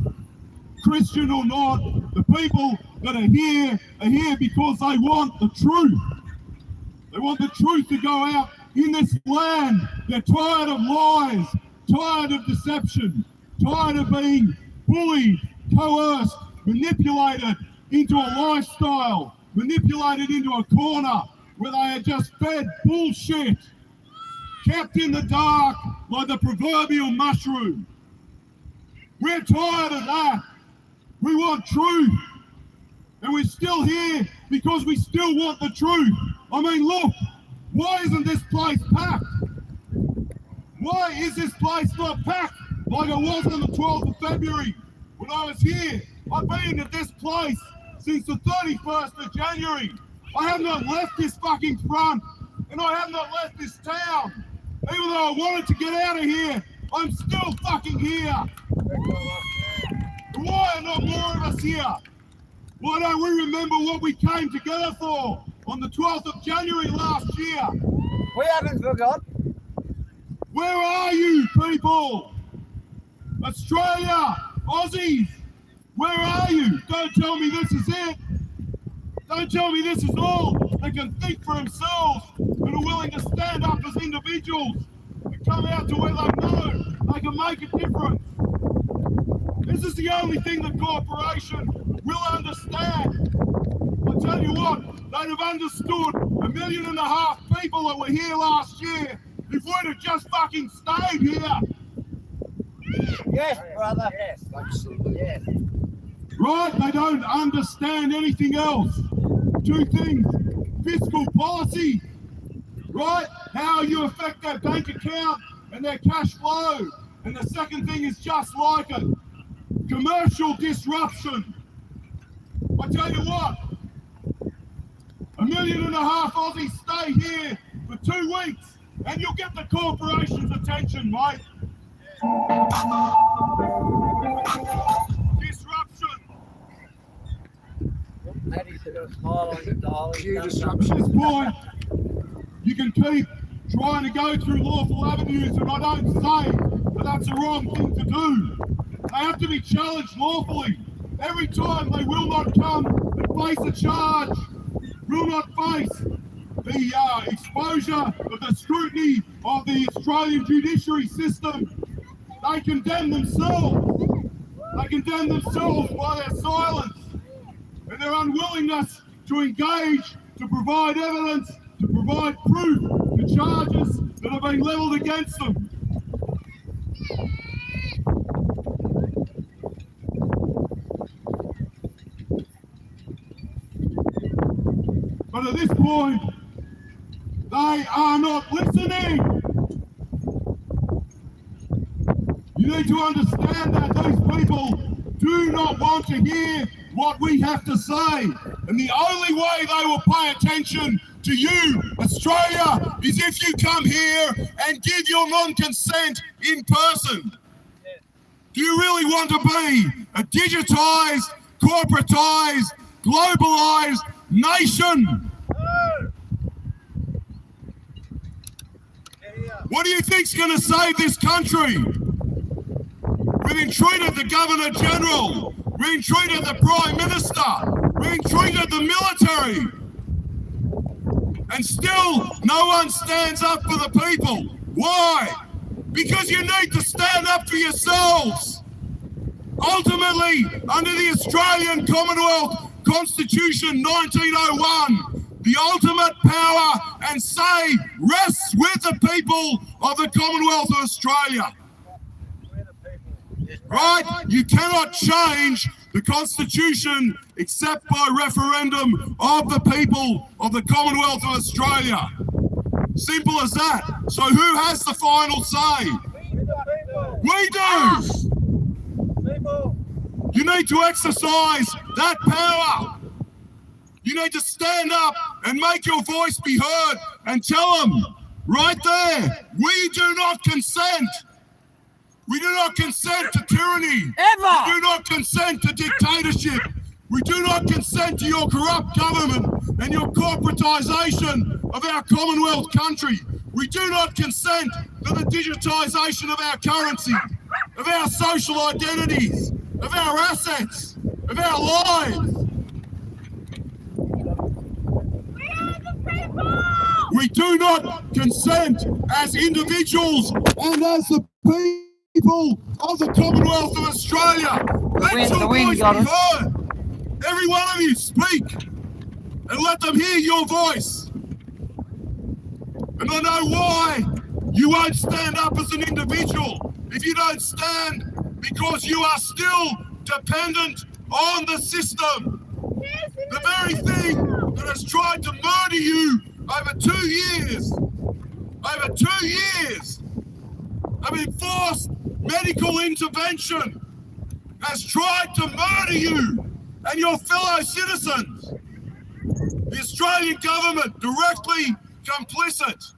Christian or not, the people that are here because they want the truth. They want the truth to go out in this land. They're tired of lies, tired of deception, tired of being bullied, coerced, manipulated into a lifestyle, manipulated into a corner where they are just fed bullshit, kept in the dark like the proverbial mushroom. We're tired of that. We want truth. And we're still here because we still want the truth. I mean, look, why isn't this place packed? Why is this place not packed like it was on the 12th of February when I was here? I've been at this place since the 31st of January. I have not left this fucking front, and I have not left this town. Even though I wanted to get out of here, I'm still fucking here. Why are not more of us here? Why don't we remember what we came together for on the 12th of January last year? We haven't forgotten. Where are you people? Australia, Aussies, where are you? Don't tell me this is it. Don't tell me this is all. They can think for themselves and are willing to stand up as individuals and come out to where they know they can make a difference. This is the only thing the corporation will understand. I'll tell you what, they'd have understood 1.5 million people that were here last year if we'd have just fucking stayed here. Yes, brother. Yes, absolutely. Yes. Right? They don't understand anything else. Two things. Fiscal policy, right? How you affect their bank account and their cash flow. And the second thing is just like it. Commercial disruption. I tell you what, 1.5 million Aussies stay here for 2 weeks and you'll get the corporation's attention, mate. Disruption. Maddie's got a smile on his doll. At this point, you can keep trying to go through lawful avenues, and I don't say but that's the wrong thing to do. They have to be challenged lawfully. Every time they will not come and face a charge, will not face the exposure of the scrutiny of the Australian judiciary system. They condemn themselves. They condemn themselves by their silence and their unwillingness to engage, to provide evidence, to provide proof to charges that have been levelled against them. But at this point, they are not listening. You need to understand that these people do not want to hear what we have to say. And the only way they will pay attention to you, Australia, is if you come here and give your non-consent in person. Do you really want to be a digitised, corporatised, globalised nation? What do you think's going to save this country? We've entreated the Governor General. We entreated the Prime Minister. We entreated the military. And still, no one stands up for the people. Why? Because you need to stand up for yourselves. Ultimately, under the Australian Commonwealth Constitution 1901, the ultimate power and say rests with the people of the Commonwealth of Australia. Right? You cannot change the Constitution except by referendum of the people of the Commonwealth of Australia. Simple as that. So who has the final say? We do! You need to exercise that power. You need to stand up and make your voice be heard and tell them right there, we do not consent. We do not consent to tyranny. Ever. We do not consent to dictatorship. We do not consent to your corrupt government and your corporatisation of our Commonwealth country. We do not consent to the digitisation of our currency, of our social identities, of our assets, of our lives. We do not consent as individuals and as the people of the Commonwealth of Australia. Let your voice be heard. Every one of you speak and let them hear your voice. And I know why you won't stand up as an individual. If you don't stand, because you are still dependent on the system. The very thing that has tried to murder you over 2 years. Over 2 years of enforced medical intervention has tried to murder you and your fellow citizens. The Australian government directly complicit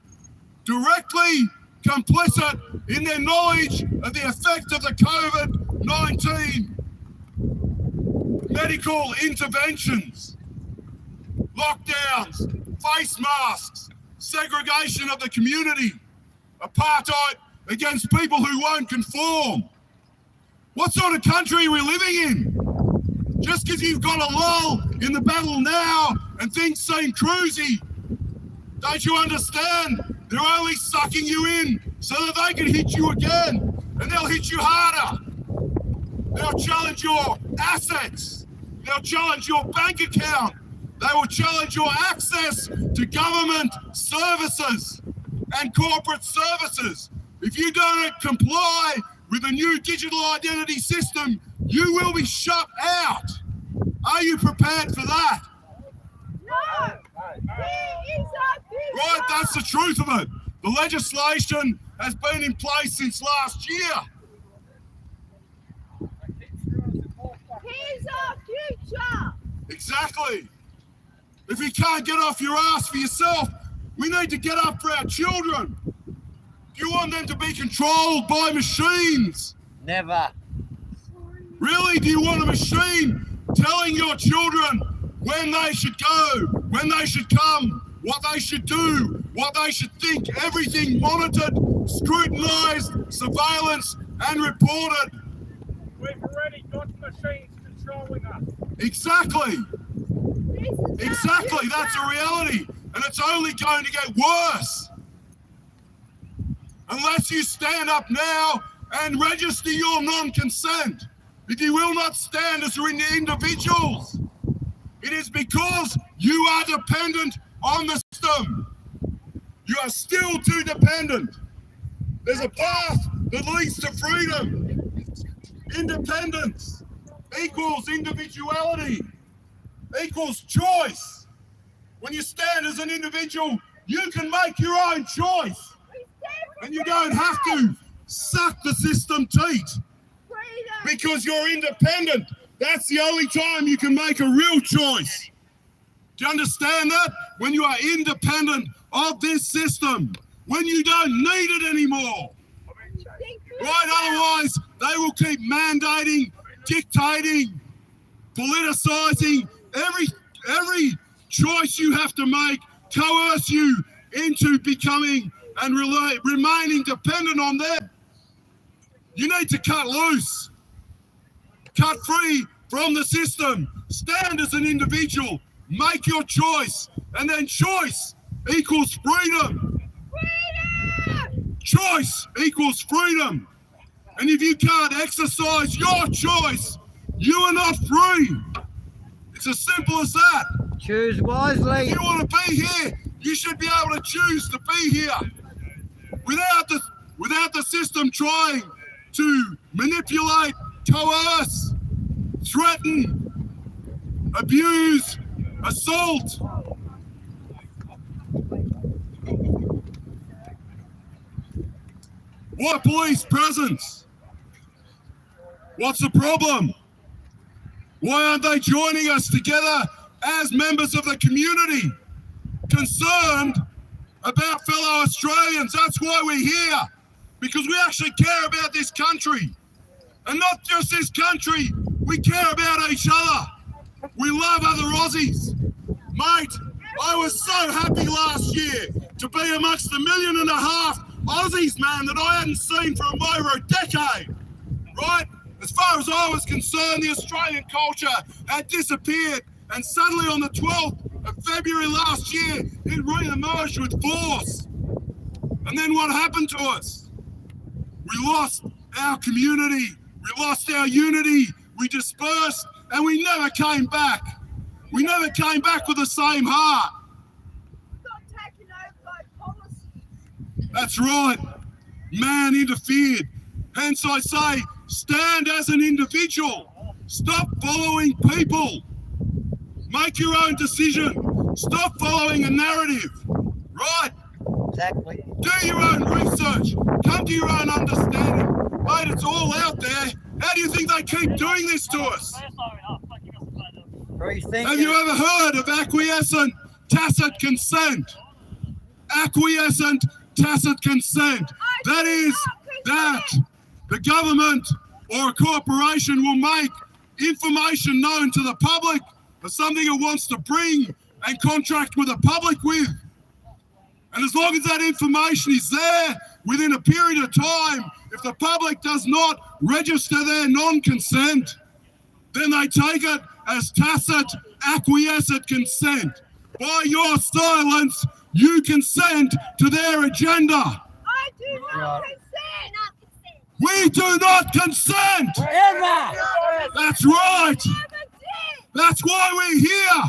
in their knowledge of the effect of the COVID-19 medical interventions, lockdowns, face masks, segregation of the community, apartheid against people who won't conform. What sort of country are we living in? Just because you've got a lull in the battle now and things seem cruisy, don't you understand? They're only sucking you in so that they can hit you again, and they'll hit you harder. They'll challenge your assets. They'll challenge your bank account. They will challenge your access to government services and corporate services. If you don't comply with the new digital identity system, you will be shut out. Are you prepared for that? No! Right, that's the truth of it. The legislation has been in place since last year. Here's our future! Exactly. If you can't get off your ass for yourself, we need to get up for our children. Do you want them to be controlled by machines? Never. Really? Do you want a machine telling your children when they should go, when they should come, what they should do, what they should think, everything monitored, scrutinised, surveillance and reported. We've already got machines controlling us. Exactly. Exactly, that's a reality. And it's only going to get worse. Unless you stand up now and register your non-consent. If you will not stand as individuals, it is because you are dependent on the system. You are still too dependent. There's a path that leads to freedom. Independence equals individuality, equals choice. When you stand as an individual, you can make your own choice. And you don't have to suck the system teat. Because you're independent. That's the only time you can make a real choice. Do you understand that? When you are independent of this system, when you don't need it anymore. Right? Otherwise, they will keep mandating, dictating, politicising every choice you have to make, coerce you into becoming and remaining dependent on them. You need to cut loose. Cut free from the system. Stand as an individual. Make your choice. And then choice equals freedom. Freedom! Choice equals freedom. And if you can't exercise your choice, you are not free. It's as simple as that. Choose wisely. If you want to be here, you should be able to choose to be here. Without the system trying to manipulate, coerce, threaten, abuse, assault. What police presence? What's the problem? Why aren't they joining us together as members of the community, concerned about fellow Australians? That's why we're here, because we actually care about this country. And not just this country, we care about each other. We love other Aussies. Mate, I was so happy last year to be amongst 1.5 million Aussies, man, that I hadn't seen for over a decade, right? As far as I was concerned, the Australian culture had disappeared, and suddenly on the 12th of February last year, it re-emerged with force. And then what happened to us? We lost our community, we lost our unity, we dispersed, and we never came back. We never came back with the same heart. That's right. Man interfered. Hence I say, stand as an individual. Stop following people. Make your own decision. Stop following a narrative. Right? Exactly. Do your own research. Come to your own understanding. Mate, it's all out there. How do you think they keep doing this to us? Have you ever heard of acquiescent tacit consent? Acquiescent tacit consent. That is that the government or a corporation will make information known to the public of something it wants to bring and contract with the public with. And as long as that information is there within a period of time, if the public does not register their non-consent, then they take it as tacit acquiescent consent. By your silence, you consent to their agenda. I do not consent. We do not consent. Forever. That's right. That's why we're here.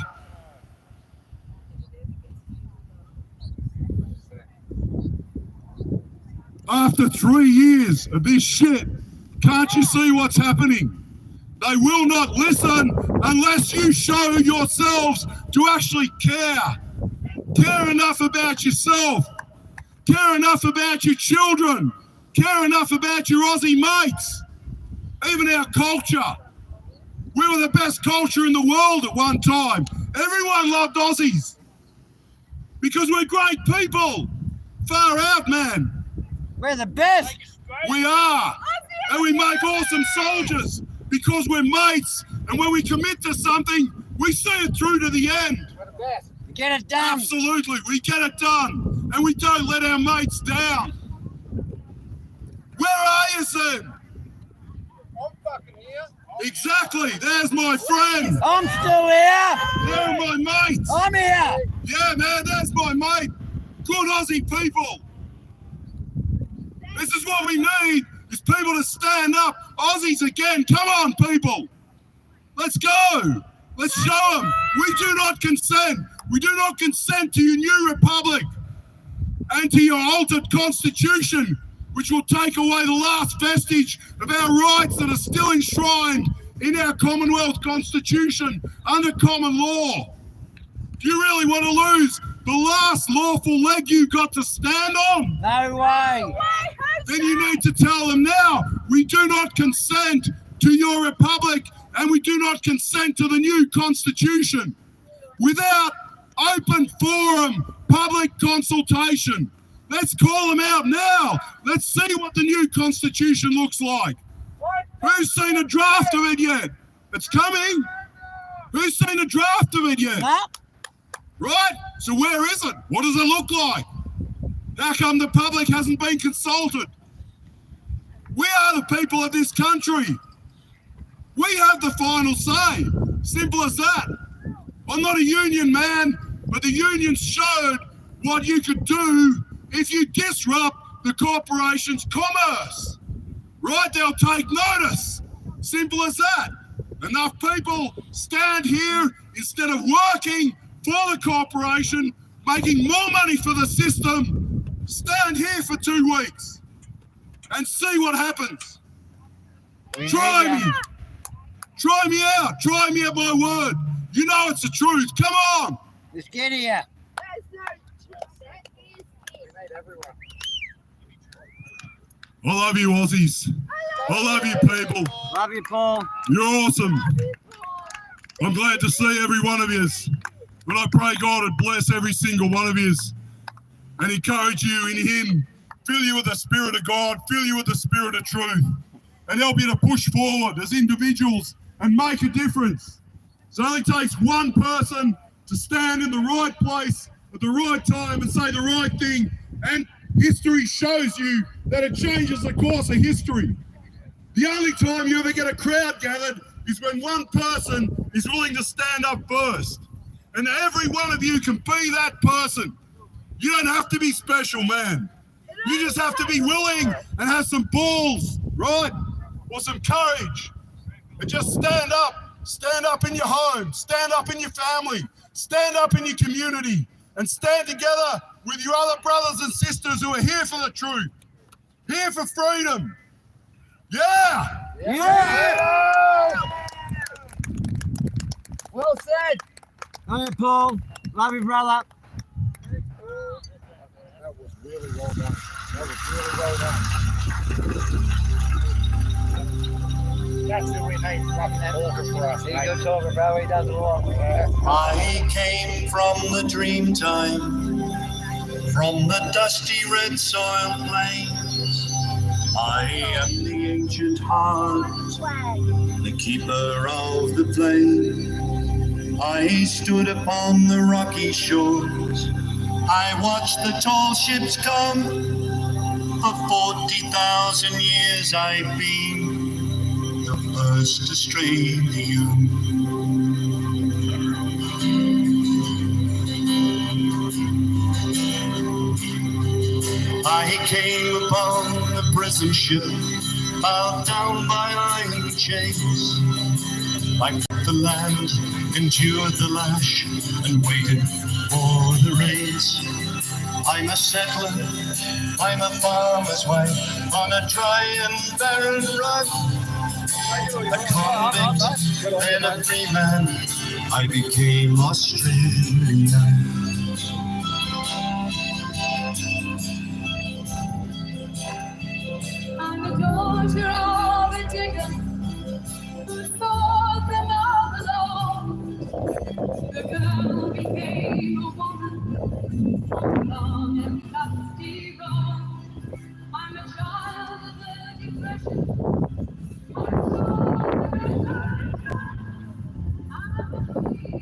After 3 years of this shit, can't you see what's happening? They will not listen unless you show yourselves to actually care. Care enough about yourself. Care enough about your children. Care enough about your Aussie mates. Even our culture. We were the best culture in the world at one time. Everyone loved Aussies. Because we're great people. Far out, man. We're the best. We are. And we make awesome soldiers because we're mates. And when we commit to something, We see it through to the end. Get it done. Absolutely, we get it done. And we don't let our mates down. Where are you, Sam? I'm fucking here. Exactly, there's my friend. I'm still here. There are my mates. I'm here. Yeah, man, that's my mate. Good Aussie people. This is what we need, is people to stand up. Aussies again, come on, people. Let's go. Let's show them. We do not consent. We do not consent to your new republic and to your altered constitution, which will take away the last vestige of our rights that are still enshrined in our Commonwealth Constitution under common law. Do you really want to lose the last lawful leg you got to stand on? No way. Then you need to tell them now, we do not consent to your republic and we do not consent to the new constitution without open forum, public consultation. Let's call them out now. Let's see what the new constitution looks like. Who's seen a draft of it yet? It's coming. Who's seen a draft of it yet? Right? So where is it? What does it look like? How come the public hasn't been consulted? We are the people of this country. We have the final say. Simple as that. I'm not a union man, but the unions showed what you could do if you disrupt the corporation's commerce. Right? They'll take notice. Simple as that. Enough people stand here instead of working for the corporation, making more money for the system. Stand here for 2 weeks and see what happens. Try me. Try me out. Try me at my word. You know it's the truth. Come on. Let's get here. I love you, Aussies. I love you, people. Love you, Paul. You're awesome. I'm glad to see every one of you. But I pray God would bless every single one of you and encourage you in Him, fill you with the Spirit of God, fill you with the Spirit of truth, and help you to push forward as individuals and make a difference. So it only takes one person to stand in the right place at the right time and say the right thing, and history shows you that it changes the course of history. The only time you ever get a crowd gathered is when one person is willing to stand up first. And every one of you can be that person. You don't have to be special, man. You just have to be willing and have some balls, right? Or some courage. And just stand up. Stand up in your home. Stand up in your family. Stand up in your community. And stand together with your other brothers and sisters who are here for the truth. Here for freedom. Yeah! Yeah! Well said. All right, Paul. Love you, brother. That was really well done. That was really well done. That's who we need fucking talking for us. He's good talking, bro. He does a lot. I came from the dream time, from the dusty red soil plains. I am the ancient heart, the keeper of the flame. I stood upon the rocky shores. I watched the tall ships come. For 40,000 years I've been the first to stray to you. I came upon the prison ship, bowed down by iron chains. I took the land, endured the lash, and waited for the rains. I'm a settler, I'm a farmer's wife, on a dry and barren run. A convict, then a free man, I became Australian. I'm a daughter of a digger, who thought them all alone. The girl became a woman on long and dusty road. I'm a child of the depression. I'm a child of the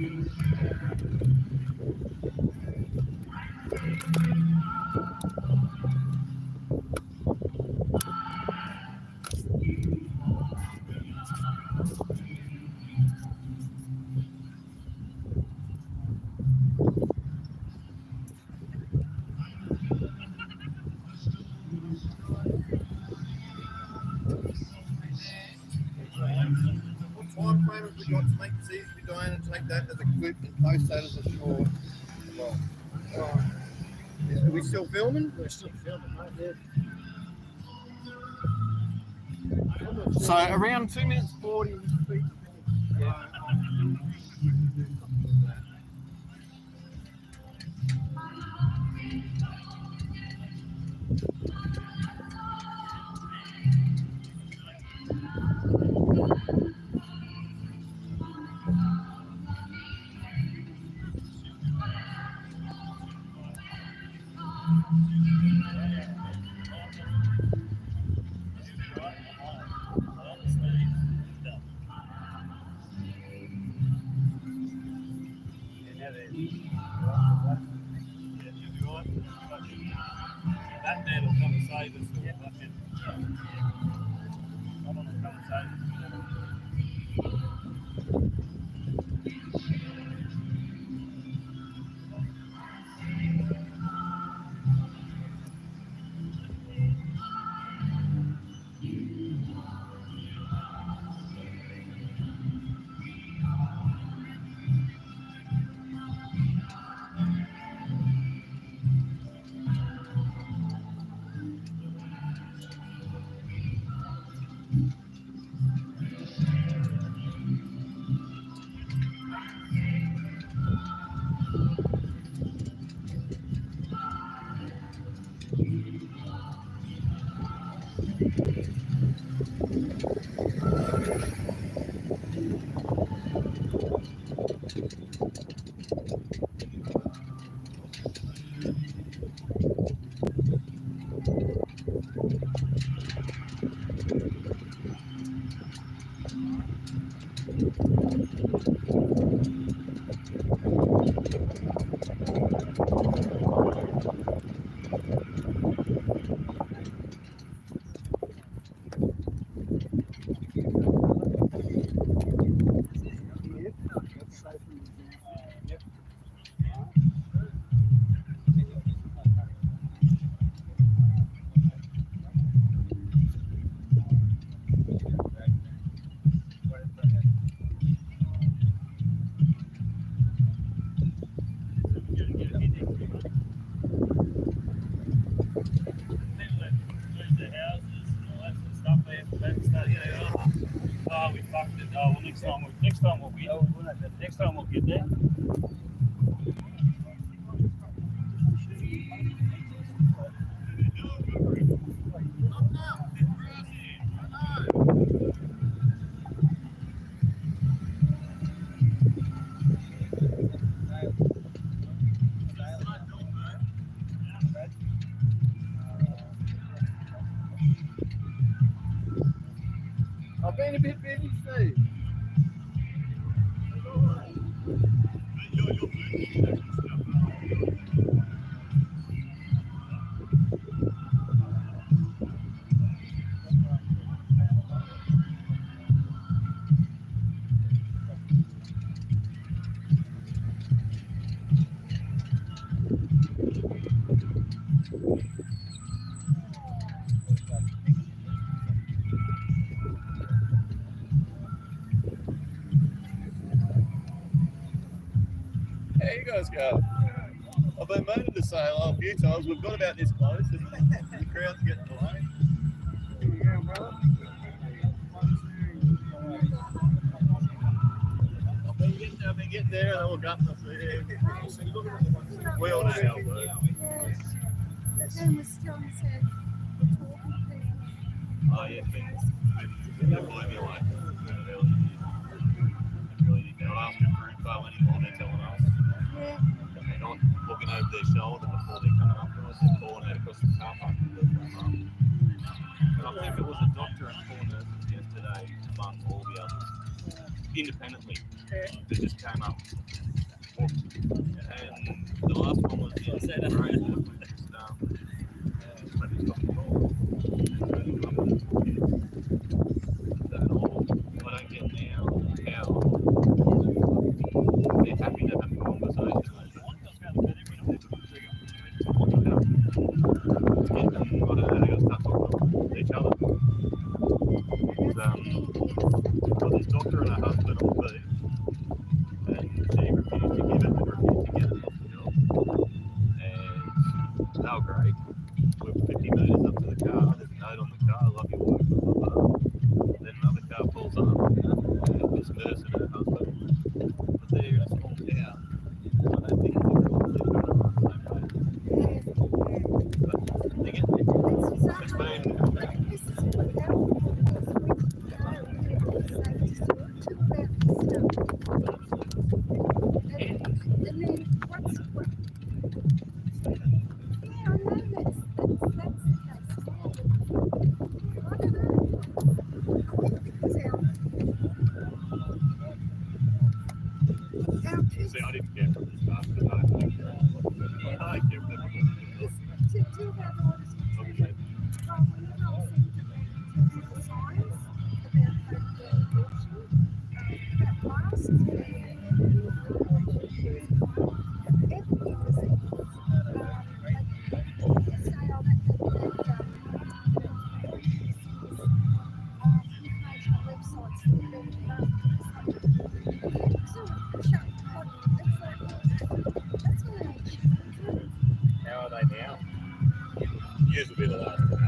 What time frame have we got to make this easy for Diane and take that as a clip and post that as a short? Are we still filming? We're still filming, mate. So around 2 minutes 40 feet. Yeah. That man will come and save us. Someone will come and save us. Oh, we fucked it. Oh, well, next time we'll get there. I've been a bit busy, Steve. How you guys go? I've been meaning to say hello a few times. We've got about this close and the crowd's getting delayed. Here we go, brother. I've been getting there and then we'll gut up there. We all know how it works. But then we're still in said Oh yeah, they'll blow me away. Really, they're not asking for info anymore, they're telling us. Yeah. They're not looking over their shoulder before they're coming up to us. They're calling out across the car park. And I think it was a doctor and four nurses yesterday among all the others, independently. They just came up. And the last one was in Canberra. I don't get now how they're happy to have a conversation. Each other. Got this doctor and her husband on leave, and she refused to give it and refused to get it off the job. And they were great. We were 50 metres up to the car. There's a note on the car, love your work, blah, blah, blah. Then another car pulls up, and this nurse and her husband. But they're in a small town. I don't think they're all living on the same way. But they get it. It's been. See, I didn't get from the start because I don't think I get them. Okay. How are they now? Yours will be the last one.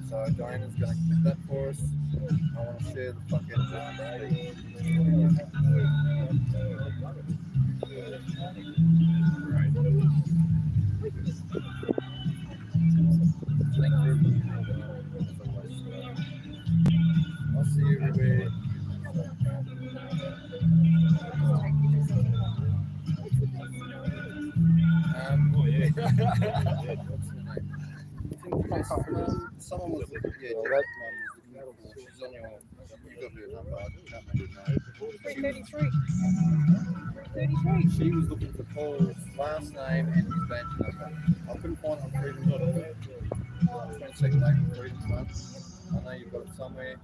So Diana's going to clip that for us. I want to share the fucking I'll see you everywhere. Oh yeah. Someone was she's on your. You got her number. I can't remember her name. 33. She was looking for Paul's last name and his badge number. I couldn't find it on Freedom. want to see the Labour Freedom Front. I know you've got it somewhere.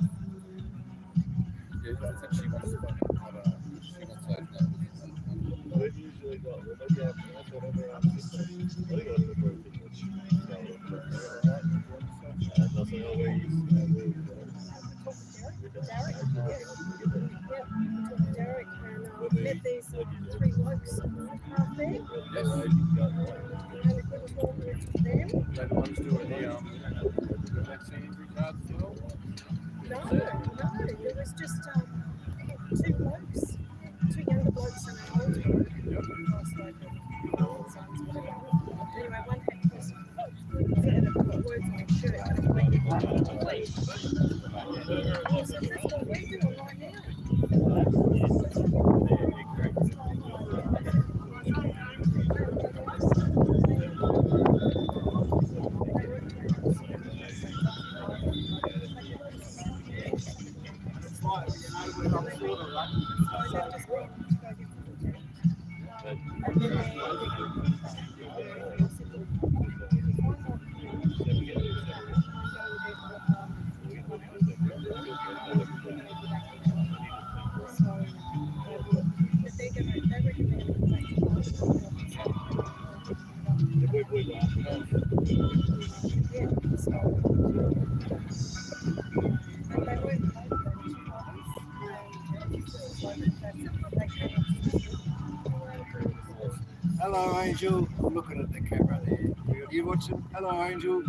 Yeah, I think she wants to put, I don't know, she wants those numbers. They've usually got, maybe that's whatever I'm thinking. I think that's the first thing that's that's always, Derek and met these three blokes half there. Yes. And it was all with them. They're the ones doing the vaccine injury cards as well? No, it was just two blokes, two younger blokes and an older bloke. Anyway, one had this words on his shirt. So that's what we're doing right now. Hello, Angel. I'm looking at the camera there. You watching? Hello, Angel.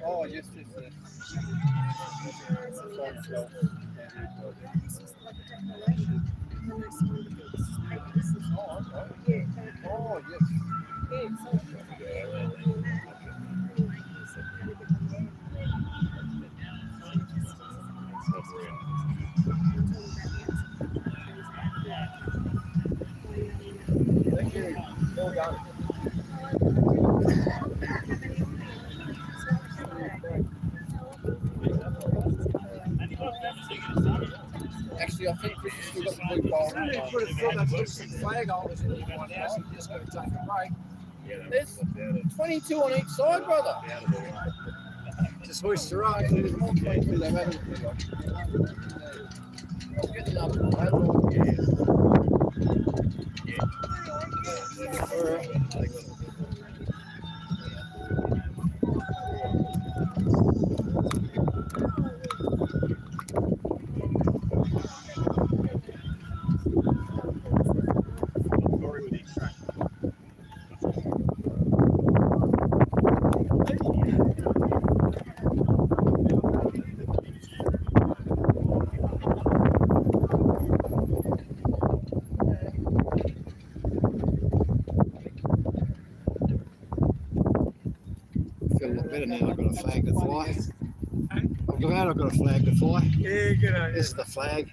Oh, yes, yes, yes. Oh, yes. Thank you. Well done. Actually, I think Chris has still got the blue bowl. You would have thought they'd put some flag holders in here by now, so you just got to take a break. There's 22 on each side, brother. Just hoist her up. There's more 22 they've had. I'll get another one. Feel a lot better now. I've got a flag to fly. I'm glad I've got a flag to fly. Yeah, good on you. This is the flag.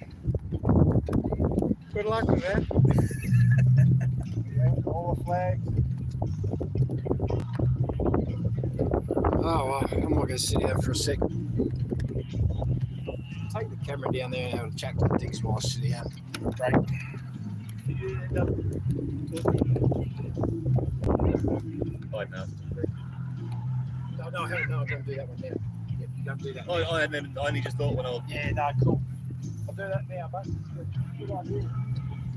Good luck with that. All the flags. Oh, well, I'm not going to sit down for a sec. Take the camera down there and have a chat to the digs while I sit down. Great. No, I'm going to do that one now. Yeah, you don't do that. I only just thought when I was. Yeah, no, cool. I'll do that now, but good idea.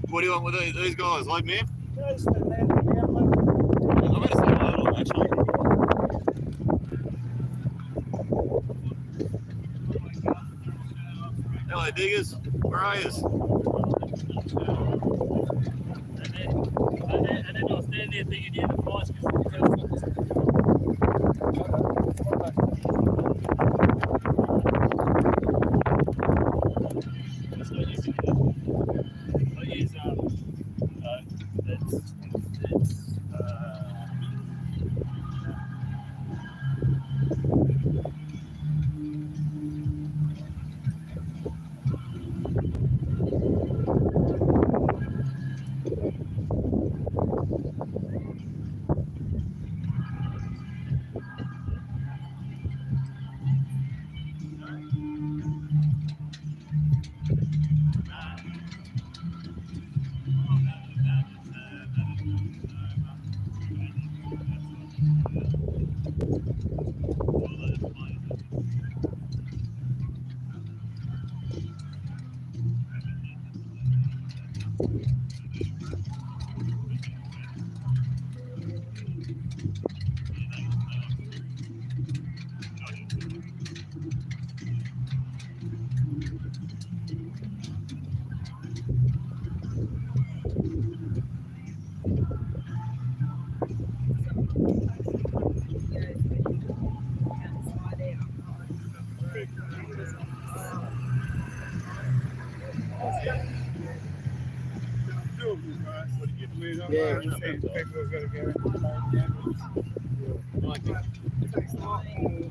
What do you want with these guys? Like me? Just let that down, mate. I'm going to say that one actually. Hello, diggers. Where are you? And then I was standing there thinking, yeah, the flies because We don't Yeah. know. People have got to go. It takes a lot more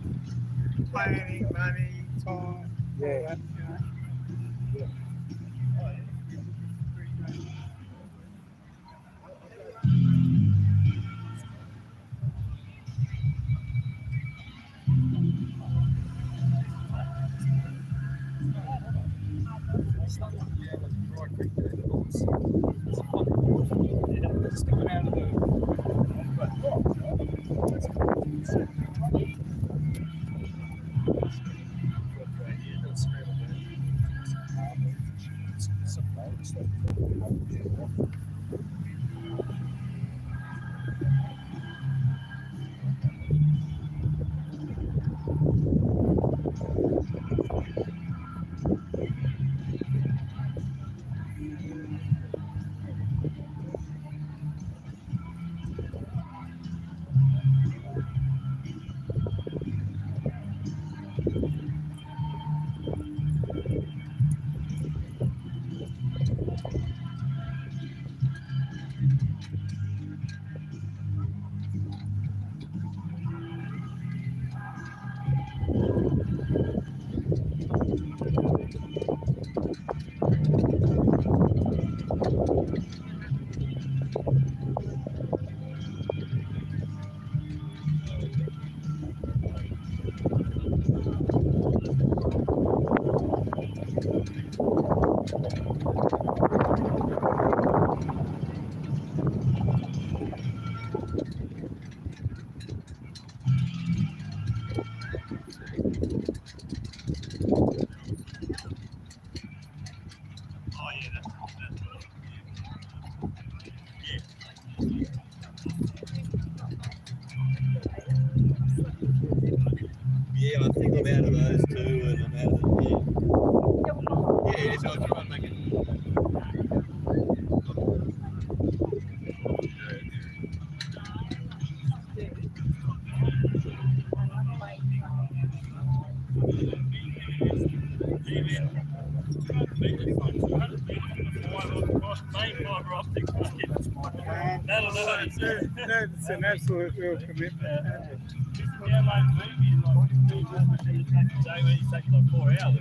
planning, money, time, all that, you know. It's coming out of Yeah, I think I'm out of those two, and I'm out of yeah, just I'll try and make it. That'll do it. That's an absolute real commitment. Download movie in like 2 hours. Day where you take like 4 hours.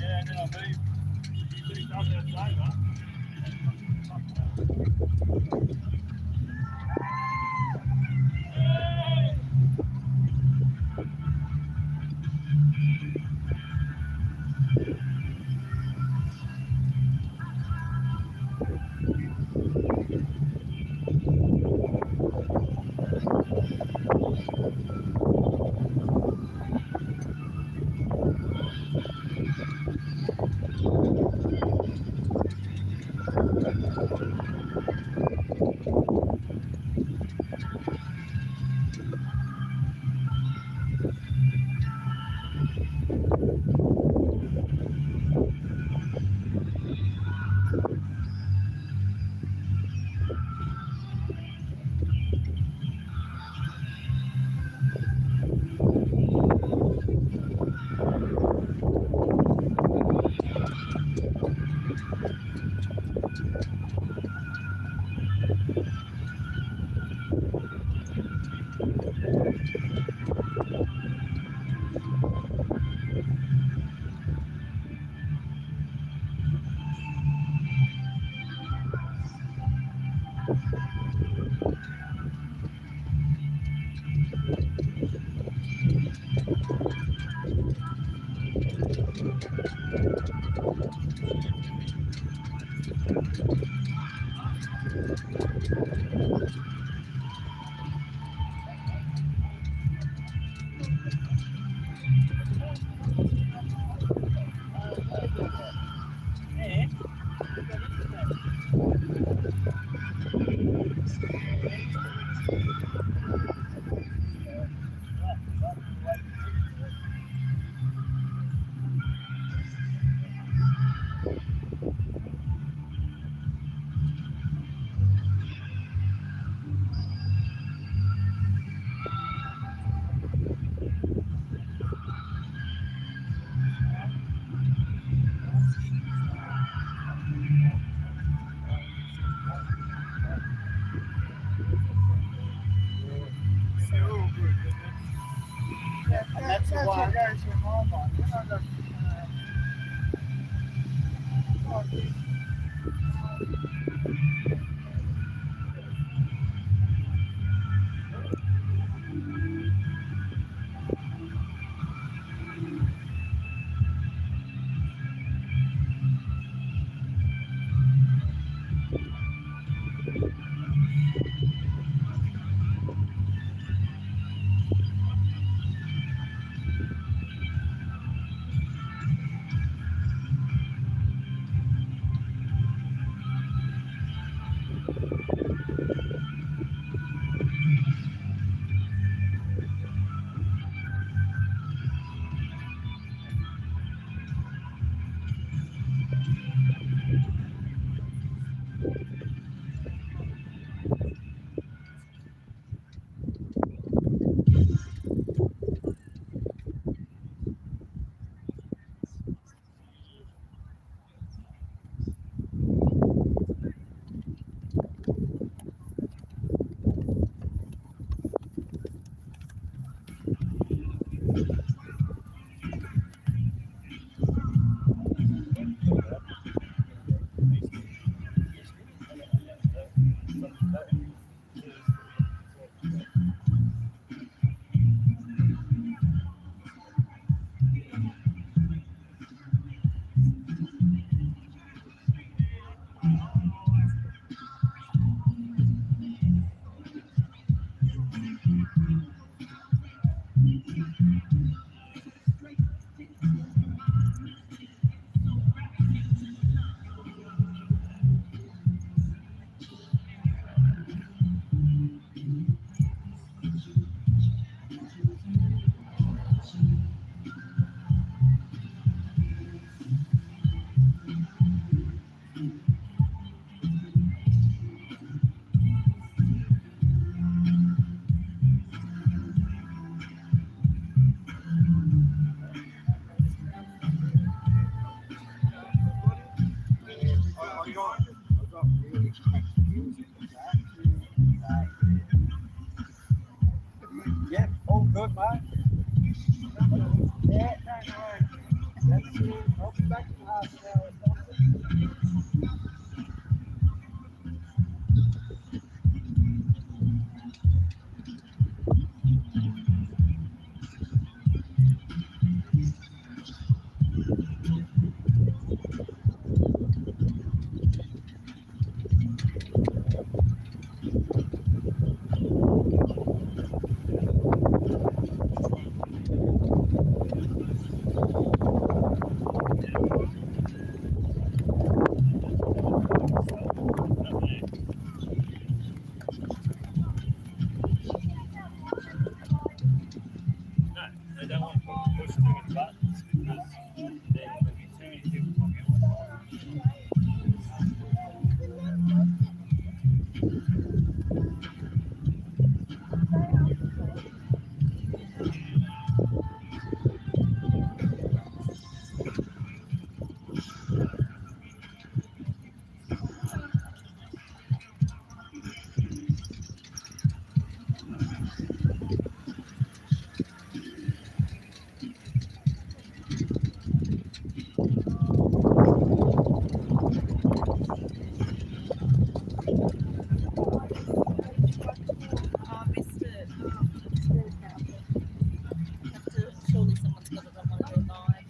Yeah, and then I'll be up that over. Yeah, all good, mate. Yeah, no. That's it. I'll be back in half an hour or something. They don't want to push too many buttons because then there'll be too many people talking at one Surely someone's got it on one of their lives.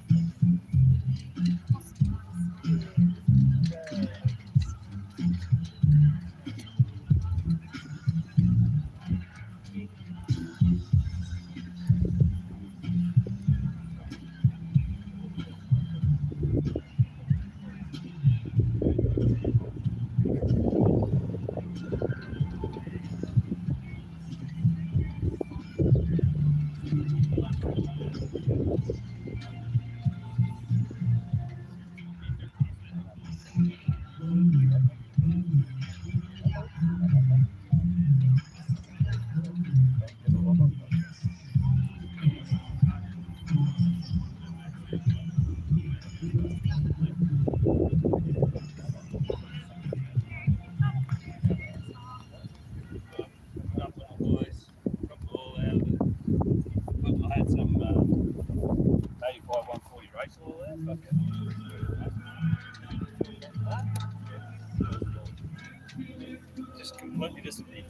completely disappeared.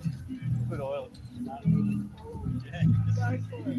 Good oil. Yeah. Go for it.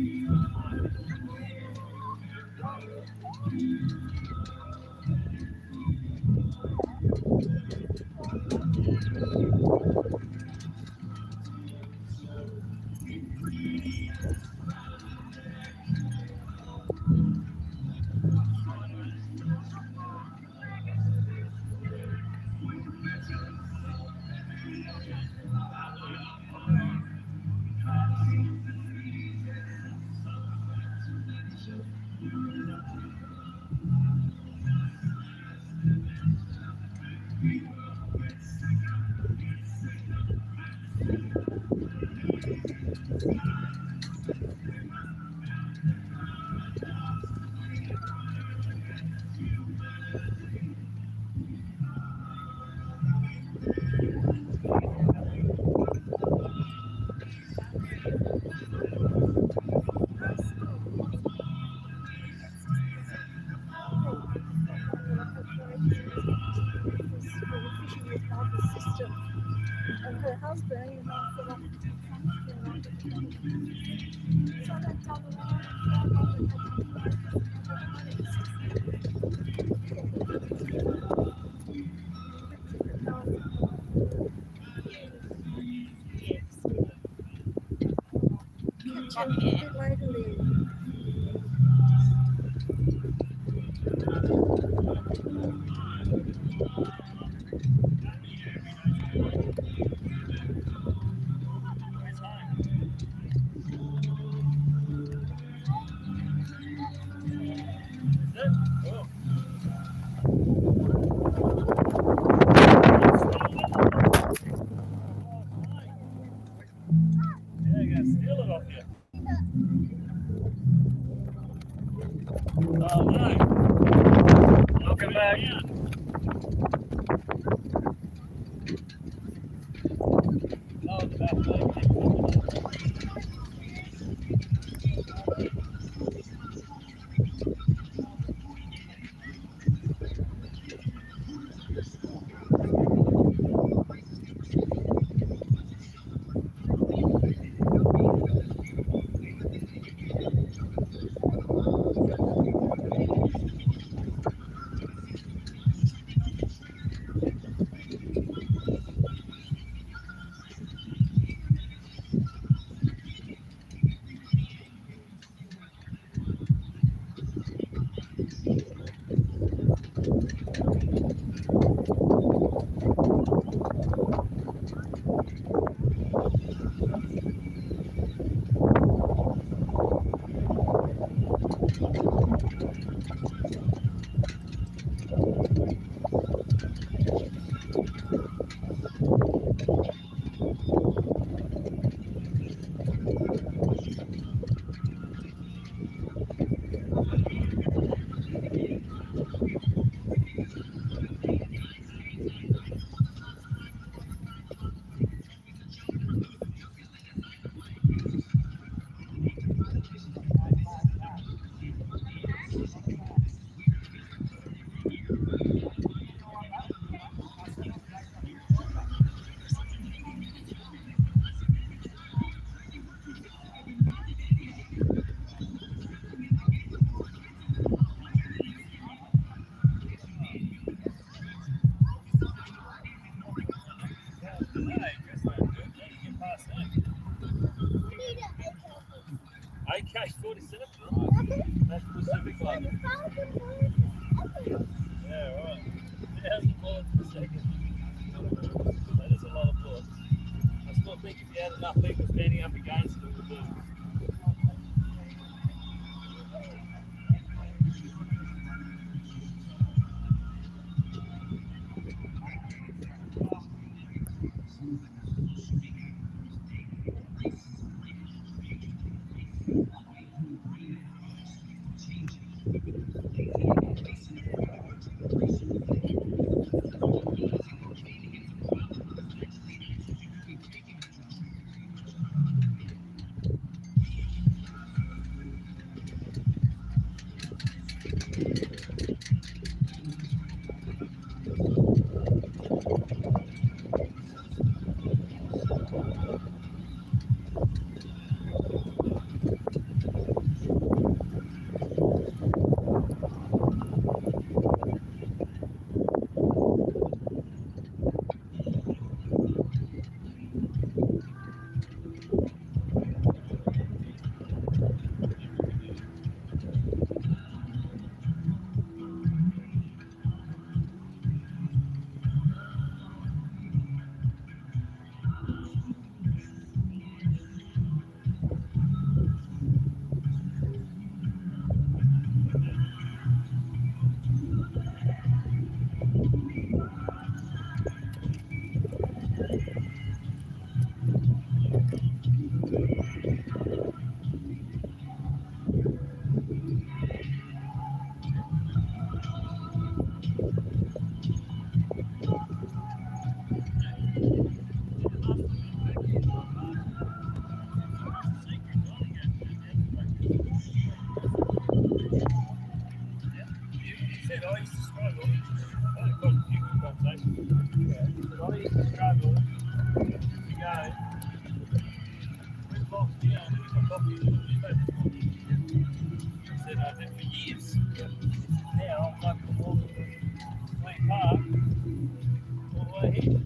And her husband, you know, sort of, so that down the Yeah, you gotta steal it off you. Oh no. Welcome back. Oh, it's about AK-47? That's Pacific one. Yeah, right. 1,000 bullets per second. That is a lot of bullets. I still think if you had enough people standing up against it, it would do. struggle to go. We're locked down. We've got coffee in the newspaper. I said I did for years. Now I'm like from walking from Fleet Park all the way here.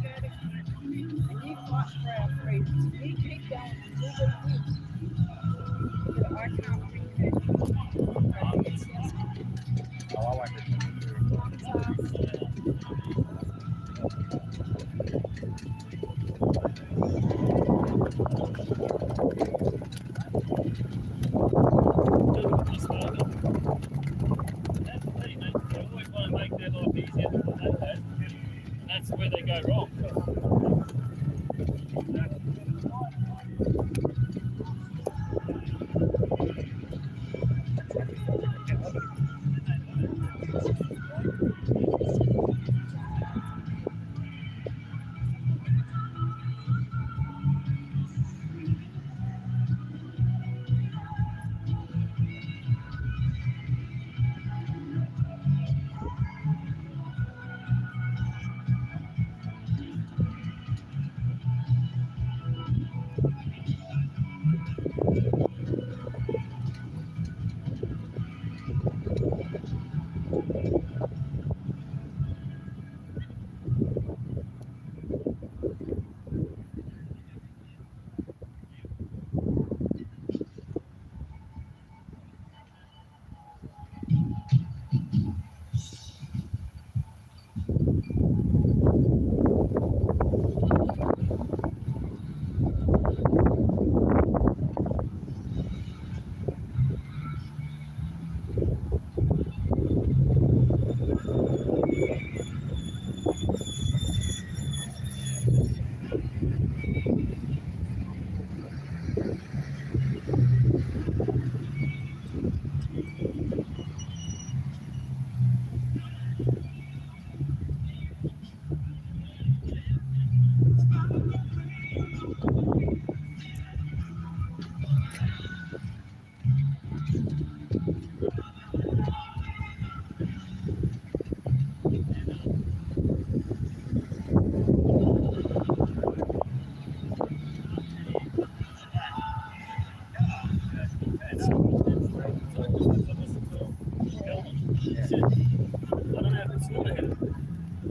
Yeah, that's good. And you fight for our freedoms. You keep going and do what you do. But I can't bring that against us. Oh, I won't They always want to make their life easier than what they had, and that's where they go wrong.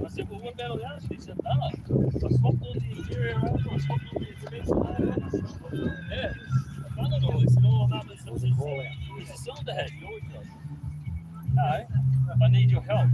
I said, well, what about all the others? He said, no. I swapped all the interior over, I swapped all the expensive over. Yeah, I've done it all. He said, all I've done is he's a cylinder head. You're always like, no, I need your help.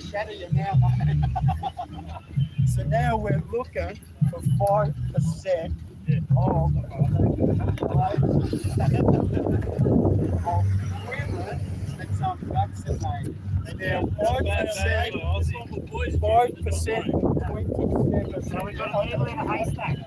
shatter you now, mate. So now we're looking for 5% of women that's unvaccinated. Now 5%, 5%, 27%. So we got a needle in a haystack.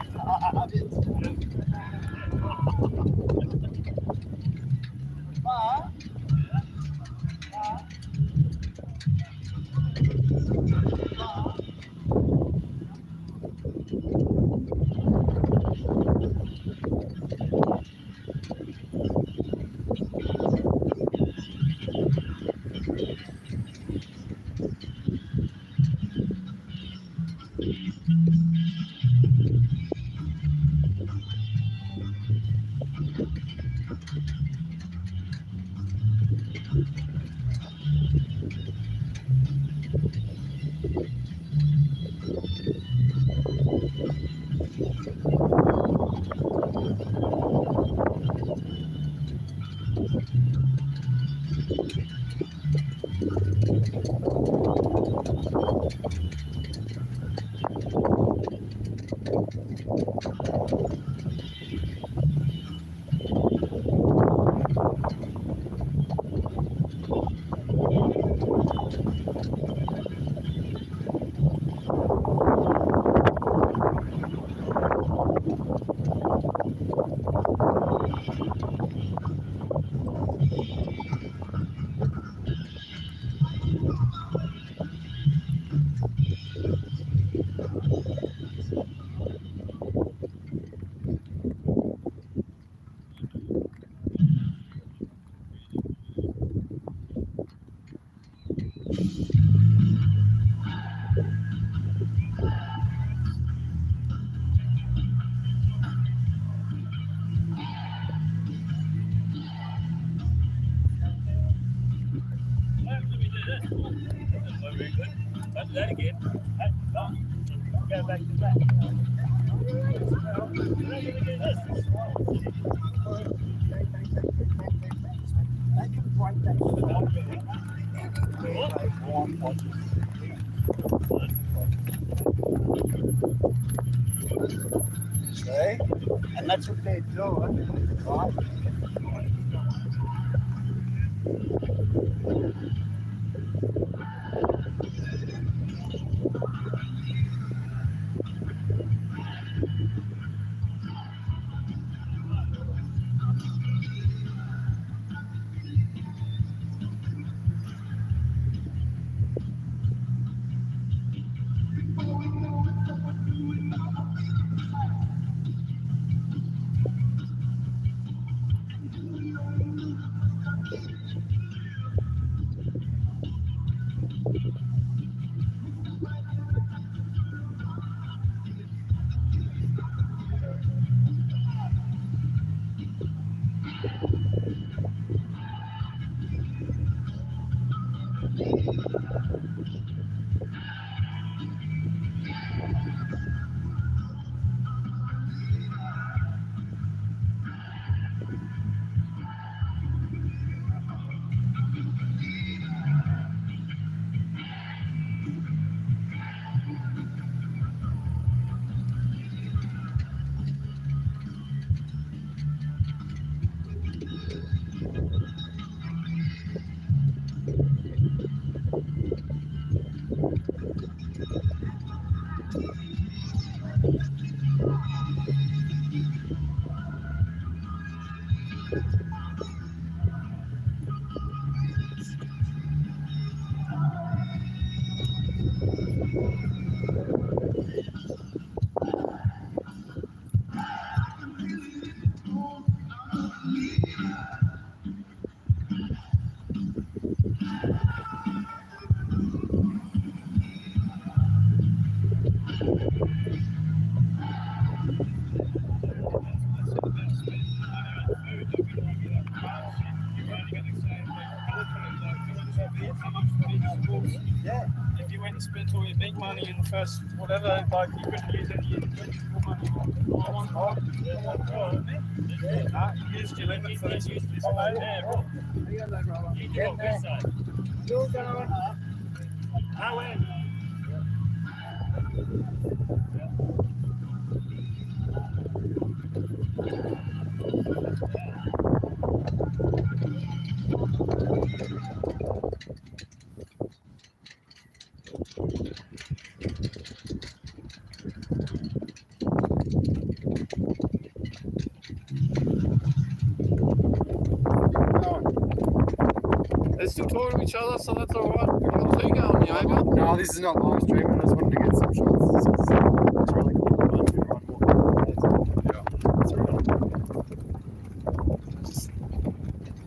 That again. Go back to that. See? And that's what they're doing, right? Yeah. If you went and spent all your big money in the first whatever, like you couldn't use any of your money. You used your limit first. You're going up. They're still talking to each other, so that's all right. How's he going, the over? No, this is not live streaming. I just wanted to get some shots. It's really cool.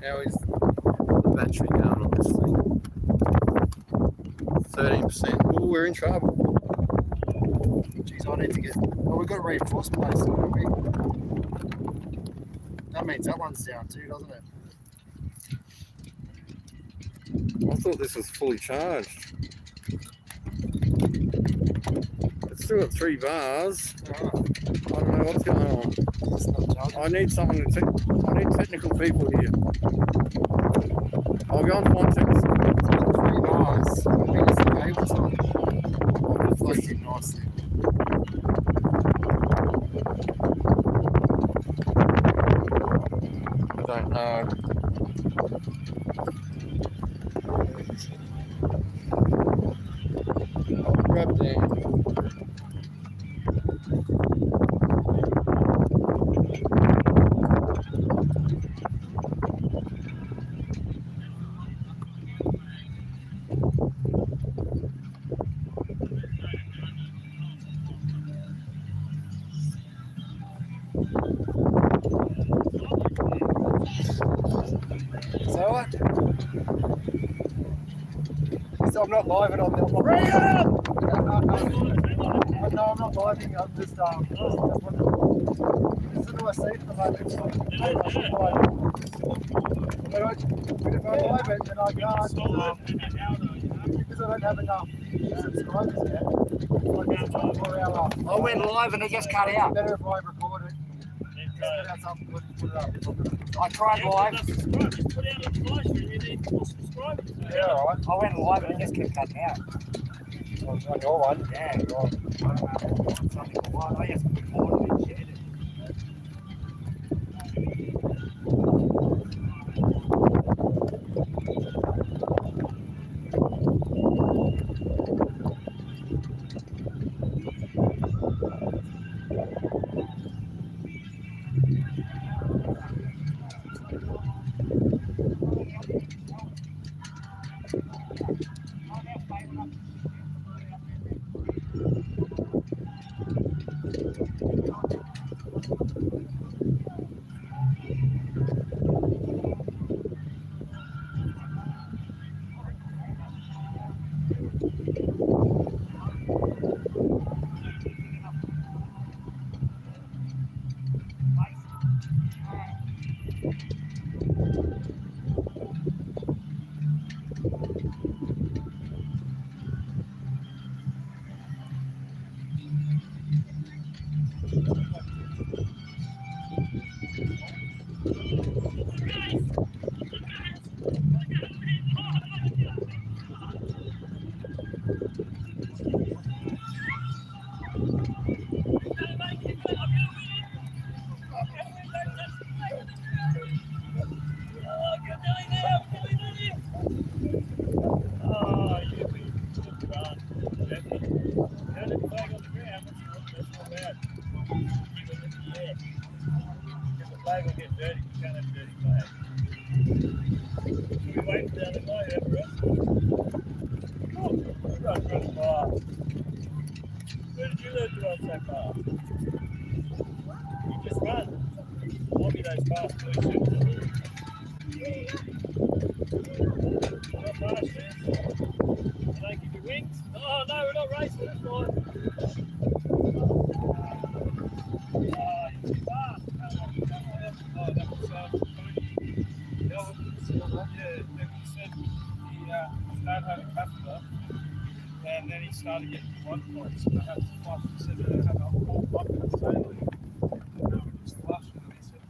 How is the battery going on this thing? 13%. Oh, we're in trouble. Jeez, I need to get. Well, we've got a reinforced place, don't we? That means that one's down too, doesn't it? I thought this was fully charged. It's still got 3 bars. I don't know what's going on. I need someone to. I need technical people here. I'll go and find technical people. 3 bars. I think it's the cable time. I'll reflect it nicely. I don't know. I'll grab Dan. So what? So I'm not live and I'm not. No, I'm not living. I'm just this is what I see at the moment. But if I live it, then I can't because I don't have enough subscribers yet. I went live and it just cut out. Better if I record it. Get out something good and put it up. I tried live. Yeah, all right. I went live and it just kept cutting out. On your one? Yeah, right. Something like I just recorded it, shared it. Where did you learn to run so fast? You just run. I'll be those fast boys. Not fast, man. Don't give you wings. Oh no, we're not racing, that's fine. You're too fast. Oh, that was said he started having customer. And then he started getting blood clots. I had to flush. He said that I had a whole bucket of saline. And they were just flushing. And he said,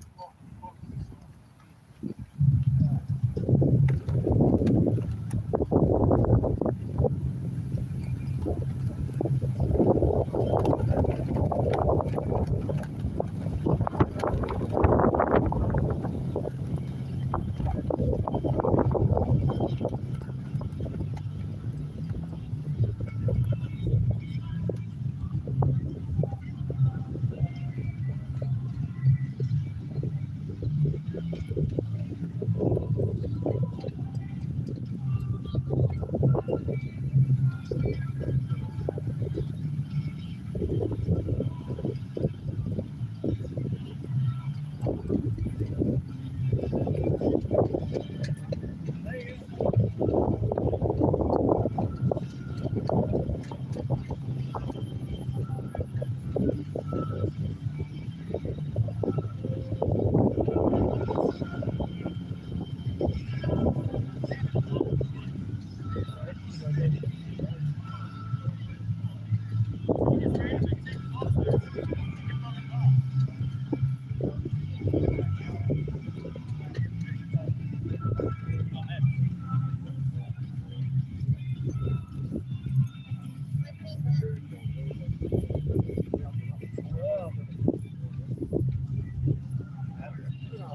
I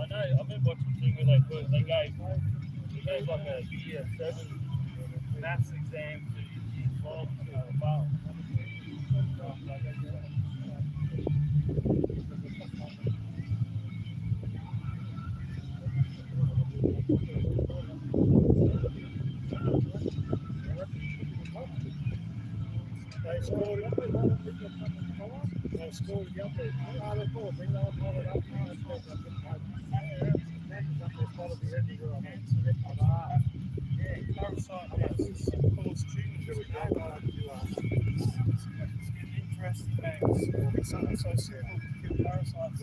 know. I remember watching a thing where they gave like a year 7 maths exam to year 12 to fail. They scored it. They scored it up there. Parasite analysis cause tumours. Interesting things. Something so simple to kill parasites.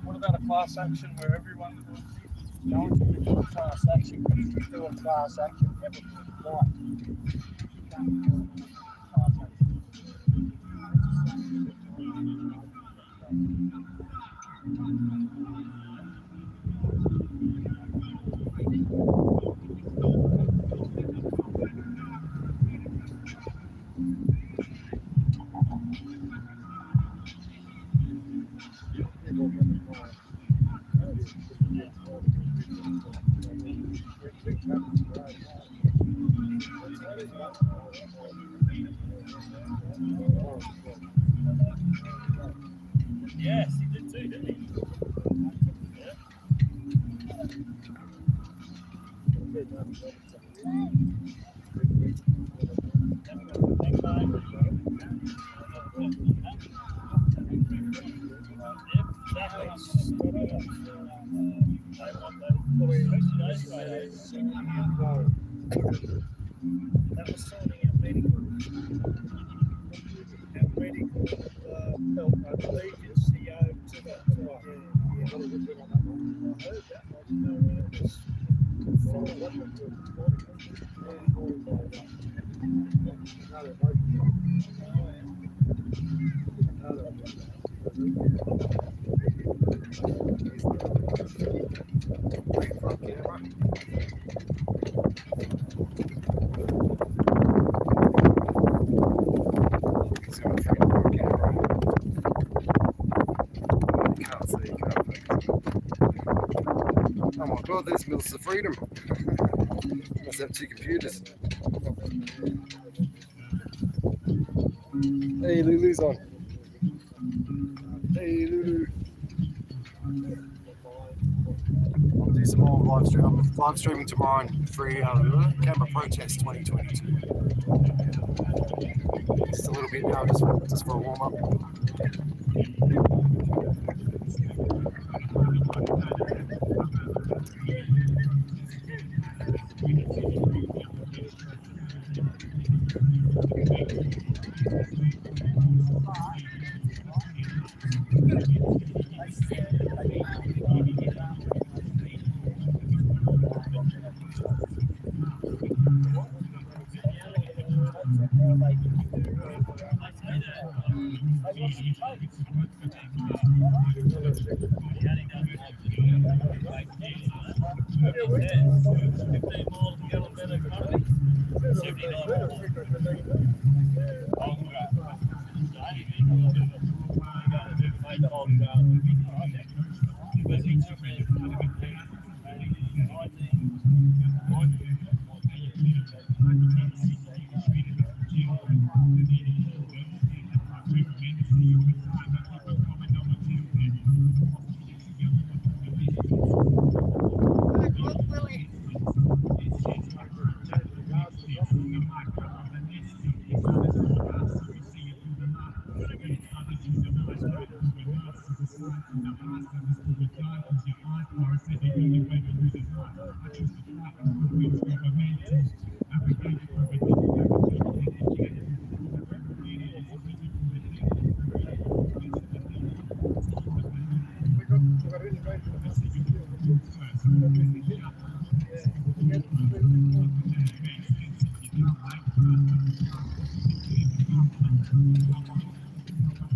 What about a class action where everyone going to do a class action? Do a class action, everything right. Yes, he did too, didn't he? Yeah. That was signing out medical. And medical help, I believe it's the to that. I heard that. I didn't know where it was. my God, there's Mills of Freedom. Must have 2 computers. Hey, Lulu's on. Hey, Lulu. I'll do some more live stream. I'm live streaming tomorrow for Canberra Protest 2022. Just a little bit now, just for a warm up.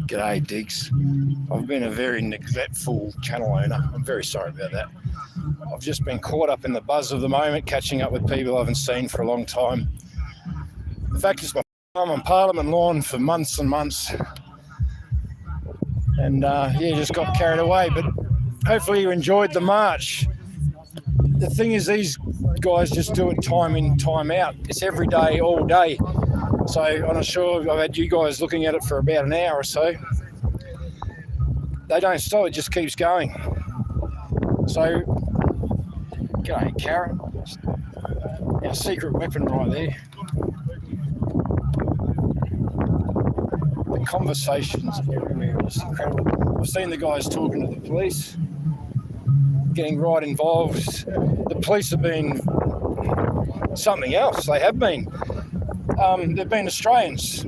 G'day, Diggs. I've been a very neglectful channel owner. I'm very sorry about that. I've just been caught up in the buzz of the moment, catching up with people I haven't seen for a long time. In fact, it's my time on Parliament lawn for months and months. And just got carried away. But hopefully you enjoyed the march. The thing is, these guys just do it time in, time out. It's every day, all day. So I'm not sure, I've had you guys looking at it for about an hour or so. They don't stop, it just keeps going. So, g'day, Carrot. Our secret weapon right there. The conversations everywhere is incredible. I've seen the guys talking to the police, getting right involved. The police have been something else, they have been. They've been Australians.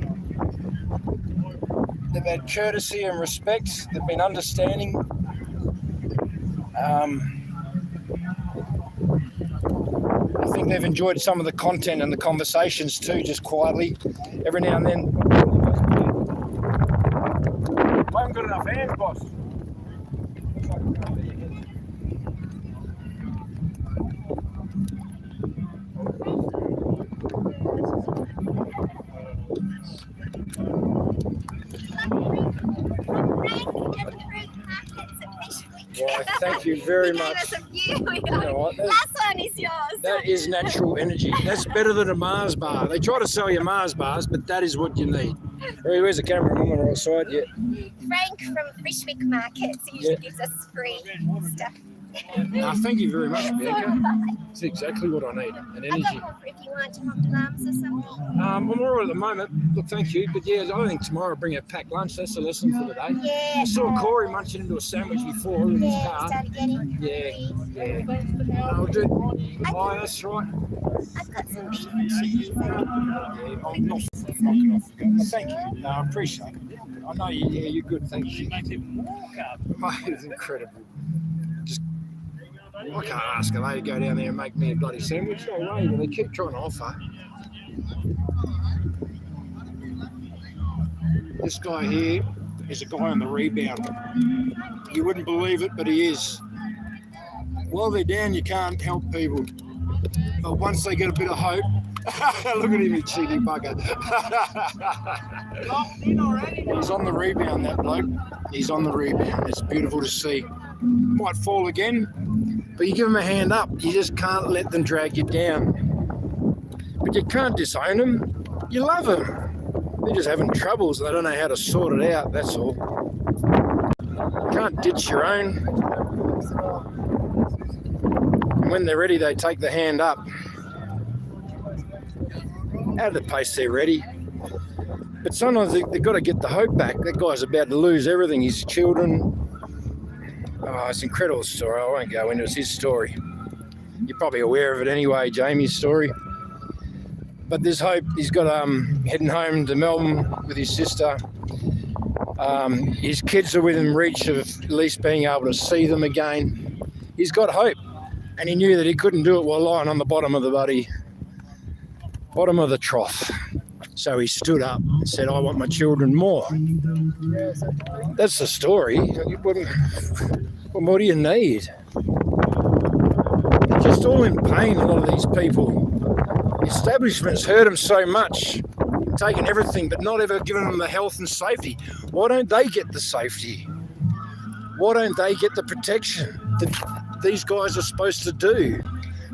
They've had courtesy and respect. They've been understanding. I think they've enjoyed some of the content and the conversations too, just quietly, every now and then. I haven't got enough hands, boss. Well, thank you very much. You know what? Last one is yours. That is natural energy. That's better than a Mars bar. They try to sell you Mars bars, but that is what you need. Where's the camera? I'm on the right side. Yeah. Frank from Fishwick Markets usually gives us free stuff. Thank you very much, Bianca. That's exactly what I need, an energy. I've got more if you want to hot plums or something. I'm all right at the moment. Look, thank you. But yeah, I think tomorrow I'll bring a packed lunch. That's the lesson for the day. Yeah. I saw Corey munching into a sandwich before in his car. Started getting I'll do. Oh, that's right. I've got some beef and cheese. I'm not knocking off. Thank you. No, I appreciate it. I know you. Yeah, you're good. Thank you. Mate, it's incredible. I can't ask a lady to go down there and make me a bloody sandwich. No way, but they keep trying to offer. This guy here is a guy on the rebound. You wouldn't believe it, but he is. While they're down, you can't help people. But once they get a bit of hope, look at him, you cheeky bugger. He's on the rebound, that bloke. He's on the rebound. It's beautiful to see. Might fall again. But you give them a hand up. You just can't let them drag you down. But you can't disown them. You love them. They're just having troubles. They don't know how to sort it out, that's all. You can't ditch your own. And when they're ready, they take the hand up. Out of the pace, they're ready. But sometimes they've got to get the hope back. That guy's about to lose everything, his children. Oh, it's an incredible story. I won't go into it. It's his story. You're probably aware of it anyway, Jamie's story. But there's hope. He's got heading home to Melbourne with his sister. His kids are within reach of at least being able to see them again. He's got hope. And he knew that he couldn't do it while lying on the bottom of the trough. So he stood up and said, I want my children more. That's the story. What do you need? They're just all in pain, a lot of these people. The establishment's hurt them so much, taken everything, but not ever given them the health and safety. Why don't they get the safety? Why don't they get the protection that these guys are supposed to do?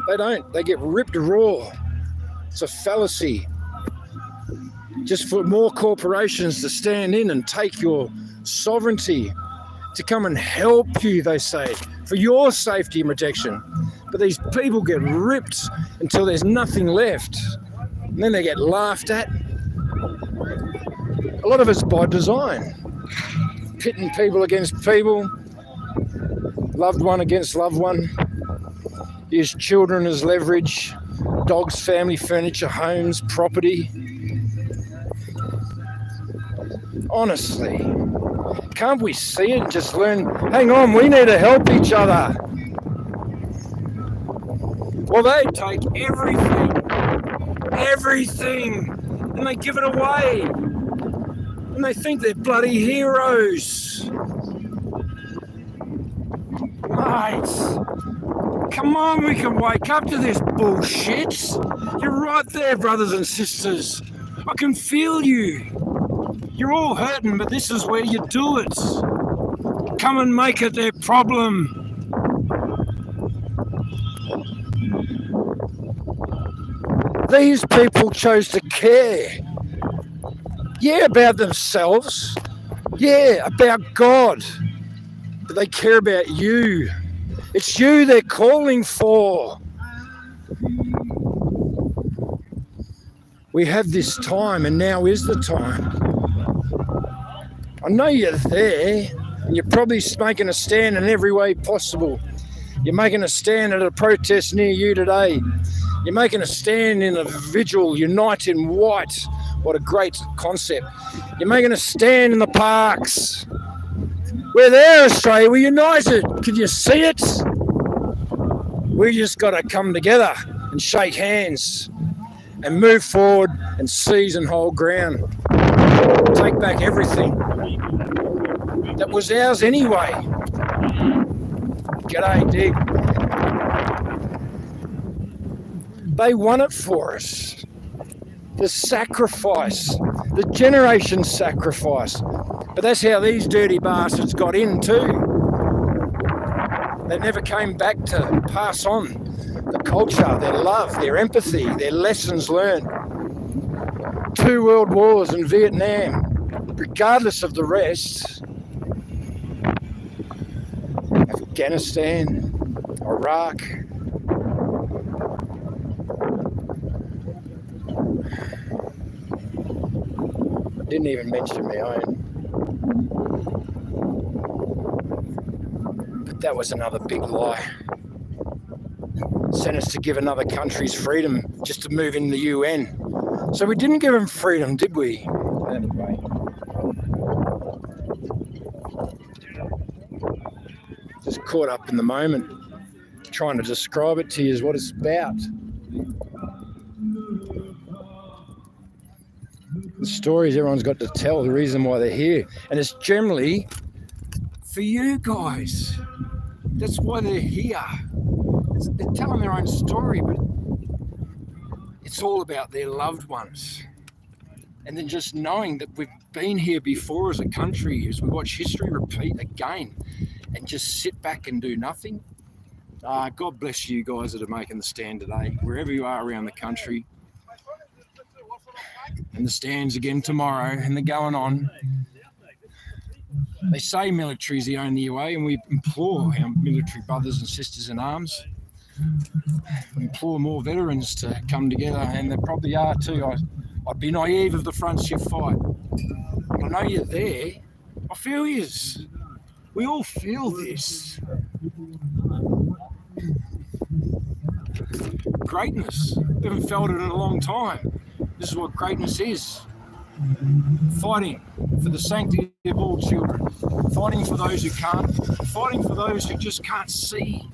They don't. They get ripped raw. It's a fallacy. Just for more corporations to stand in and take your sovereignty, to come and help you, they say, for your safety and protection. But these people get ripped until there's nothing left. And then they get laughed at. A lot of it's by design. Pitting people against people, loved one against loved one, use children as leverage, dogs, family, furniture, homes, property. Honestly, can't we see it and just learn, hang on, we need to help each other. Well, they take everything, and they give it away. And they think they're bloody heroes. Mate, come on, we can wake up to this bullshit. You're right there, brothers and sisters. I can feel you. You're all hurting, but this is where you do it. Come and make it their problem. These people chose to care. Yeah, about themselves. Yeah, about God. But they care about you. It's you they're calling for. We have this time, and now is the time. I know you're there, and you're probably making a stand in every way possible. You're making a stand at a protest near you today. You're making a stand in a vigil, unite in white. What a great concept. You're making a stand in the parks. We're there, Australia. We're united. Can you see it? We just got to come together and shake hands and move forward and seize and hold ground. Take back everything that was ours anyway. G'day, Dick. They won it for us. The sacrifice, the generation sacrifice. But that's how these dirty bastards got in too. They never came back to pass on the culture, their love, their empathy, their lessons learned. 2 world wars in Vietnam, regardless of the rest. Afghanistan, Iraq. Didn't even mention my own. But that was another big lie. Sent us to give another country's freedom just to move in the UN. So we didn't give them freedom, did we? Anyway. Just caught up in the moment, trying to describe it to you is what it's about. The stories everyone's got to tell, the reason why they're here. And it's generally for you guys. That's why they're here. They're telling their own story, but it's all about their loved ones. And then just knowing that we've been here before as a country, as we watch history repeat again, and just sit back and do nothing. God bless you guys that are making the stand today, wherever you are around the country. And the stands again tomorrow, and they're going on. They say military is the only way, and we implore our military brothers and sisters in arms. We implore more veterans to come together, and they probably are too. I'd be naive if the fronts you fight. I know you're there. I feel yous. We all feel this. Greatness. We haven't felt it in a long time. This is what greatness is. Fighting for the sanctity of all children. Fighting for those who can't. Fighting for those who just can't see.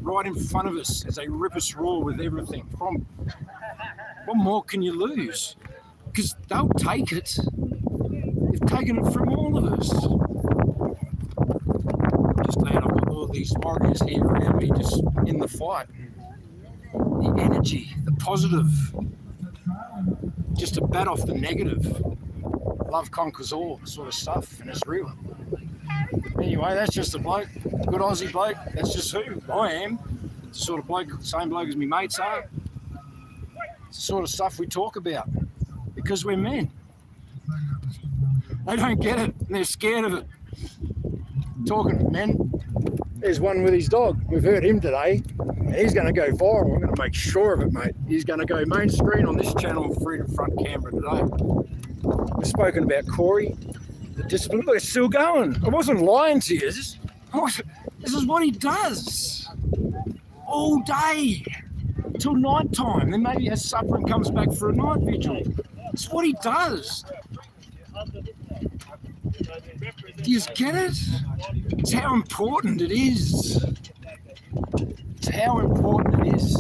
Right in front of us as they rip us raw with everything. What more can you lose? Because they'll take it. They've taken it from all of us. Just glad I've got all these warriors here around me just in the fight. The energy, the positive. Just to bat off the negative. Love conquers all sort of stuff, and it's real. Anyway, that's just a bloke, good Aussie bloke. That's just who I am. It's the sort of bloke, same bloke as me mates are. It's the sort of stuff we talk about because we're men. They don't get it, and they're scared of it. Talking men, there's one with his dog. We've heard him today, and he's going to go viral. I'm going to make sure of it, mate. He's going to go main screen on this channel, Freedom Front Canberra today. We've spoken about Corey. The discipline, but it's still going. I wasn't lying to you. This is what he does all day till night time. Then maybe he has supper and comes back for a night vigil. It's what he does. Do you get it? It's how important it is. It's how important it is.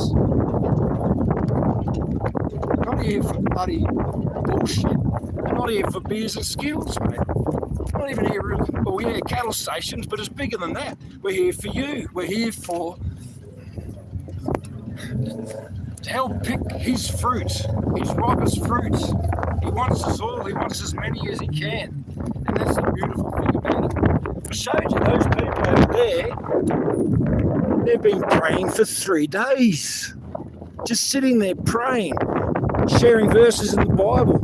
I'm not here for bloody bullshit. I'm not here for beers and skills, mate. I'm not even here, well, yeah, cattle stations, but it's bigger than that. We're here for you. We're here for to help pick his fruit, his ripest fruit. He wants us all. He wants as many as he can. And that's the beautiful thing about it. I showed you those people over there. They've been praying for 3 days. Just sitting there praying, sharing verses in the Bible.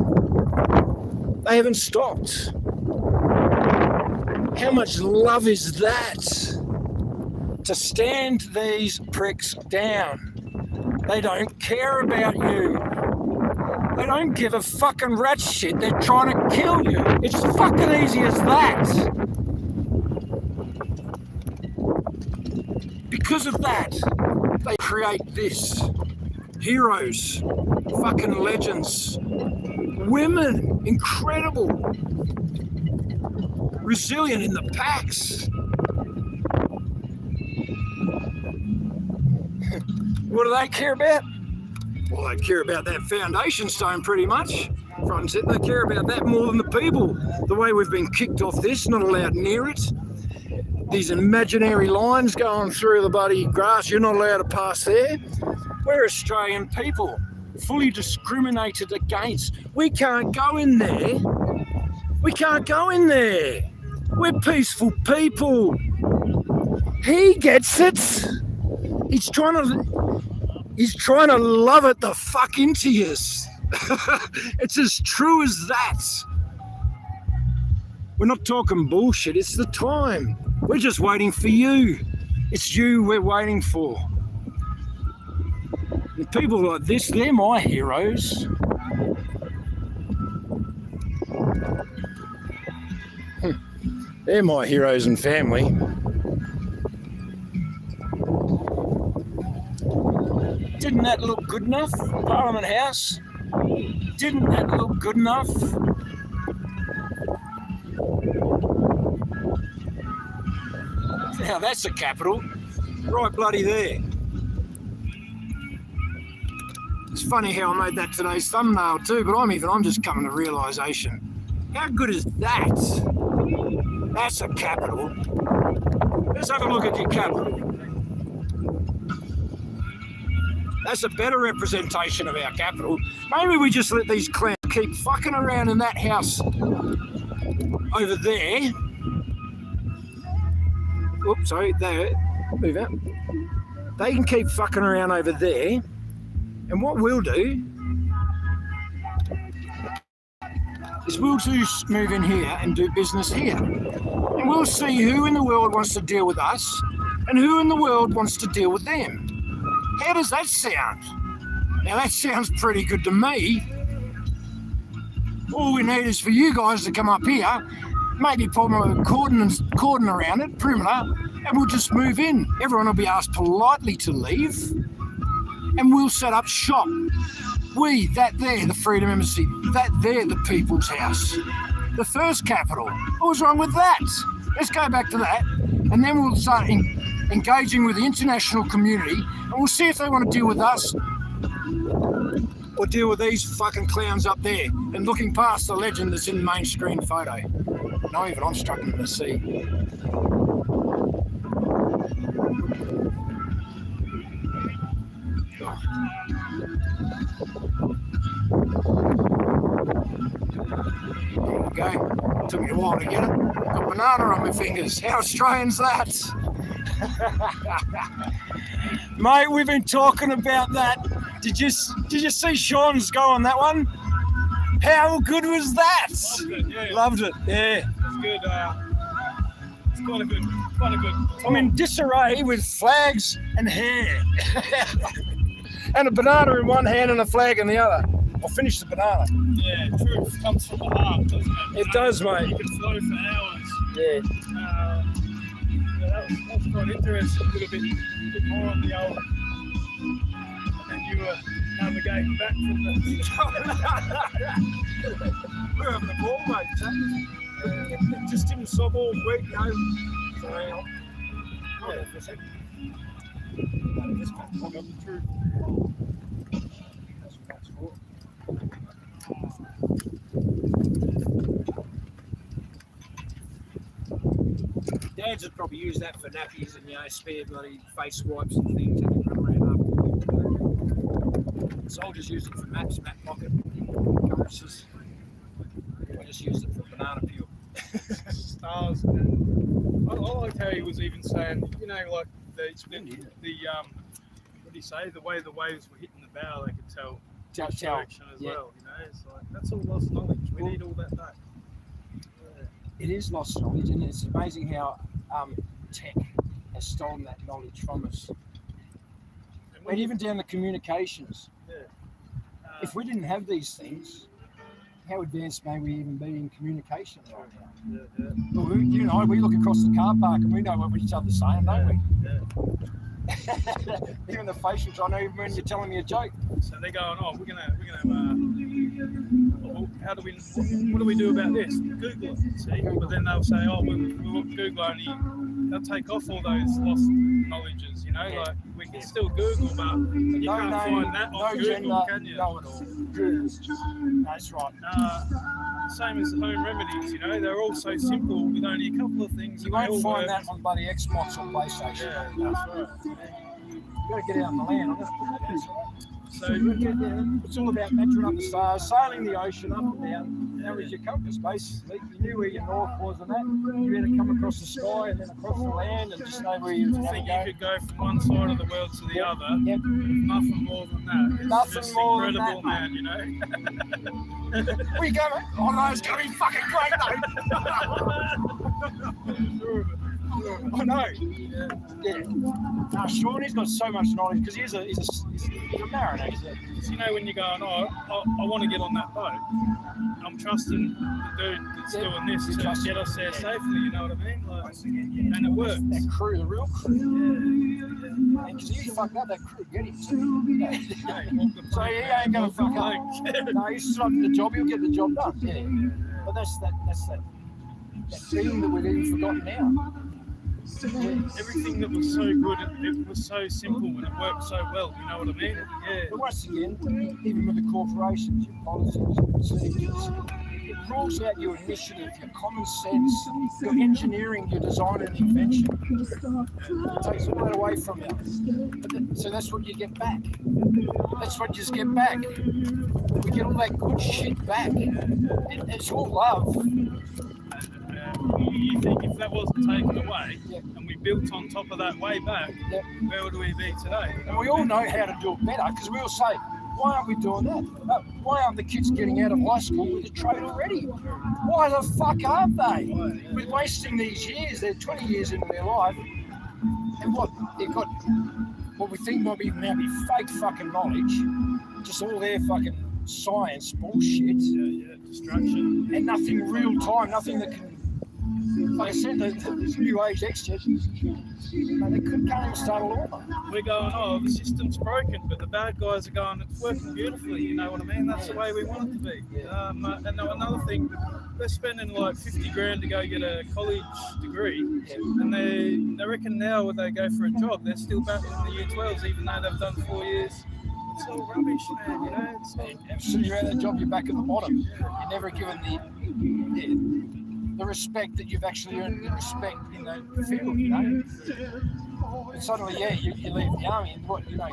They haven't stopped. How much love is that? To stand these pricks down. They don't care about you. They don't give a fucking rat shit. They're trying to kill you. It's fucking easy as that. Because of that, they create this. Heroes, fucking legends, women, incredible, resilient in the packs. What do they care about? Well, they care about that foundation stone pretty much. Front and centre, they care about that more than the people. The way we've been kicked off this, not allowed near it. These imaginary lines going through the bloody grass, you're not allowed to pass there. We're Australian people, fully discriminated against. We can't go in there. We can't go in there. We're peaceful people. He gets it. He's trying to love it the fuck into you. It's as true as that. We're not talking bullshit. It's the time. We're just waiting for you. It's you we're waiting for. And people like this, they're my heroes. They're my heroes and family. Didn't that look good enough, Parliament House? Didn't that look good enough? Now that's the capital, right bloody there. It's funny how I made that today's thumbnail too, but I'm just coming to realisation. How good is that? That's a capital. Let's have a look at your capital. That's a better representation of our capital. Maybe we just let these clowns keep fucking around in that house over there. Oops, sorry, there. Move out. They can keep fucking around over there. And what we'll do is we'll just move in here and do business here. And we'll see who in the world wants to deal with us and who in the world wants to deal with them. How does that sound? Now that sounds pretty good to me. All we need is for you guys to come up here, maybe put a cordon around it, perimeter, and we'll just move in. Everyone will be asked politely to leave, and we'll set up shop. We, that there, the Freedom Embassy, that there, the People's House, the first capital. What's wrong with that? Let's go back to that, and then we'll start engaging with the international community, and we'll see if they want to deal with us or deal with these fucking clowns up there and looking past the legend that's in the main screen photo. Not even I'm struggling to see. There we go. Took me a while to get it. Got banana on my fingers. How Australian's that? Mate, we've been talking about that. Did you see Sean's go on that one? How good was that? Loved it, yeah. Loved it, yeah. It's good. It's quite a good. I'm in disarray with flags and hair. And a banana in one hand and a flag in the other. I'll finish the banana. Yeah, truth comes from the heart, doesn't it? It does, mate. You can flow for hours. Yeah. That was quite interesting. A little bit more on the old. And you were navigating back from the. We're having a ball, mate. It just didn't stop all week, no. So hang on. Hold on for a second. Just got the truth. That's what that's for. Dads would probably use that for nappies and, spare bloody face wipes and things and run around up. Soldiers use it for maps, map pocket, compasses. I just used it for banana peel. Stars. I liked how he was even saying, like what do you say? The way the waves were hitting the bow, they could tell direction as well. It's like that's all lost knowledge. We need all that back. It is lost knowledge, and it's amazing how tech has stolen that knowledge from us. And even down the communications. Yeah. If we didn't have these things, how advanced may we even be in communication right now? Yeah. Well, you and I, we look across the car park and we know what each other's saying, don't we? Yeah. Even the facials, I know even when you're telling me a joke. So they're going, we're gonna what do we do about this? Google it, see? But then they'll say, we'll Google only, they'll take off all those lost knowledges, like we can still Google, but you can't find that on Google, can you? No, at all. That's right. Same as the home remedies, they're all so simple with only a couple of things. You won't find that on bloody Xbox or PlayStation. Yeah, that's right. You've got to get out on the land. So it's all about measuring up the stars, sailing the ocean up and down. That was your compass, basically. You knew where your north was and that. You had to come across the sky and then across the land and just know where you were going to go. You could go from one side of the world to the other. Yep. Nothing more than that. It's Nothing just more incredible, than that, man, Where you going? Oh no, it's going to be fucking great, though. I know. Yeah. Shawnee's got so much knowledge because he's a mariner. When you're going, I want to get on that boat, I'm trusting the dude that's doing this to get us there safely, you know what I mean? And it works. That crew, the real crew. Yeah. Because you fucked up, that crew get him too. So he ain't going to fuck up. No, he's just up to the job, he'll get the job done. Yeah. But that's that thing that we've even forgotten now. Everything that was so good, it was so simple and it worked so well, you know what I mean? Yeah. But once again, even with the corporations, your policies, your procedures, it rules out your initiative, your common sense, your engineering, your design and invention. It takes all that away from you. So that's what you get back. That's what you just get back. We get all that good shit back. It's all love. You think if that wasn't taken away and we built on top of that way back, where would we be today? And we all know how to do it better because we all say, why aren't we doing that? Why aren't the kids getting out of high school with a trade already? Why the fuck aren't they? We're wasting these years. They're 20 years into their life. And what they've got, what we think might be now be fake fucking knowledge, just all their fucking science bullshit. Distraction. And nothing real time, nothing that can, like I said, this new age extras, they can't even start a lawnmower. We're going, oh, the system's broken, but the bad guys are going, it's working beautifully, you know what I mean? That's the way we want it to be. And another thing, they're spending like 50 grand to go get a college degree, and they reckon now when they go for a job, they're still back in the year 12s, even though they've done 4 years. It's all rubbish, man, you know? As soon as you're out of that job, you're back at the bottom. You're never given the respect that you've actually earned, the respect in the field, you know? And suddenly, you leave the army and what, you know,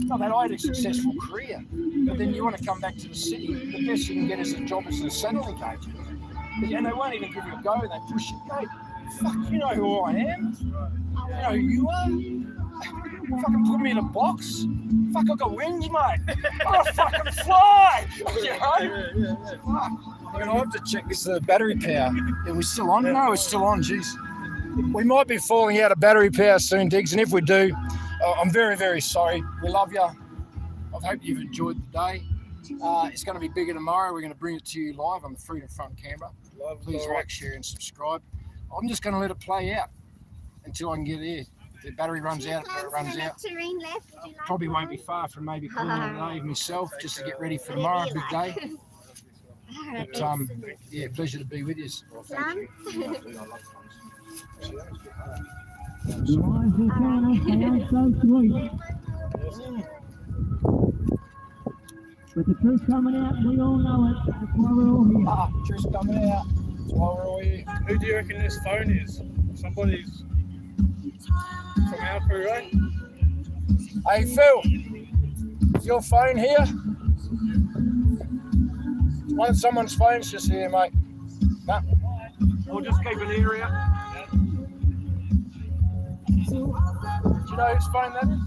not that I had a successful career, but then you want to come back to the city, the best you can get is a job as an assembly agent. And they won't even give you a go, they push you, mate, fuck, you know who I am? You know who you are? Fucking put me in a box. Fuck, I got wings, mate. I fucking fly. You know? Fuck. I'm gonna have to check this battery power. Are we still on? No, it's still on. Jeez. We might be falling out of battery power soon, Diggs. And if we do, I'm very, very sorry. We love you. I hope you've enjoyed the day. It's going to be bigger tomorrow. We're going to bring it to you live on the Freedom Front Canberra. Please like, share, and subscribe. I'm just going to let it play out until I can get there. The battery runs out, it runs out. Probably won't be far from maybe calling it a day myself just to get ready for tomorrow, big day. But yeah, pleasure to be with you. Thank you. But the truth's coming out, we all know it. That's why we're all here. Truth's coming out. That's why we're all here. Who do you reckon this phone is? Somebody's from our crew, right? Hey, Phil, is your phone here? Someone's phone's just here, mate. No. We'll just keep an ear out. Do you know whose phone that is?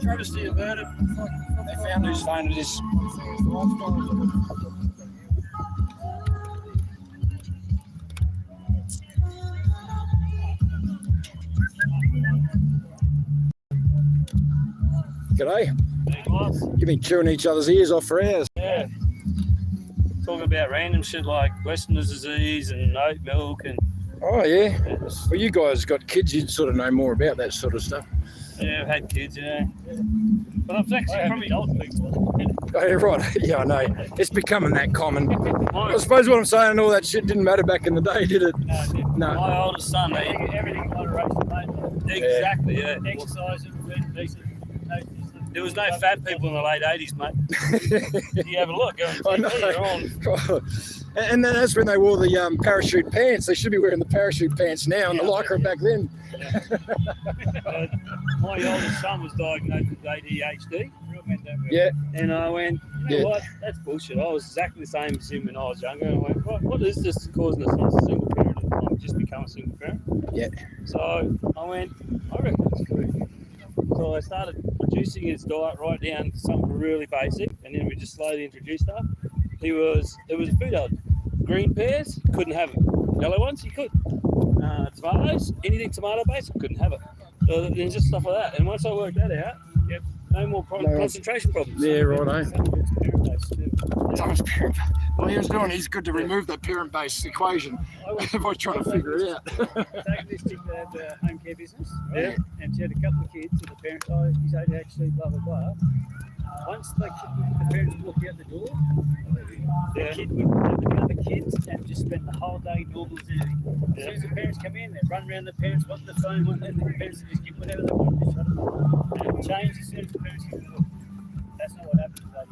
Travesty averted. They found whose phone it is. G'day. You've been chewing each other's ears off for hours. Yeah. Talking about random shit like Westerners disease and oat milk and. Oh yeah. Well, you guys got kids. You'd sort of know more about that sort of stuff. Yeah, I've had kids, but I've actually probably adult people. Oh, yeah, right. Yeah, I know. It's becoming that common. I suppose what I'm saying, all that shit didn't matter back in the day, did it? No. My oldest son, everything in moderation, mate. Exactly, yeah. Exercise, decent, There was no fat people in the late 80s, mate. You have a look. I know. And then that's when they wore the parachute pants. They should be wearing the parachute pants now and the lycra back then. My oldest son was diagnosed with ADHD. Yeah. And I went, you know what? That's bullshit. I was exactly the same as him when I was younger. And I went, what is this causing us not a single parent? I've just become a single parent. Yeah. So I went, I reckon it's true. So I started reducing his diet right down to something really basic, and then we just slowly introduced stuff. It was a food allergy. Green pears, couldn't have it. Yellow ones, you could. Tomatoes, anything tomato based, couldn't have it. So there's just stuff like that. And once I worked that out, no more concentration problems. Yeah, right. Someone's parent. Well, he was doing. He's good to remove that parent-based equation. I was trying to figure it out. Take this chick that had a home care business, and she had a couple of kids, and the parents, oh, he's ADHD, blah, blah, blah. Once the parents walked out the door, the kid would have the other kids and just spend the whole day normal as anything. As soon as the parents come in, they run around the parents, want the phone, and the parents just give whatever they want, just shut them up. And it would change as soon as the parents get the door. That's not what happens today.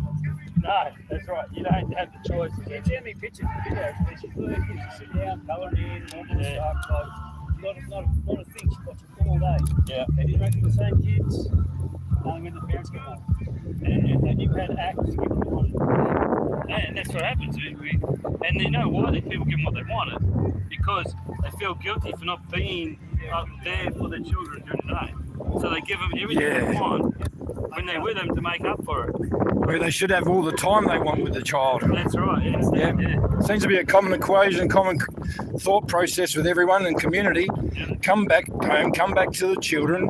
No, that's right. You don't have the choice. You see how many pictures and videos where she's working, she's sitting down, colouring in, normal stuff, like not a thing, she watches all day. Yeah. And you reckon the same kids when the parents get home. And you had acts to give them what they wanted. And that's what happens. And you know why these people give them what they wanted? Because they feel guilty for not being up there for their children during the day. So they give them everything they want when they're with them to make up for it. Where they should have all the time they want with the child. That's right. Seems to be a common equation, common thought process with everyone in the community. Come back home, come back to the children,